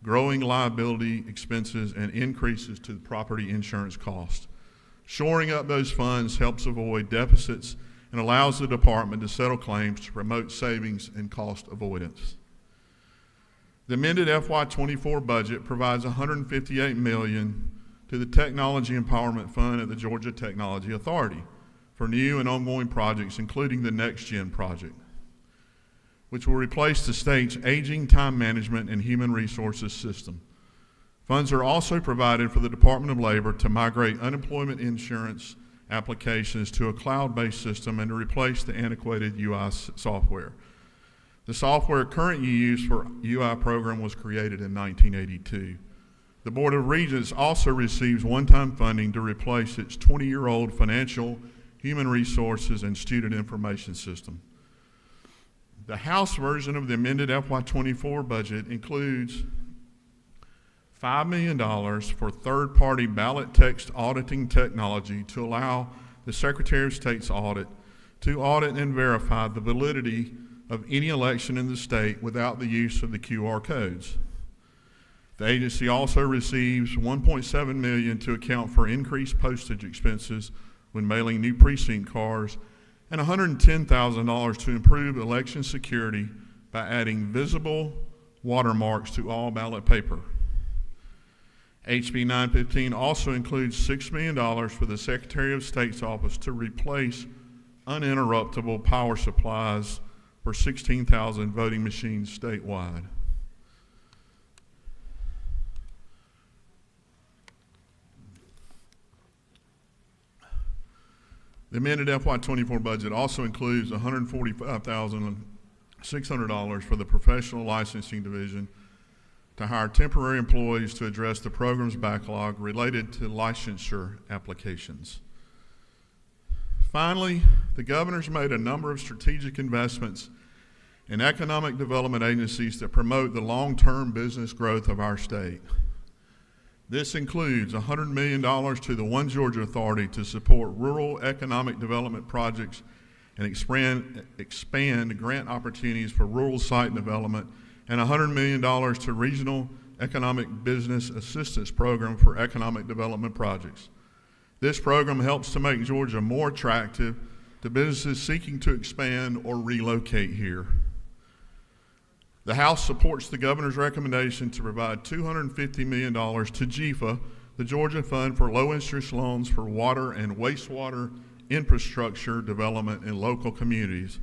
growing liability expenses, and increases to the property insurance cost. Shoring up those funds helps avoid deficits and allows the department to settle claims to promote savings and cost avoidance. The amended FY24 budget provides $158 million to the Technology Empowerment Fund at the Georgia Technology Authority for new and ongoing projects, including the Next Gen project, which will replace the state's aging time management and human resources system. Funds are also provided for the Department of Labor to migrate unemployment insurance applications to a cloud-based system and to replace the antiquated UI software. The software currently used for UI program was created in 1982. The Board of Regents also receives one-time funding to replace its 20-year-old financial, human resources, and student information system. The House version of the amended FY24 budget includes $5 million for third-party ballot text auditing technology to allow the Secretary of State's audit to audit and verify the validity of any election in the state without the use of the QR codes. The agency also receives $1.7 million to account for increased postage expenses when mailing new precinct cards and $110,000 to improve election security by adding visible watermarks to all ballot paper. HB 915 also includes $6 million for the Secretary of State's office to replace uninterruptible power supplies for 16,000 voting machines statewide. The amended FY24 budget also includes $145,600 for the professional licensing division to hire temporary employees to address the program's backlog related to licensure applications. Finally, the Governor's made a number of strategic investments in economic development agencies that promote the long-term business growth of our state. This includes $100 million to the One Georgia Authority to support rural economic development projects and expand grant opportunities for rural site development, and $100 million to Regional Economic Business Assistance Program for economic development projects. This program helps to make Georgia more attractive to businesses seeking to expand or relocate here. The House supports the governor's recommendation to provide $250 million to GFA, the Georgia Fund for Low Interest Loans for Water and Wastewater Infrastructure Development in local communities.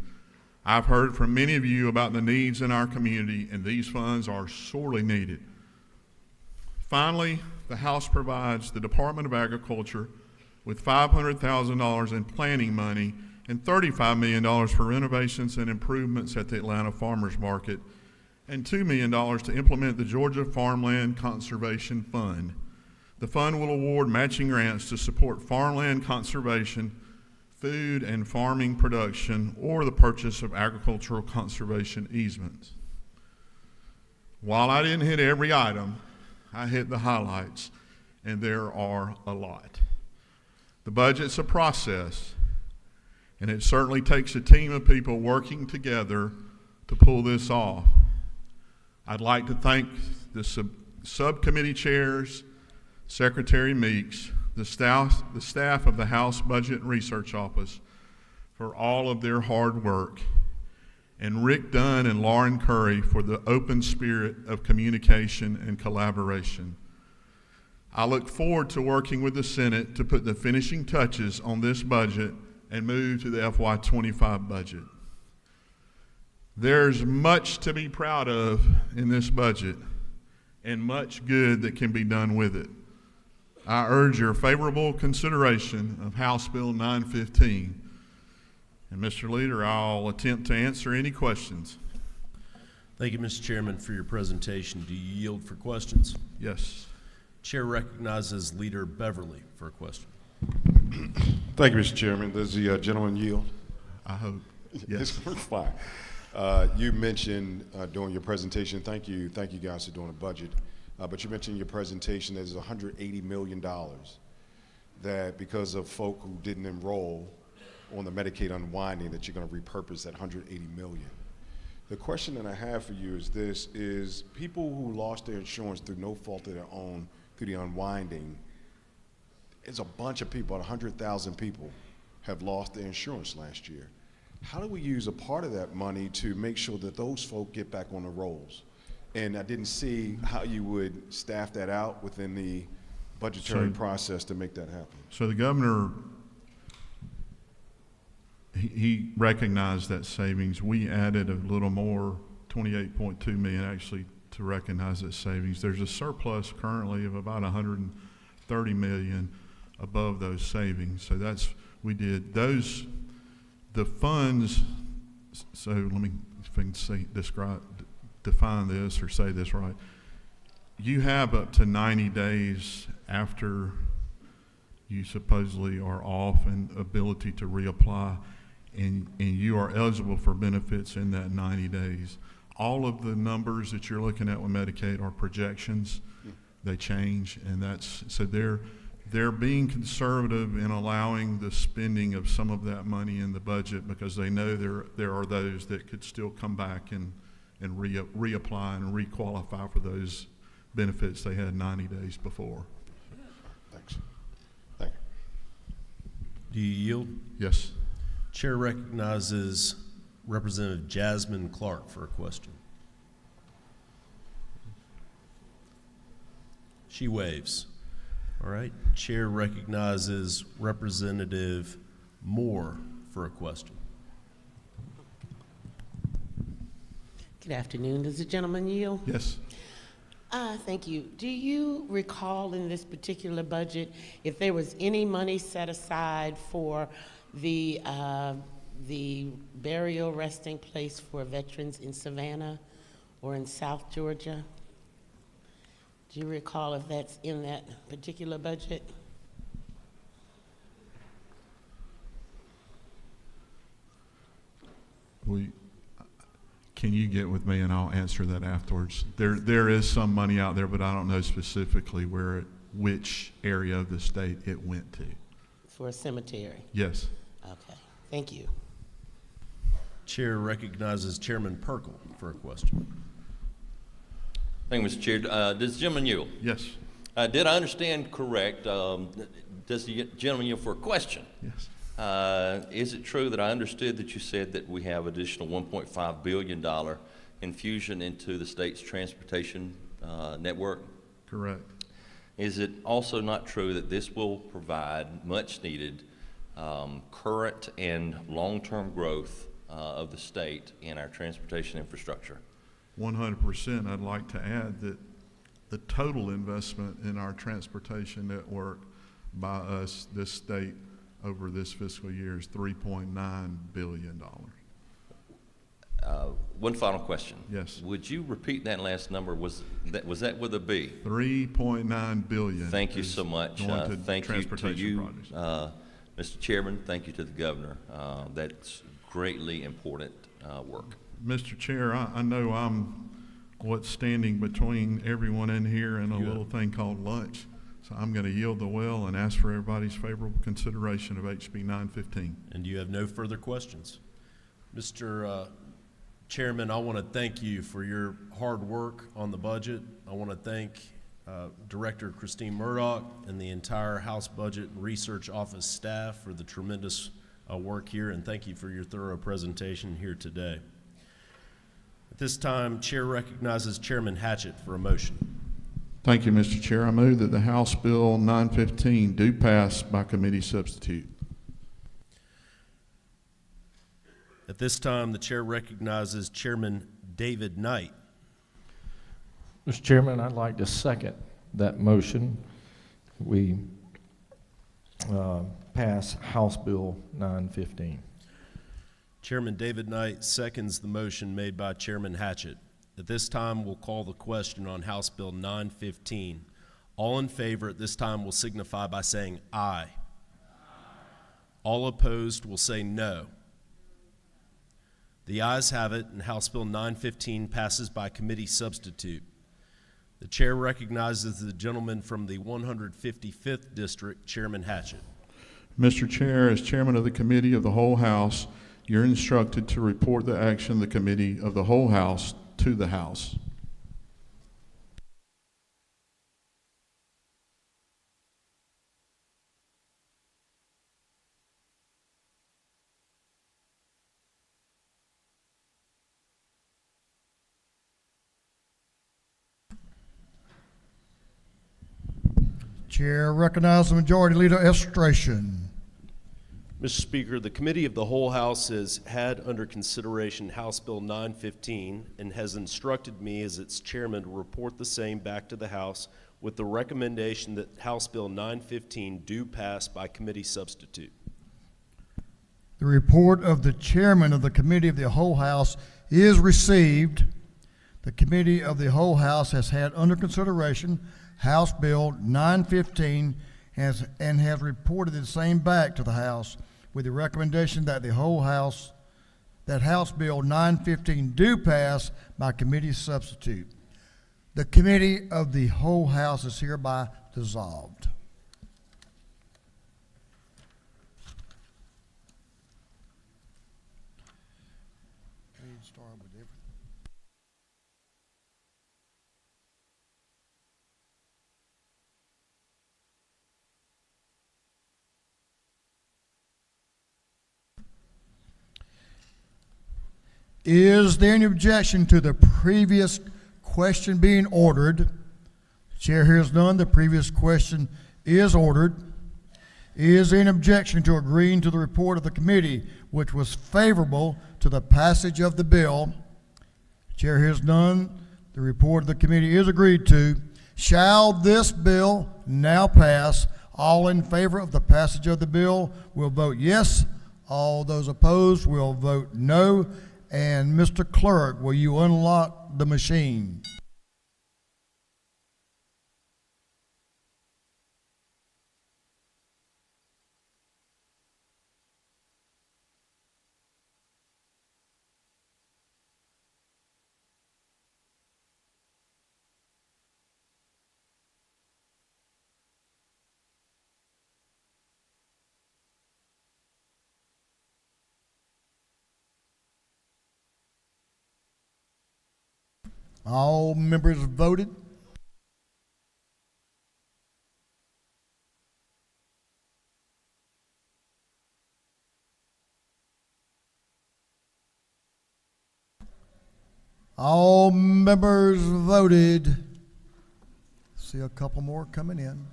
I've heard from many of you about the needs in our community, and these funds are sorely needed. Finally, the House provides the Department of Agriculture with $500,000 in planning money and $35 million for renovations and improvements at the Atlanta Farmers Market, and $2 million to implement the Georgia Farmland Conservation Fund. The fund will award matching grants to support farmland conservation, food and farming production, or the purchase of agricultural conservation easements. While I didn't hit every item, I hit the highlights, and there are a lot. The budget's a process, and it certainly takes a team of people working together to pull this off. I'd like to thank the subcommittee chairs, Secretary Meeks, the staff of the House Budget and Research Office for all of their hard work, and Rick Dunn and Lauren Curry for the open spirit of communication and collaboration. I look forward to working with the Senate to put the finishing touches on this budget and move to the FY25 budget. There's much to be proud of in this budget and much good that can be done with it. I urge your favorable consideration of House Bill 915. And Mr. Leader, I'll attempt to answer any questions. Thank you, Mr. Chairman, for your presentation. Do you yield for questions? Yes. Chair recognizes Leader Beverly for a question. Thank you, Mr. Chairman. Does the gentleman yield? I hope. Yes. Fine. You mentioned during your presentation, thank you guys for doing a budget, but you mentioned in your presentation there's $180 million that because of folk who didn't enroll on the Medicaid unwinding that you're going to repurpose that $180 million. The question that I have for you is this, is people who lost their insurance through no fault of their own through the unwinding, it's a bunch of people, 100,000 people have lost their insurance last year. How do we use a part of that money to make sure that those folk get back on the rolls? And I didn't see how you would staff that out within the budgetary process to make that happen. So the governor, he recognized that savings. We added a little more, 28.2 million actually, to recognize that savings. There's a surplus currently of about 130 million above those savings. So that's, we did those, the funds, so let me, if I can say, define this or say this right. You have up to 90 days after you supposedly are off and ability to reapply, and you are eligible for benefits in that 90 days. All of the numbers that you're looking at with Medicaid are projections. They change, and that's, so they're being conservative in allowing the spending of some of that money in the budget because they know there are those that could still come back and reapply and requalify for those benefits they had 90 days before. Thanks. Thank you. Do you yield? Yes. Chair recognizes Representative Jasmine Clark for a question. She waves. All right. Chair recognizes Representative Moore for a question. Good afternoon. Does the gentleman yield? Yes. Thank you. Do you recall in this particular budget if there was any money set aside for the burial resting place for veterans in Savannah or in South Georgia? Do you recall if that's in that particular budget? can you get with me and I'll answer that afterwards? There is some money out there, but I don't know specifically which area of the state it went to. For a cemetery? Yes. Okay, thank you. Chair recognizes Chairman Perkle for a question. Thank you, Mr. Chair. This gentleman yield? Yes. Did I understand correct? Does the gentleman yield for a question? Yes. Is it true that I understood that you said that we have additional $1.5 billion infusion into the state's transportation network? Correct. Is it also not true that this will provide much needed current and long-term growth of the state in our transportation infrastructure? 100%. I'd like to add that the total investment in our transportation network by us, this state, over this fiscal year is $3.9 billion. One final question. Yes. Would you repeat that last number? Was that with a B? $3.9 billion. Thank you so much. Thank you to transportation you, projects. Mr. Chairman. Thank you to the governor. That's greatly important work. Mr. Chair, I know I'm what's standing between everyone in here and a little thing called lunch. So I'm going to yield the well and ask for everybody's favorable consideration of HB 915. And you have no further questions. Mr. Chairman, I want to thank you for your hard work on the budget. I want to thank Director Christine Murdoch and the entire House Budget and Research Office staff for the tremendous work here, and thank you for your thorough presentation here today. At this time, Chair recognizes Chairman Hatchett for a motion. Thank you, Mr. Chair. I move that the House Bill 915 do pass by committee substitute. At this time, the Chair recognizes Chairman David Knight. Mr. Chairman, I'd like to second that motion. We pass House Bill 915. Chairman David Knight seconds the motion made by Chairman Hatchett. At this time, we'll call the question on House Bill 915. All in favor at this time will signify by saying aye. All opposed will say no. The ayes have it, and House Bill 915 passes by committee substitute. The chair recognizes the gentleman from the 155th District, Chairman Hatchett. Mr. Chair, as chairman of the Committee of the Whole House, you're instructed to report the action of the Committee of the Whole House to the House. Chair recognizes the Majority Leader Estration. Mr. Speaker, the Committee of the Whole House has had under consideration House Bill 915 and has instructed me as its chairman to report the same back to the House with the recommendation that House Bill 915 do pass by committee substitute. The report of the chairman of the Committee of the Whole House is received. The Committee of the Whole House has had under consideration House Bill 915 and has reported the same back to the House with the recommendation that House Bill 915 do pass by committee substitute. The Committee of the Whole House is hereby dissolved. Is there any objection to the previous question being ordered? The chair hears none. The previous question is ordered. Is there an objection to agreeing to the report of the committee, which was favorable to the passage of the bill? The chair hears none. The report of the committee is agreed to. Shall this bill now pass? All in favor of the passage of the bill will vote yes. All those opposed will vote no. And Mr. Clerk, will you unlock the machine? All members voted. All members voted. See a couple more coming in.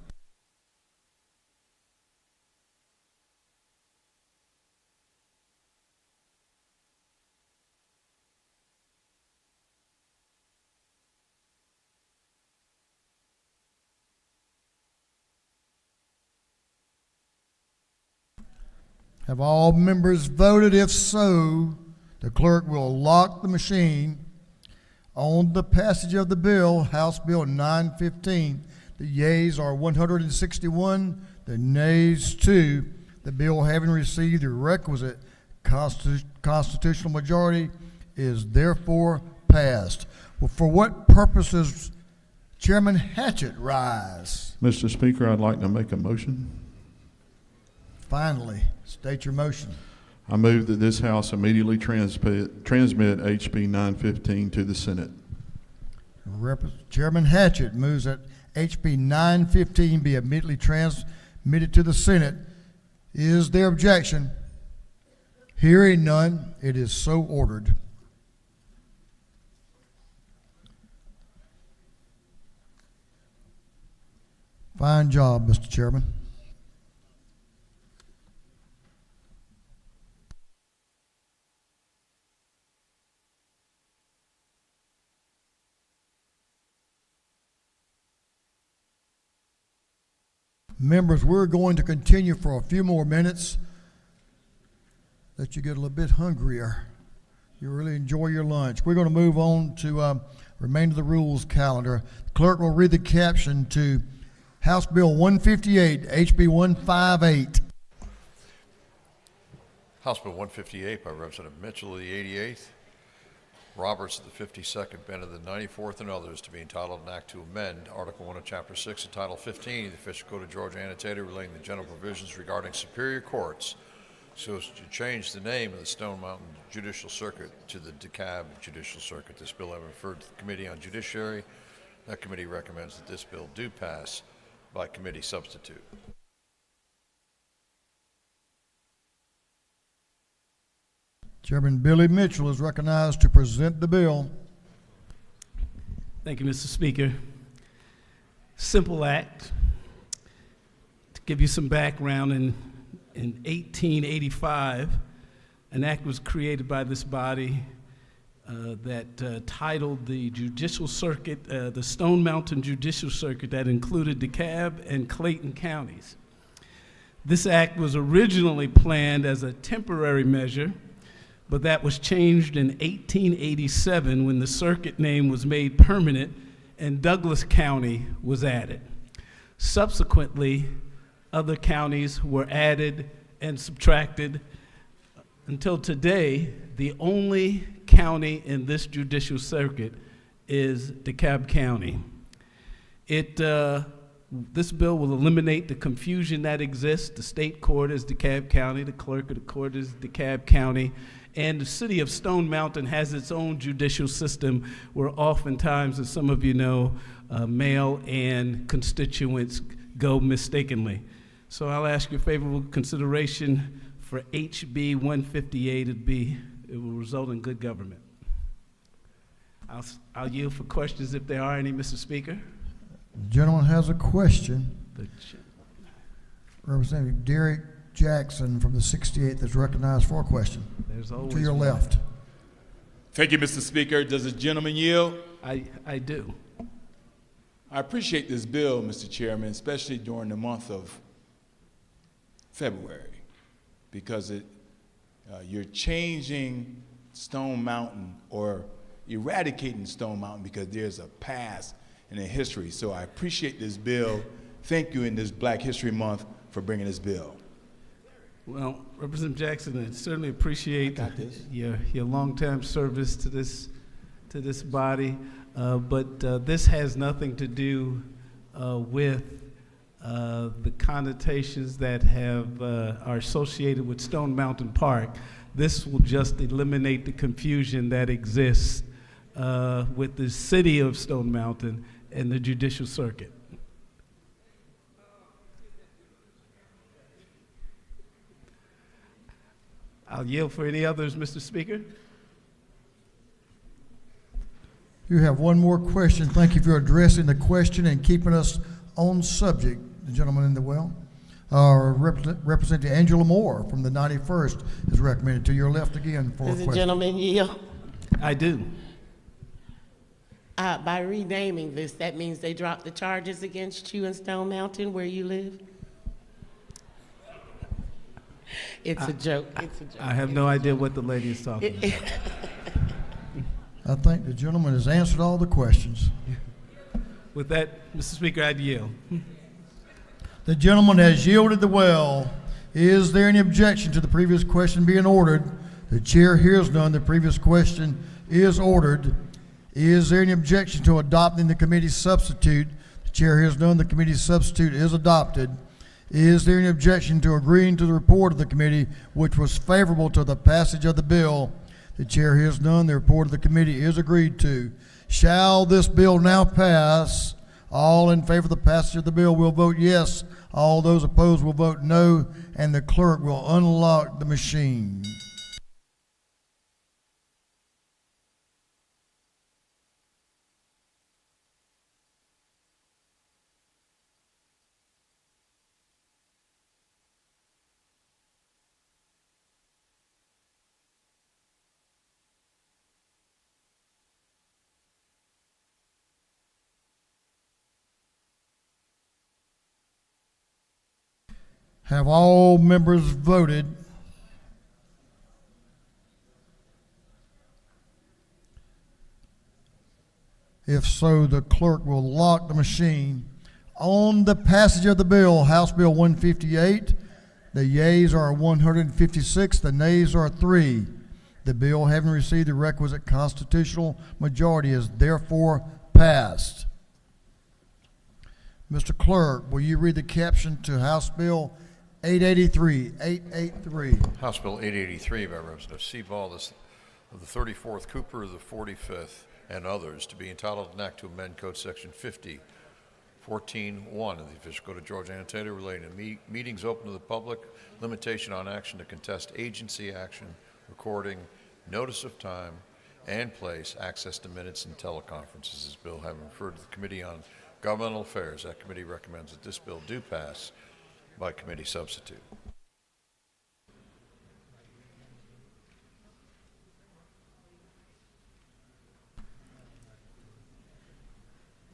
Have all members voted? If so, the clerk will lock the machine on the passage of the bill, House Bill 915. The yeas are 161, the nays 2. The bill, having received the requisite constitutional majority, is therefore passed. Well, for what purposes Chairman Hatchett rise? Mr. Speaker, I'd like to make a motion. Finally, state your motion. I move that this House immediately transmit HB 915 to the Senate. Chairman Hatchett moves that HB 915 be immediately transmitted to the Senate. Is there objection? Hearing none, it is so ordered. Fine job, Mr. Chairman. Members, we're going to continue for a few more minutes. Let you get a little bit hungrier. You really enjoy your lunch. We're going to move on to remainder of the rules calendar. The clerk will read the caption to House Bill 158, HB 158. House Bill 158 by Representative Mitchell of the 88th, Roberts of the 52nd, Bennett of the 94th, and others, to be entitled an act to amend Article 1 of Chapter 6 of Title 15 of the Official Code of Georgia annotated relating to general provisions regarding superior courts so as to change the name of the Stone Mountain Judicial Circuit to the DeKalb Judicial Circuit. This bill having referred to the Committee on Judiciary. That committee recommends that this bill do pass by committee substitute. Chairman Billy Mitchell is recognized to present the bill. Thank you, Mr. Speaker. Simple act. To give you some background, in 1885, an act was created by this body that titled the Judicial Circuit, the Stone Mountain Judicial Circuit, that included DeKalb and Clayton counties. This act was originally planned as a temporary measure, but that was changed in 1887 when the circuit name was made permanent and Douglas County was added. Subsequently, other counties were added and subtracted until today. The only county in this judicial circuit is DeKalb County. This bill will eliminate the confusion that exists. The state court is DeKalb County, the clerk of the court is DeKalb County, and the city of Stone Mountain has its own judicial system where oftentimes, as some of you know, mail and constituents go mistakenly. So I'll ask your favorable consideration for HB 158. It will result in good government. I'll yield for questions if there are any, Mr. Speaker. The gentleman has a question. Representative Derek Jackson from the 68th is recognized for a question. There's always to your one. left. Thank you, Mr. Speaker. Does the gentleman yield? I do. I appreciate this bill, Mr. Chairman, especially during the month of February, because you're changing Stone Mountain or eradicating Stone Mountain because there's a past and a history. So I appreciate this bill. Thank you in this Black History Month for bringing this bill. Well, Representative Jackson, I certainly appreciate your long-term service to this body, but this has nothing to do with the connotations that are associated with Stone Mountain Park. This will just eliminate the confusion that exists with the city of Stone Mountain and the Judicial Circuit. I'll yield for any others, Mr. Speaker. You have one more question. Thank you for addressing the question and keeping us on subject. The gentleman in the well. Representative Angela Moore from the 91st is recommended. To your left again for a Does question. the gentleman yield? I do. By renaming this, that means they dropped the charges against you in Stone Mountain where you live? It's a joke. It's a joke. I have no idea what the lady is talking about. I think the gentleman has answered all the questions. With that, Mr. Speaker, I'd yield. The gentleman has yielded the well. Is there any objection to the previous question being ordered? The chair hears none. The previous question is ordered. Is there any objection to adopting the committee substitute? The chair hears none. The committee substitute is adopted. Is there any objection to agreeing to the report of the committee, which was favorable to the passage of the bill? The chair hears none. The report of the committee is agreed to. Shall this bill now pass? All in favor of the passage of the bill will vote yes. All those opposed will vote no, and the clerk will unlock the machine. Have all members voted? If so, the clerk will lock the machine. On the passage of the bill, House Bill 158, the yeas are 156, the nays are 3. The bill, having received the requisite constitutional majority, is therefore passed. Mr. Clerk, will you read the caption to House Bill 883? House Bill 883 by Representative Seaball of the 34th, Cooper of the 45th, and others, to be entitled an act to amend Code Section 50:14(1) of the Official Code of Georgia Annotated relating to meetings open to the public, limitation on action to contest agency action, recording, notice of time and place, access to minutes and teleconferences. This bill having referred to the Committee on Governmental Affairs, that committee recommends that this bill do pass by committee substitute.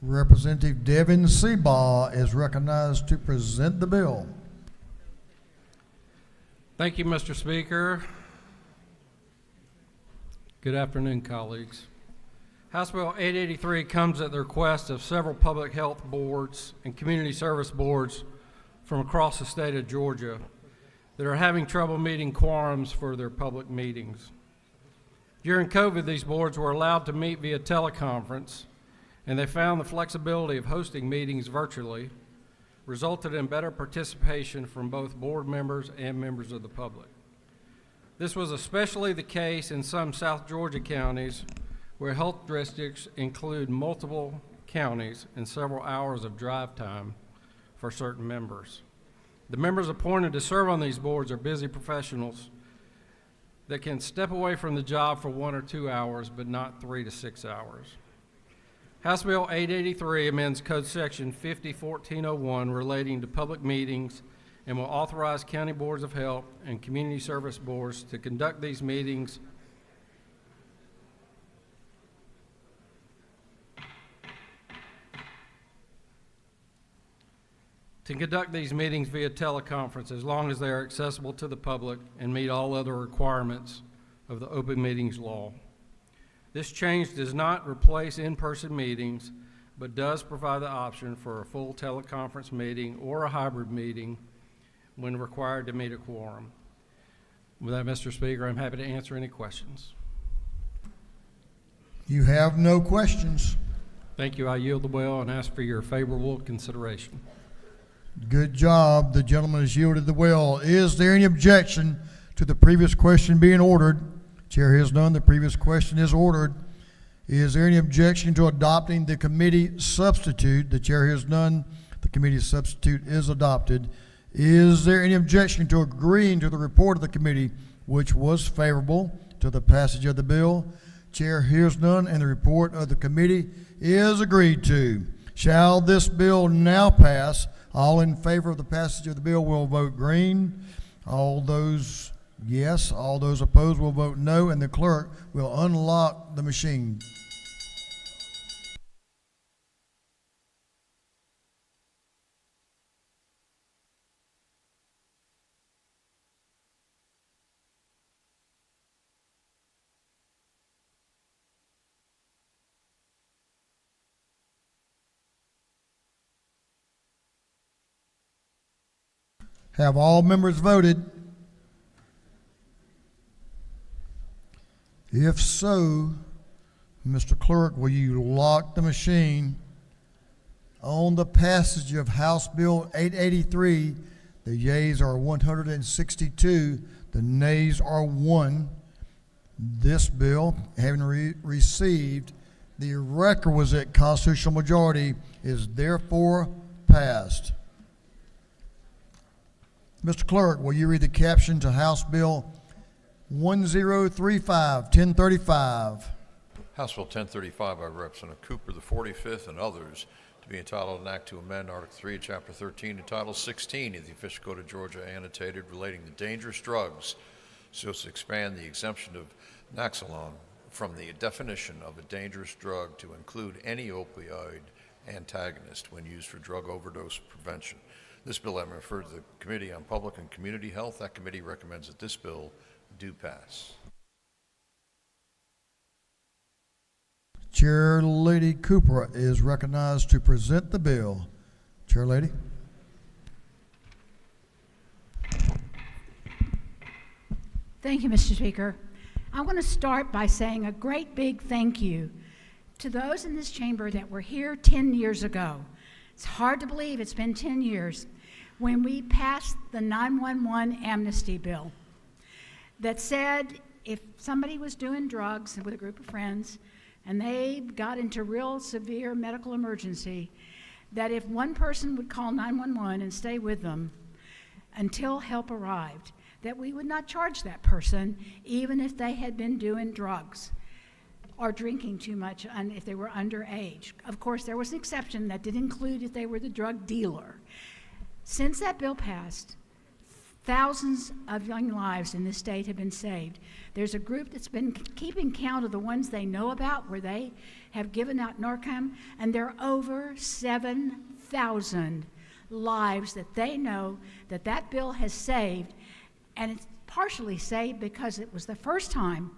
Representative Devin Seabaugh is recognized to present the bill. Thank you, Mr. Speaker. Good afternoon, colleagues. House Bill 883 comes at the request of several public health boards and community service boards from across the state of Georgia that are having trouble meeting quorums for their public meetings. During COVID, these boards were allowed to meet via teleconference, and they found the flexibility of hosting meetings virtually resulted in better participation from both board members and members of the public. This was especially the case in some South Georgia counties where health districts include multiple counties and several hours of drive time for certain members. The members appointed to serve on these boards are busy professionals that can step away from the job for 1 or 2 hours, but not 3 to 6 hours. House Bill 883 amends Code Section 50:14(1) relating to public meetings and will authorize county boards of health and community service boards to conduct these meetings via teleconference as long as they are accessible to the public and meet all other requirements of the Open Meetings Law. This change does not replace in-person meetings, but does provide the option for a full teleconference meeting or a hybrid meeting when required to meet a quorum. With that, Mr. Speaker, I'm happy to answer any questions. You have no questions. Thank you. I yield the well and ask for your favorable consideration. Good job. The gentleman has yielded the well. Is there any objection to the previous question being ordered? Chair hears none. The previous question is ordered. Is there any objection to adopting the committee substitute? The chair hears none. The committee substitute is adopted. Is there any objection to agreeing to the report of the committee, which was favorable to the passage of the bill? Chair hears none, and the report of the committee is agreed to. Shall this bill now pass? All in favor of the passage of the bill will vote green. All those yes, all those opposed will vote no, and the clerk will unlock the machine. Have all members voted? If so, Mr. Clerk, will you lock the machine on the passage of House Bill 883? The yeas are 162, the nays are 1. This bill, having received the requisite constitutional majority, is therefore passed. Mr. Clerk, will you read the caption to House Bill 1035, 1035? House Bill 1035 by Representative Cooper, the 45th, and others, to be entitled an act to amend Article 3, Chapter 13, and Title 16 of the Official Code of Georgia, annotated, relating to dangerous drugs, so as to expand the exemption of Naxalon from the definition of a dangerous drug to include any opioid antagonist when used for drug overdose prevention. This bill has been referred to the Committee on Public and Community Health. That committee recommends that this bill do pass. Chair Lady Cooper is recognized to present the bill. Chair Lady. Thank you, Mr. Speaker. I want to start by saying a great big thank you to those in this chamber that were here 10 years ago. It's hard to believe it's been 10 years when we passed the 911 amnesty bill that said if somebody was doing drugs with a group of friends and they got into real severe medical emergency, that if one person would call 911 and stay with them until help arrived, that we would not charge that person even if they had been doing drugs or drinking too much and if they were underage. Of course, there was an exception that did include if they were the drug dealer. Since that bill passed, thousands of young lives in this state have been saved. There's a group that's been keeping count of the ones they know about where they have given out Narcan, and there are over 7,000 lives that they know that that bill has saved, and it's partially saved because it was the first time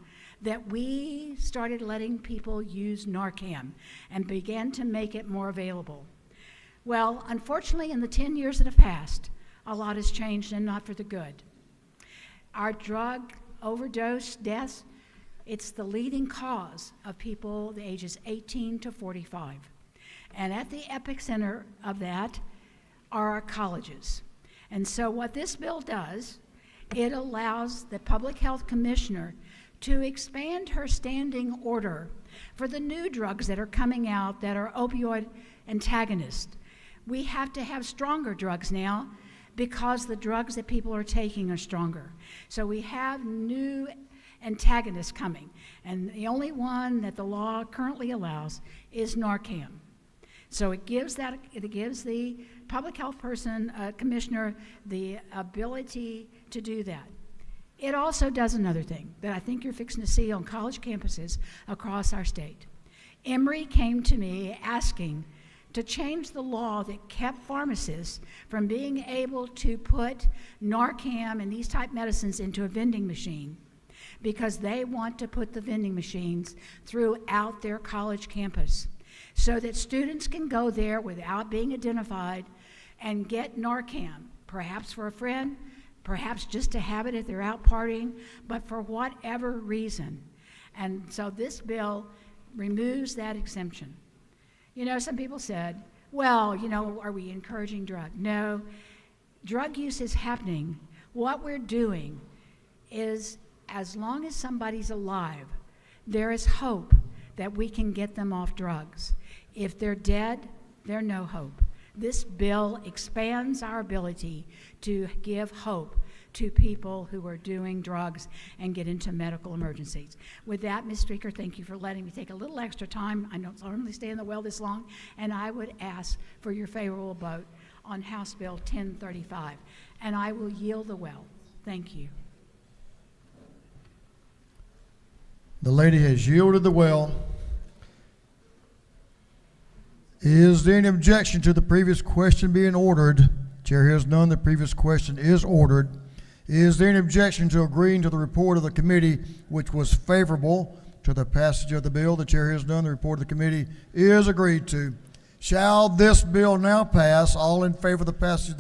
that we started letting people use Narcan and began to make it more available. Well, unfortunately, in the 10 years that have passed, a lot has changed, and not for the good. Our drug overdose deaths, it's the leading cause of people the ages 18 to 45. And at the epicenter of that are our colleges. And so what this bill does, it allows the Public Health Commissioner to expand her standing order for the new drugs that are coming out that are opioid antagonists. We have to have stronger drugs now because the drugs that people are taking are stronger. So we have new antagonists coming, and the only one that the law currently allows is Narcan. So it gives the public health commissioner the ability to do that. It also does another thing that I think you're fixing to see on college campuses across our state. Emory came to me asking to change the law that kept pharmacists from being able to put Narcan and these type medicines into a vending machine because they want to put the vending machines throughout their college campus so that students can go there without being identified and get Narcan, perhaps for a friend, perhaps just to have it if they're out partying, but for whatever reason. And so this bill removes that exemption. You know, some people said, well, you know, are we encouraging drug? No, drug use is happening. What we're doing is, as long as somebody's alive, there is hope that we can get them off drugs. If they're dead, they're no hope. This bill expands our ability to give hope to people who are doing drugs and get into medical emergencies. With that, Ms. Speaker, thank you for letting me take a little extra time. I don't normally stay in the well this long, and I would ask for your favorable vote on House Bill 1035, and I will yield the well. Thank you. The lady has yielded the well. Is there any objection to the previous question being ordered? Chair hears none. The previous question is ordered. Is there any objection to agreeing to the report of the committee, which was favorable to the passage of the bill? The chair hears none. The report of the committee is agreed to. Shall this bill now pass? All in favor of the passage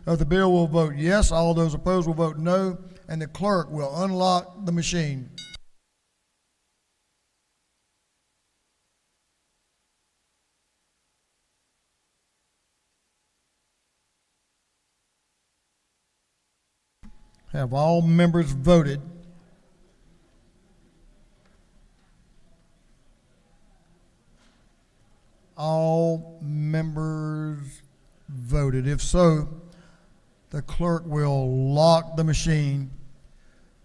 of the bill will vote yes. All those opposed will vote no. And the clerk will unlock the machine. Have all members voted? All members voted. If so, the clerk will lock the machine.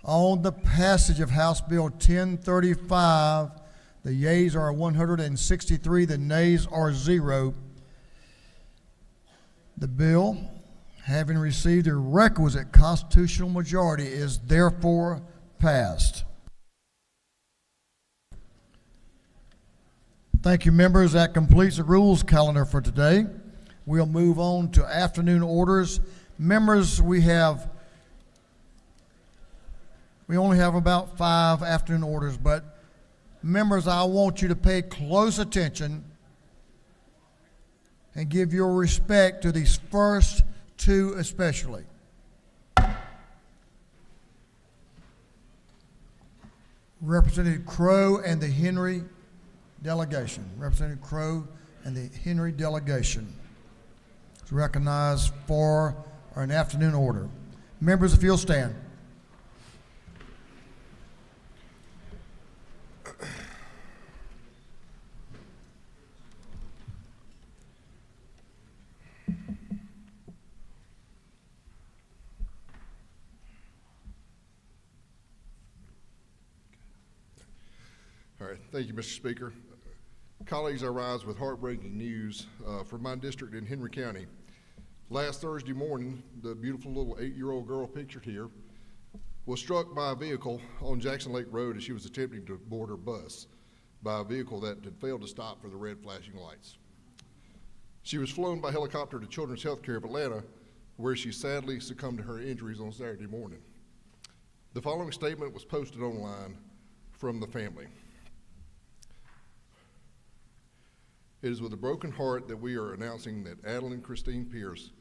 On the passage of House Bill 1035, the yeas are 163, the nays are 0. The bill, having received a requisite constitutional majority, is therefore passed. Thank you, members. That completes the rules calendar for today. We'll move on to afternoon orders. Members, we only have about 5 afternoon orders, but members, I want you to pay close attention and give your respect to these first 2 especially. Representative Crow and the Henry delegation. Representative Crow and the Henry delegation is recognized for an afternoon order. Members, if you'll stand. All right, thank you, Mr. Speaker. Colleagues, I rise with heartbreaking news from my district in Henry County. Last Thursday morning, the beautiful little 8-year-old girl pictured here was struck by a vehicle on Jackson Lake Road as she was attempting to board her bus by a vehicle that had failed to stop for the red flashing lights. She was flown by helicopter to Children's Healthcare of Atlanta, where she sadly succumbed to her injuries on Saturday morning. The following statement was posted online from the family. It is with a broken heart that we are announcing that Adeline Christine Pierce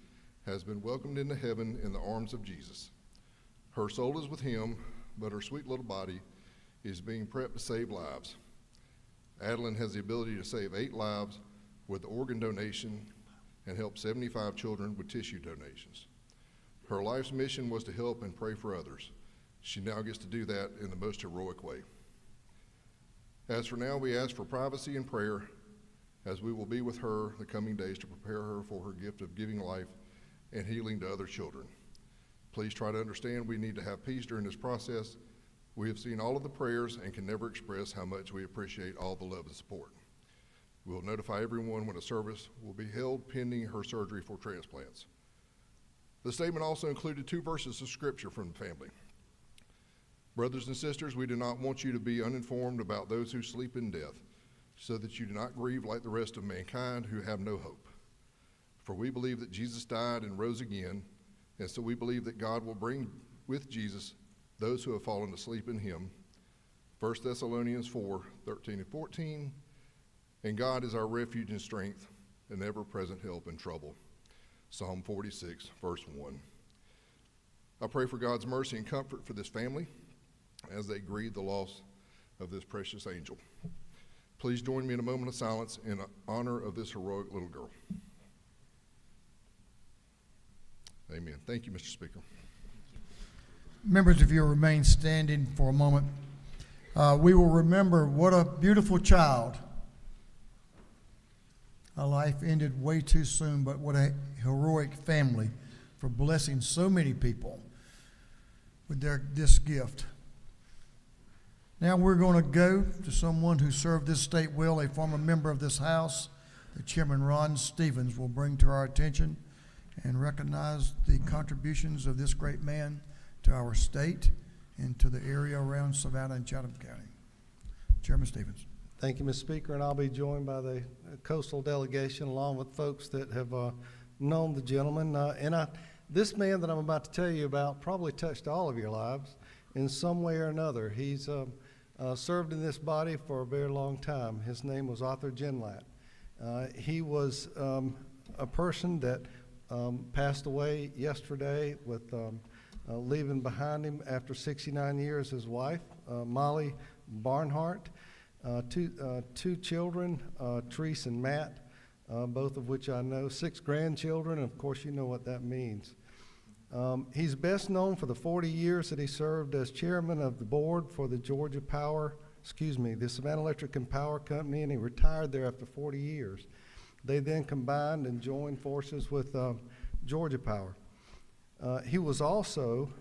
has been welcomed into heaven in the arms of Jesus. Her soul is with him, but her sweet little body is being prepped to save lives. Adeline has the ability to save 8 lives with organ donation and help 75 children with tissue donations. Her life's mission was to help and pray for others. She now gets to do that in the most heroic way. As for now, we ask for privacy and prayer, as we will be with her the coming days to prepare her for her gift of giving life and healing to other children. Please try to understand we need to have peace during this process. We have seen all of the prayers and can never express how much we appreciate all the love and support. We will notify everyone when a service will be held pending her surgery for transplants. The statement also included 2 verses of scripture from the family. Brothers and sisters, we do not want you to be uninformed about those who sleep in death, so that you do not grieve like the rest of mankind who have no hope. For we believe that Jesus died and rose again, and so we believe that God will bring with Jesus those who have fallen asleep in him. 1 Thessalonians 4:13 and 14, and God is our refuge and strength, an ever-present help in trouble. Psalm 46, verse 1. I pray for God's mercy and comfort for this family as they grieve the loss of this precious angel. Please join me in a moment of silence in honor of this heroic little girl. Amen. Thank you, Mr. Speaker. Members, if you'll remain standing for a moment. We will remember what a beautiful child. Her life ended way too soon, but what a heroic family for blessing so many people with this gift. Now we're going to go to someone who served this state well, a former member of this House. The Chairman Ron Stevens will bring to our attention and recognize the contributions of this great man to our state and to the area around Savannah and Chatham County. Chairman Stevens. Thank you, Mr. Speaker, and I'll be joined by the coastal delegation along with folks that have known the gentleman. This man that I'm about to tell you about probably touched all of your lives in some way or another. He's served in this body for a very long time. His name was Arthur Genlat. He was a person that passed away yesterday with leaving behind him after 69 years his wife, Molly Barnhart. Two children, Therese and Matt, both of which I know, 6 grandchildren, and of course you know what that means. He's best known for the 40 years that he served as chairman of the board for the the Savannah Electric and Power Company, and he retired there after 40 years. They then combined and joined forces with Georgia Power. He was also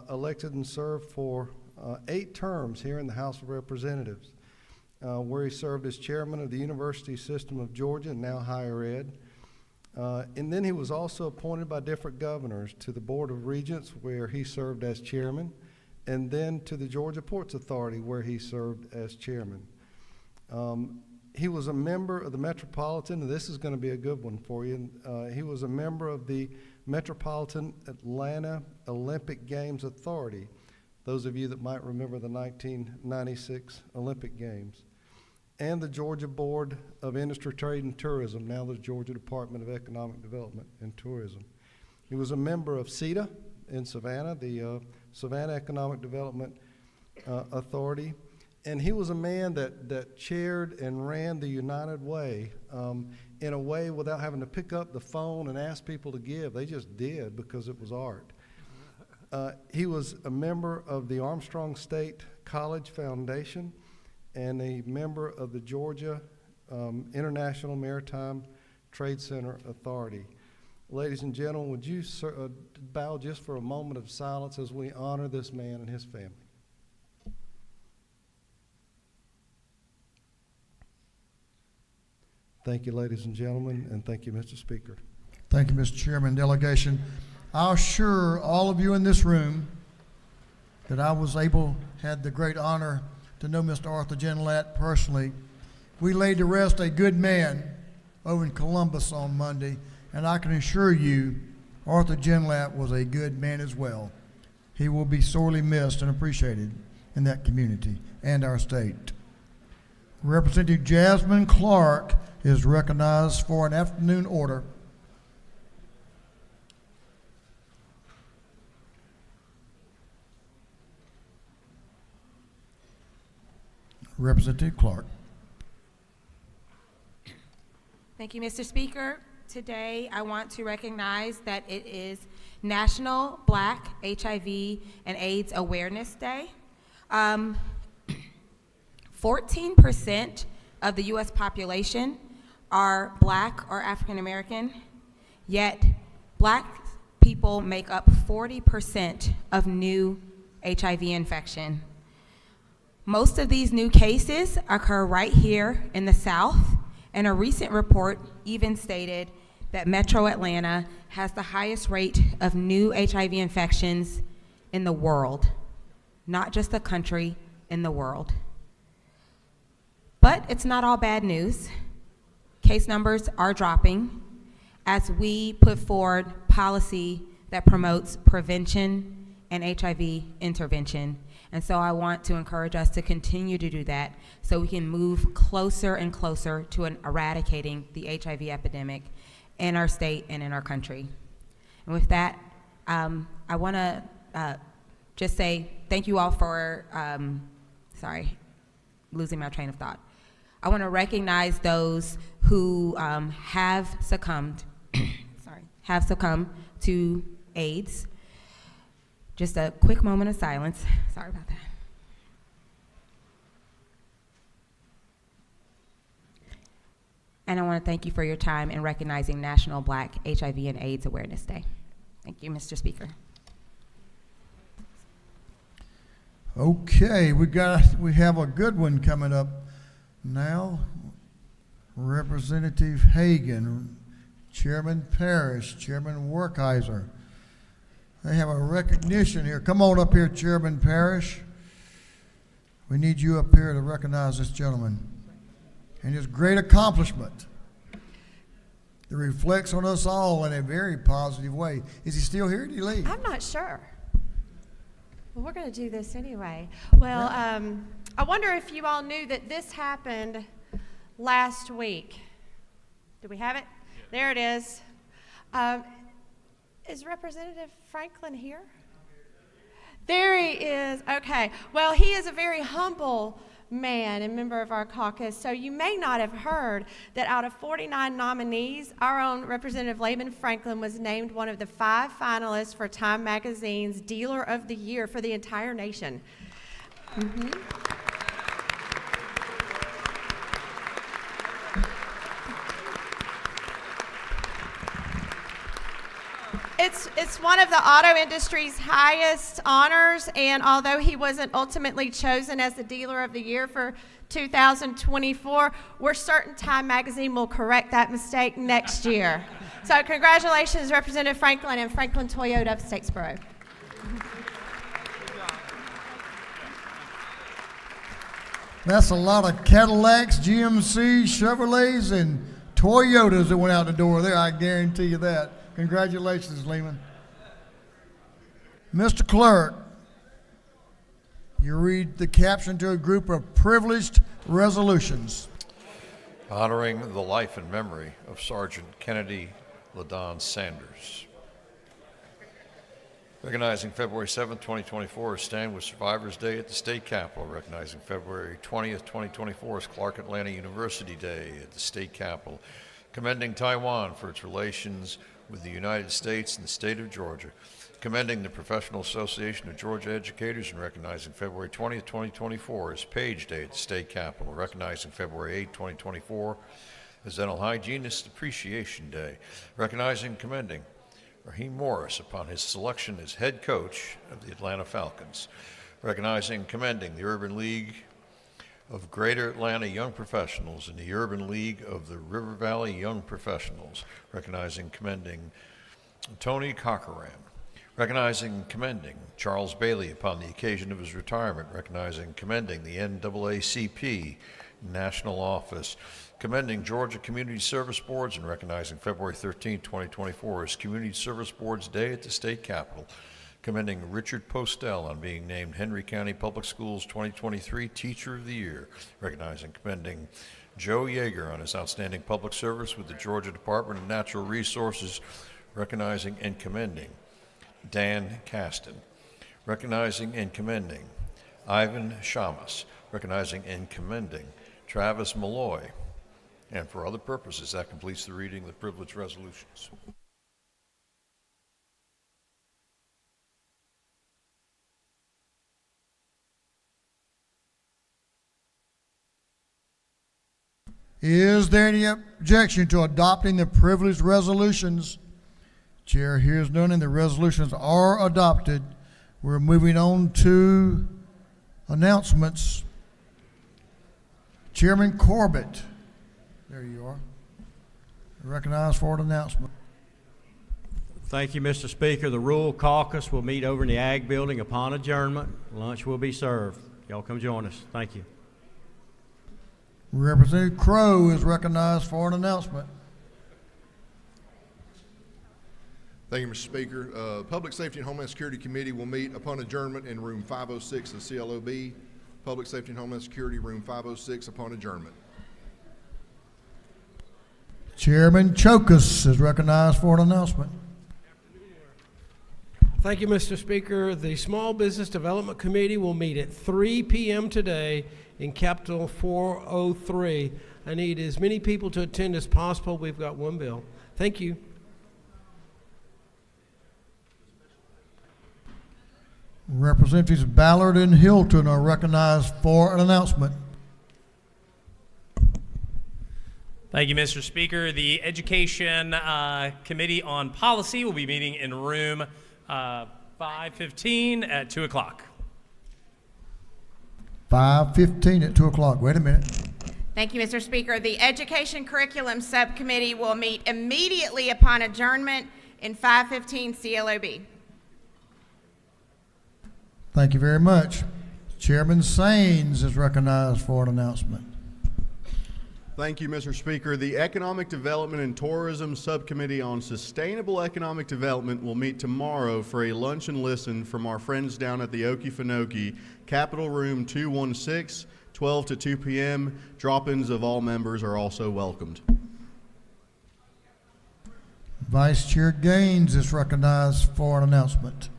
elected and served for 8 terms here in the House of Representatives, where he served as chairman of the University System of Georgia, now higher ed. And then he was also appointed by different governors to the Board of Regents, where he served as chairman, and then to the Georgia Ports Authority, where he served as chairman. He was a member of the Metropolitan, and this is going to be a good one for you. He was a member of the Metropolitan Atlanta Olympic Games Authority, those of you that might remember the 1996 Olympic Games, and the Georgia Board of Industry, Trade, and Tourism, now the Georgia Department of Economic Development and Tourism. He was a member of CETA in Savannah, the Savannah Economic Development Authority, and he was a man that chaired and ran the United Way in a way without having to pick up the phone and ask people to give. They just did because it was art. He was a member of the Armstrong State College Foundation and a member of the Georgia International Maritime Trade Center Authority. Ladies and gentlemen, would you bow just for a moment of silence as we honor this man and his family? Thank you, ladies and gentlemen, and thank you, Mr. Speaker. Thank you, Mr. Chairman. Delegation, I'll assure all of you in this room that I had the great honor to know Mr. Arthur Genlat personally. We laid to rest a good man over in Columbus on Monday, and I can assure you Arthur Genlat was a good man as well. He will be sorely missed and appreciated in that community and our state. Representative Jasmine Clark is recognized for an afternoon order. Representative Clark. Thank you, Mr. Speaker. Today, I want to recognize that it is National Black HIV and AIDS Awareness Day. 14% of the U.S. population are Black or African American, yet Black people make up 40% of new HIV infection. Most of these new cases occur right here in the South, and a recent report even stated that Metro Atlanta has the highest rate of new HIV infections in the world, not just the country, in the world. But it's not all bad news. Case numbers are dropping as we put forward policy that promotes prevention and HIV intervention. And so I want to encourage us to continue to do that so we can move closer and closer to eradicating the HIV epidemic in our state and in our country. And with that, I want to just say thank you all for, sorry, losing my train of thought. I want to recognize those who have succumbed to AIDS. Just a quick moment of silence. Sorry about that. And I want to thank you for your time in recognizing National Black HIV and AIDS Awareness Day. Thank you, Mr. Speaker. Okay, we have a good one coming up now. Representative Hagan, Chairman Parrish, Chairman Werkheiser. They have a recognition here. Come on up here, Chairman Parrish. We need you up here to recognize this gentleman and his great accomplishment that reflects on us all in a very positive way. Is he still here? Did he leave? I'm not sure. Well, we're going to do this anyway. Well, I wonder if you all knew that this happened last week. Do we have it? There it is. Is Representative Franklin here? There he is. Okay. Well, he is a very humble man and member of our caucus, so you may not have heard that out of 49 nominees, our own Representative Laban Franklin was named one of the 5 finalists for Time Magazine's Dealer of the Year for the entire nation. It's one of the auto industry's highest honors, and although he wasn't ultimately chosen as the Dealer of the Year for 2024, we're certain Time Magazine will correct that mistake next year. So congratulations, Representative Franklin and Franklin Toyota of Statesboro. That's a lot of Cadillacs, GMCs, Chevrolets, and Toyotas that went out the door there, I guarantee you that. Congratulations, Lehman. Mr. Clerk, you read the caption to a group of privileged resolutions. Honoring the life and memory of Sergeant Kennedy LaDon Sanders. Recognizing February 7th, 2024 as Stand With Survivors Day at the State Capitol. Recognizing February 20th, 2024 as Clark Atlanta University Day at the State Capitol. Commending Taiwan for its relations with the United States and the state of Georgia. Commending the Professional Association of Georgia Educators and recognizing February 20th, 2024 as Page Day at the State Capitol. Recognizing February 8th, 2024 as Dental Hygienist Appreciation Day. Recognizing and commending Raheem Morris upon his selection as head coach of the Atlanta Falcons. Recognizing and commending the Urban League of Greater Atlanta Young Professionals and the Urban League of the River Valley Young Professionals. Recognizing and commending Tony Cochran. Recognizing and commending Charles Bailey upon the occasion of his retirement. Recognizing and commending the NAACP National Office. Commending Georgia Community Service Boards and recognizing February 13, 2024 as Community Service Boards Day at the State Capitol. Commending Richard Postel on being named Henry County Public Schools 2023 Teacher of the Year. Recognizing and commending Joe Yeager on his outstanding public service with the Georgia Department of Natural Resources. Recognizing and commending Dan Caston. Recognizing and commending Ivan Shamas. Recognizing and commending Travis Malloy. And for other purposes, that completes the reading of the privileged resolutions. Is there any objection to adopting the privileged resolutions? Chair hears none, and the resolutions are adopted. We're moving on to announcements. Chairman Corbett, there you are. Recognized for an announcement. Thank you, Mr. Speaker. The Rural Caucus will meet over in the Ag Building upon adjournment. Lunch will be served. Y'all come join us. Thank you. Representative Crowe is recognized for an announcement. Thank you, Mr. Speaker. Public Safety and Homeland Security Committee will meet upon adjournment in room 506 of CLOB. Public Safety and Homeland Security, room 506 upon adjournment. Chairman Chokus is recognized for an announcement. Thank you, Mr. Speaker. The Small Business Development Committee will meet at 3 p.m. today in Capitol 403. I need as many people to attend as possible. We've got one bill. Thank you. Representatives Ballard and Hilton are recognized for an announcement. Thank you, Mr. Speaker. The Education Committee on Policy will be meeting in room 515 at 2 o'clock. 5:15 at 2 o'clock. Wait a minute. Thank you, Mr. Speaker. The Education Curriculum Subcommittee will meet immediately upon adjournment in 515 CLOB. Thank you very much. Chairman Saines is recognized for an announcement. Thank you, Mr. Speaker. The Economic Development and Tourism Subcommittee on Sustainable Economic Development will meet tomorrow for a lunch and listen from our friends down at the Okefenokee, Capitol Room 216, 12 to 2 p.m. Drop-ins of all members are also welcomed. Vice Chair Gaines is recognized for an announcement.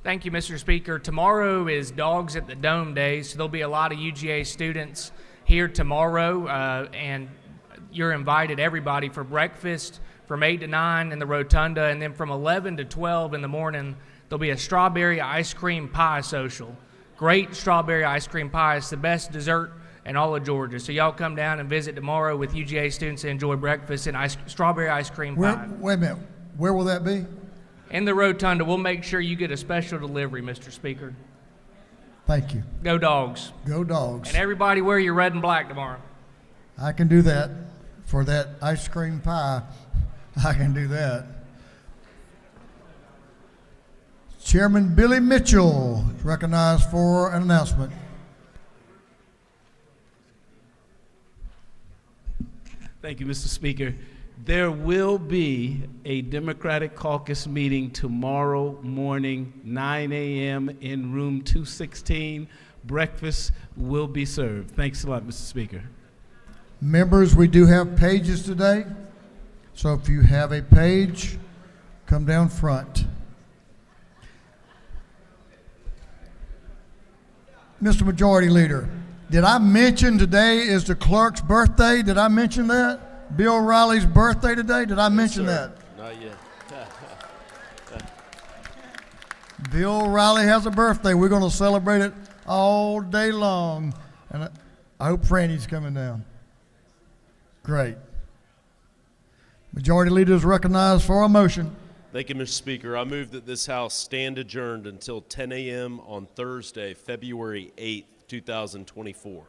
Thank you, Mr. Speaker. Tomorrow is Dogs at the Dome Day, so there'll be a lot of UGA students here tomorrow, and you're invited, everybody, for breakfast from 8 to 9 in the Rotunda, and then from 11 to 12 in the morning, there'll be a strawberry ice cream pie social. Great strawberry ice cream pie. It's the best dessert in all of Georgia. So y'all come down and visit tomorrow with UGA students and enjoy breakfast and strawberry ice cream pie. Wait a minute. Where will that be? In the Rotunda. We'll make sure you get a special delivery, Mr. Speaker. Thank you. Go Dogs. Go Dogs. And everybody wear your red and black tomorrow. I can do that. For that ice cream pie, I can do that. Chairman Billy Mitchell is recognized for an announcement. Thank you, Mr. Speaker. There will be a Democratic caucus meeting tomorrow morning, 9 a.m. in room 216. Breakfast will be served. Thanks a lot, Mr. Speaker. Members, we do have pages today. So if you have a page, come down front. Mr. Majority Leader, did I mention today is the clerk's birthday? Did I mention that? Bill Riley's birthday today? Did I mention that? Not yet. Bill Riley has a birthday. We're going to celebrate it all day long. And I hope Franny's coming down. Great. Majority Leader is recognized for a motion. Thank you, Mr. Speaker. I move that this House stand adjourned until 10 a.m. on Thursday, February 8th, 2024.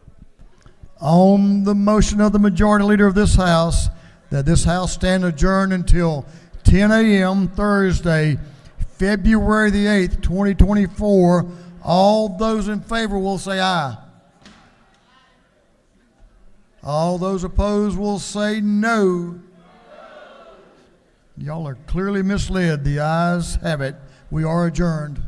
On the motion of the Majority Leader of this House, that this House stand adjourned until 10 a.m. Thursday, February the 8th, 2024, all those in favor will say aye. All those opposed will say no. Y'all are clearly misled. The ayes have it. We are adjourned.